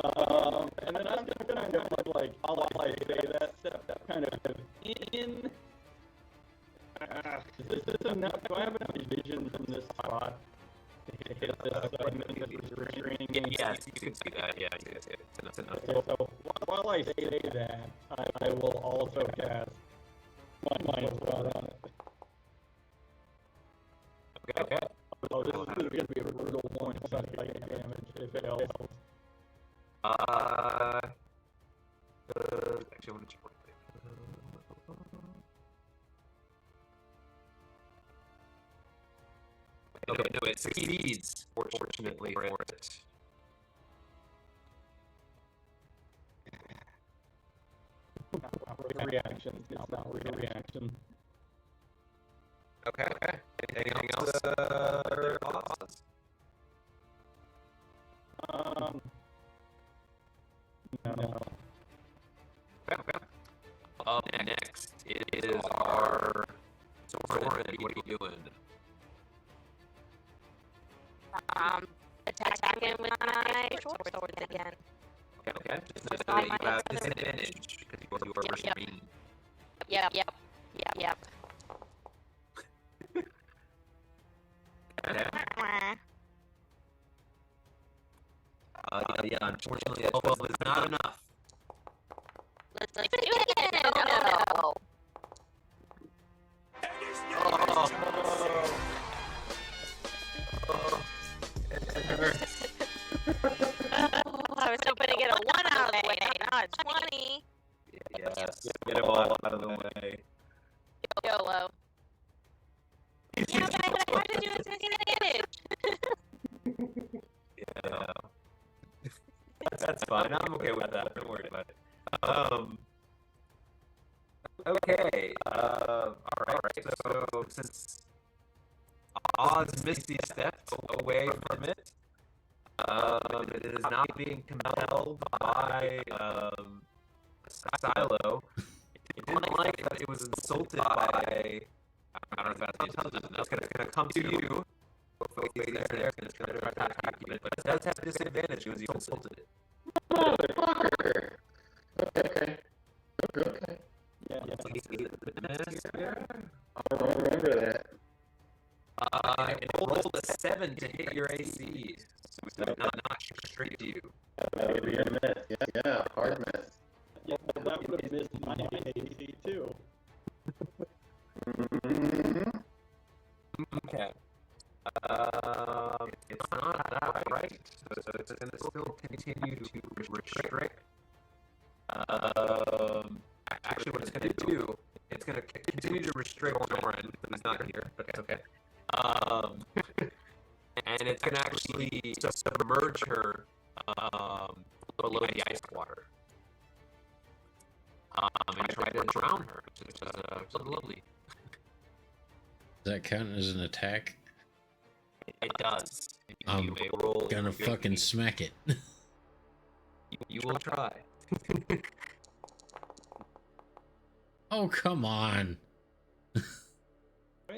And then I'm just gonna kind of like, I'll say that stuff kind of in. Is this enough? Do I have enough vision from this spot to hit this segment that is restraining me? Yes, you can see that. Yeah, you can see it. It's enough. Okay, so while I say that, I will also cast Okay, no, it succeeds, fortunately for it. Reaction. It's not reaction. Okay. Anything else? Thoughts? No. Okay. Up next is our Soren. What are you doing? Attacking with my short sword again. Okay. Just know that you have disadvantage because you are Rime. Yep. Okay. Yeah, unfortunately, a 12 is not enough. Let's do it again. Oh, I was hoping to get a 1 out of the way, not a 20. Yes. Get it all out of the way. YOLO. Yeah, but I had to do it with disadvantage. Yeah. That's fine. I'm okay with that. Don't worry about it. Okay. All right. So since Oz Misty stepped away from it, it is not being compelled by Silo. It didn't like that it was insulted by. I don't know if that's intelligent. It's gonna come to you. Hopefully it's there, and it's gonna try to attack you. But it does have disadvantage because you insulted it. Motherfucker. Okay. Yeah. I'll remember that. It rolled a 7 to hit your AC, so it did not restrict you. That would be a miss. Yeah, hard miss. Yeah, that would have missed my AC too. Mm-hmm. Okay. It's not that right, so it's going to still continue to restrict. Actually, what it's going to do, it's going to continue to restrict Oren, who's not here, but it's okay. And it's going to actually submerge her below the ice water. And try to drown her, which is lovely. Does that count as an attack? It does. I'm You may roll. gonna fucking smack it. You will try. Oh, come on.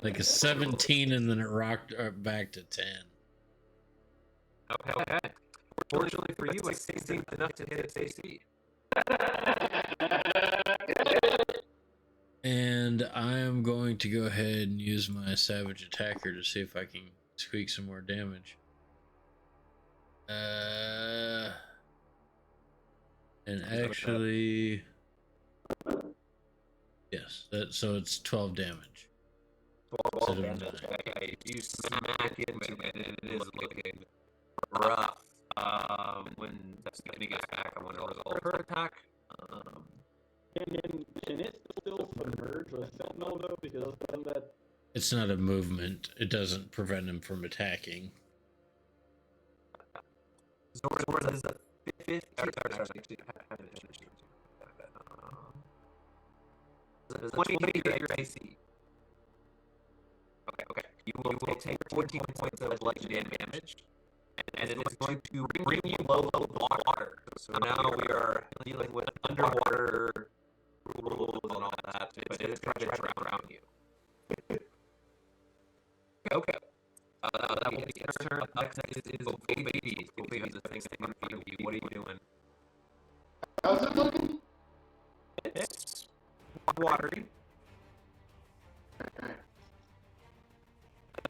Like a 17 and then it rocked back to 10. Okay. Fortunately for you, a 16 is enough to hit its AC. And I'm going to go ahead and use my Savage Attacker to see if I can squeak some more damage. And actually, yes, so it's 12 damage. 12 damage. Okay, you smack into it, and it is looking rough. When Destiny gets back, I want to resolve her attack. Can it still submerge with Sentinel though? Because then that. It's not a movement. It doesn't prevent him from attacking. Zora is a 15. Does 20 hit your AC? Okay. You will take 14 points of bludgeoning damage, and it is going to bring you below the water. So now we are dealing with underwater rules and all that, but it is trying to drown you. Okay. That will be its turn. Up next is Baby. Baby is the thing in front of you. What are you doing? How's it looking? It's watery.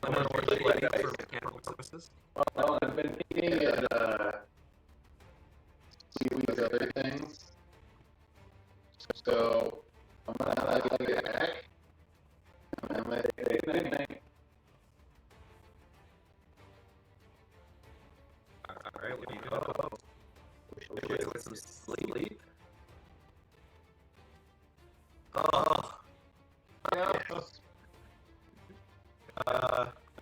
I'm going to ready for mechanical purposes. Well, I've been thinking at these other things. So I'm gonna like attack. I'm gonna take anything. Alright, what do you go? With some sleep. Oh.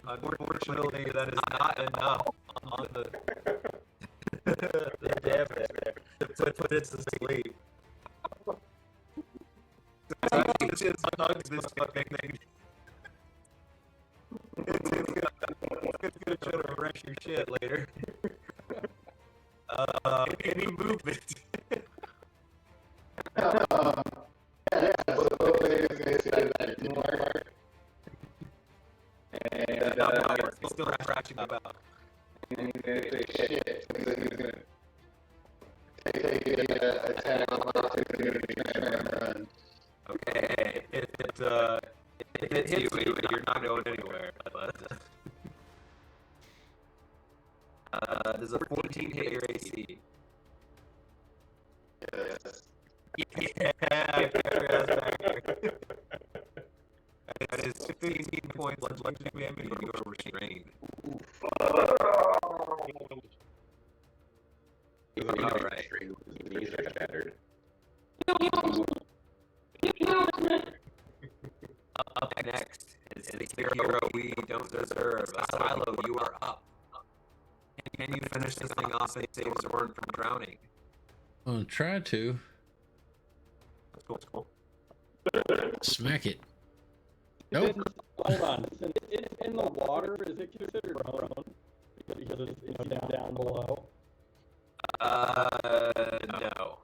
Unfortunately, that is not enough on the the damage to put it to sleep. So he just hugs this fucking thing. It's gonna try to wreck your shit later. Any movement? Yeah, so hopefully he's gonna say that didn't work. And He's still crashing about. and he's gonna say shit. So he's gonna take the attack on opportunity to try and run. Okay, if it hits you, you're not going anywhere. But does a 14 hit your AC? Yes. Yeah, I got your ass back here. That is 15 points of bludgeoning damage, and you are restrained. Alright. His knees are shattered. Up next is the hero we don't deserve. Silo, you are up. Can you finish this thing off and save Zorn from drowning? I'll try to. That's cool. Smack it. Hold Nope. on. Since it's in the water, is it considered prone? Because it's down below. No.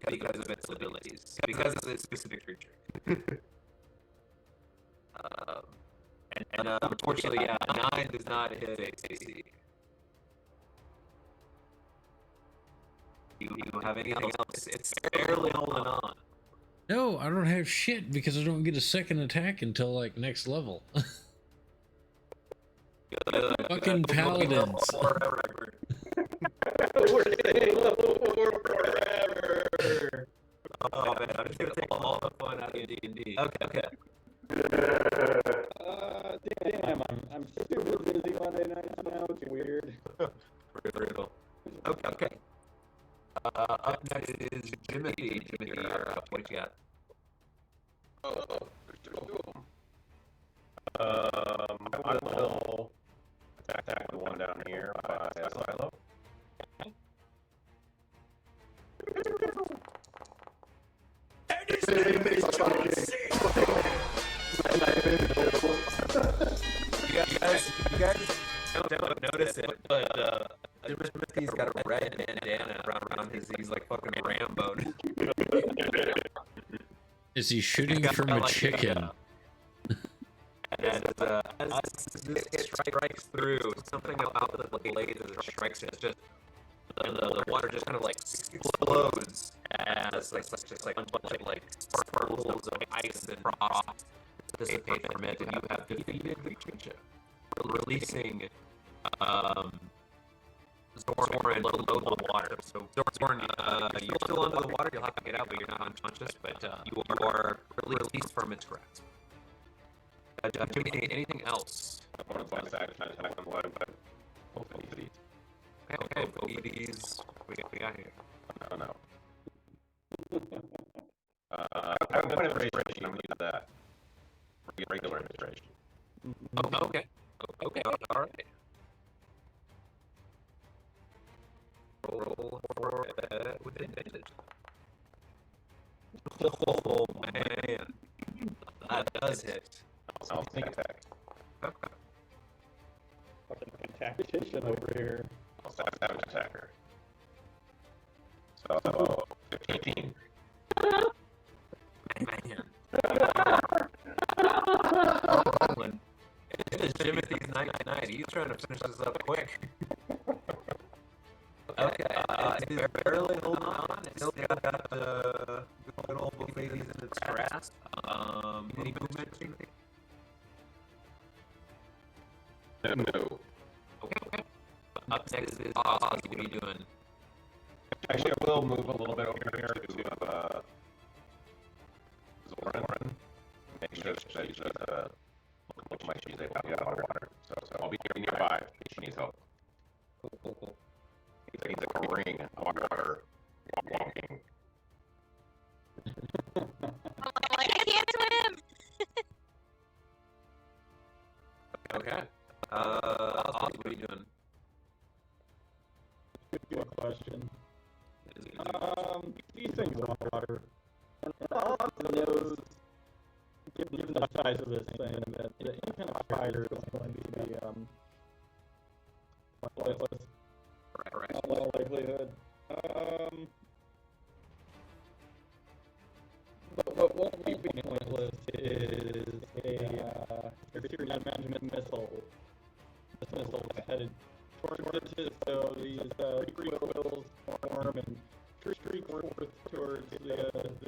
Because of its abilities. Because it's a specific creature. And unfortunately, yeah, 9 does not hit AC. You have anything else? It's barely holding on. No, I don't have shit because I don't get a second attack until like next level. Fucking paladins. Forever. We're staying level 4 forever. Oh man, I'm just gonna take all the fun out of D&D. Okay. Damn, I'm super busy Monday nights now. It's weird. Brutal. Okay. Up next is Jimothy. Jimothy, you're up. What you got? I will attack the one down here by Silo. You guys don't notice it, but Timothy's got a red bandana around his. He's like fucking Rambo. Is he shooting Got from a like chicken? And as this strikes through, something about the blade as it strikes it, just the water just kind of like explodes as like a bunch of like sparkles of ice and frost dissipate from it, and you have defeated the creature, releasing Zorn below the water. So Zorn, you're still under the water. You'll have to get out, but you're not unconscious. But you are released from its grasp. Jimmy, anything else? I want to bonus action attack on one, but hopefully these. Okay, both of these we got here. No. I have a point of inspiration. I'm going to use that. Regular inspiration. Oh, okay. All right. Roll for with advantage. Oh man, that does hit. I'll sneak attack. Okay. Fucking tactician over here. I'll savage attacker. So 15. Man. It is Timothy's night. He's trying to finish this up quick. Okay, it's barely holding on. It's still got the good old buffets in its grasp. Any movement? No. Okay. Up next is Ozzy. What are you doing? Actually, I will move a little bit over here to Zoran. Make sure that she's looking like she's able to get out of the water. So I'll be here nearby if she needs help. Cool. He's like a ring of water walking. I'm like, I can't swim. Okay. Oz, what are you doing? Good question. These things want water. And Oz knows, given the size of this thing, that any kind of fire is going to be pointless. Right. In all likelihood. But what won't be pointless is a series of management missile. This missile is headed towards it, so these three wheels form and streak forth towards the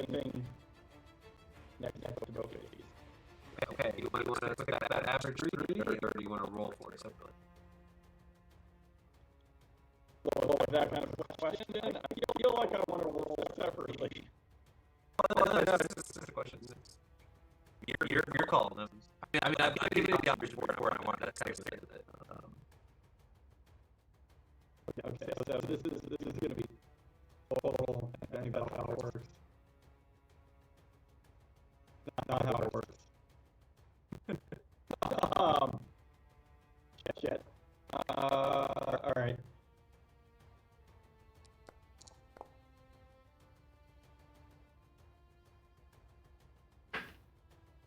thing next to both of these. Okay, you want to look at that average 3, or do you want to roll for it separately? Well, with that kind of question, I feel like I want to roll separately. No, this is a question. You're calling them. I mean, I've given you the option where I wanted to say that. Okay, so this is going to be total. I think that's how it works. Not how it works. Shit. All right.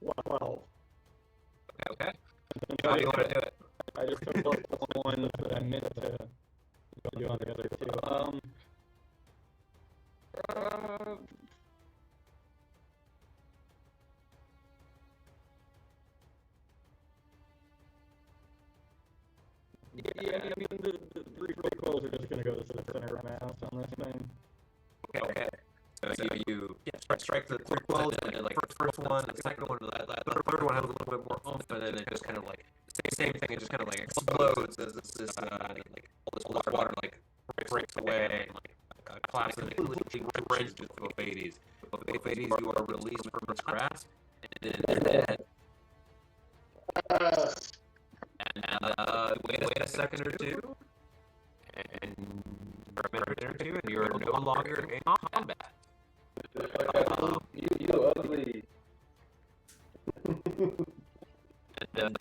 Well. Okay. How do you want to do it? I just took the ones that I meant to do on the other two. Yeah, I mean, the three coils are just going to go to the center of mass on this thing. Okay. So you strike the 3 quills, and then, like, first one, the second one, the third one has a little bit more oomph, and then it just kind of like, same thing, it just kind of like explodes as this all this water, like, breaks away, and, like, a cloud completely drenched with Ophiades. Ophiades, you are released from its grasp, and then dead. And wait a second or two, and you're no longer in combat. You ugly. And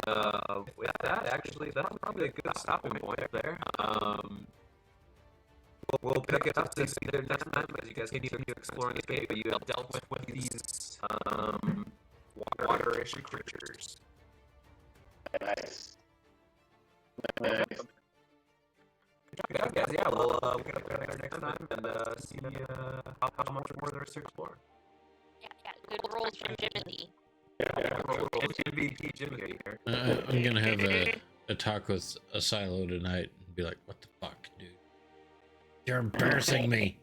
with that, actually, that's probably a good stopping point there. We'll pick it up this next time as you guys continue exploring the cave, but you have dealt with these water-ish creatures. Nice. Good job, guys. Yeah, we'll pick it up there next time and see how much more there is to explore. Yeah, good rolls from Jimothy. MVP Jimmy here. I'm gonna have a talk with a silo tonight and be like, "What the fuck, dude? You're embarrassing me."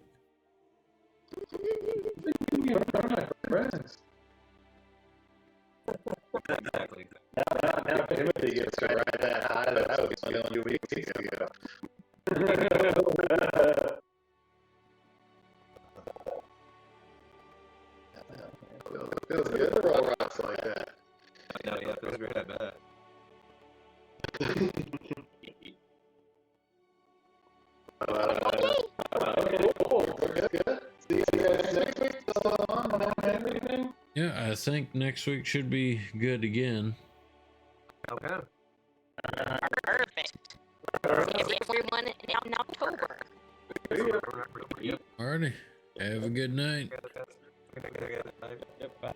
Exactly. Now Timothy gets to ride that high that I was feeling 2 weeks ago. Feels good to roll rocks like that. Yeah, it feels great, I bet. Okay, cool. We're good. See you guys next week. So long. Everything. Yeah, I think next week should be good again. Okay. Perfect. Everyone in October. Yep. Alrighty. Have a good night. Good night. Yep, bye.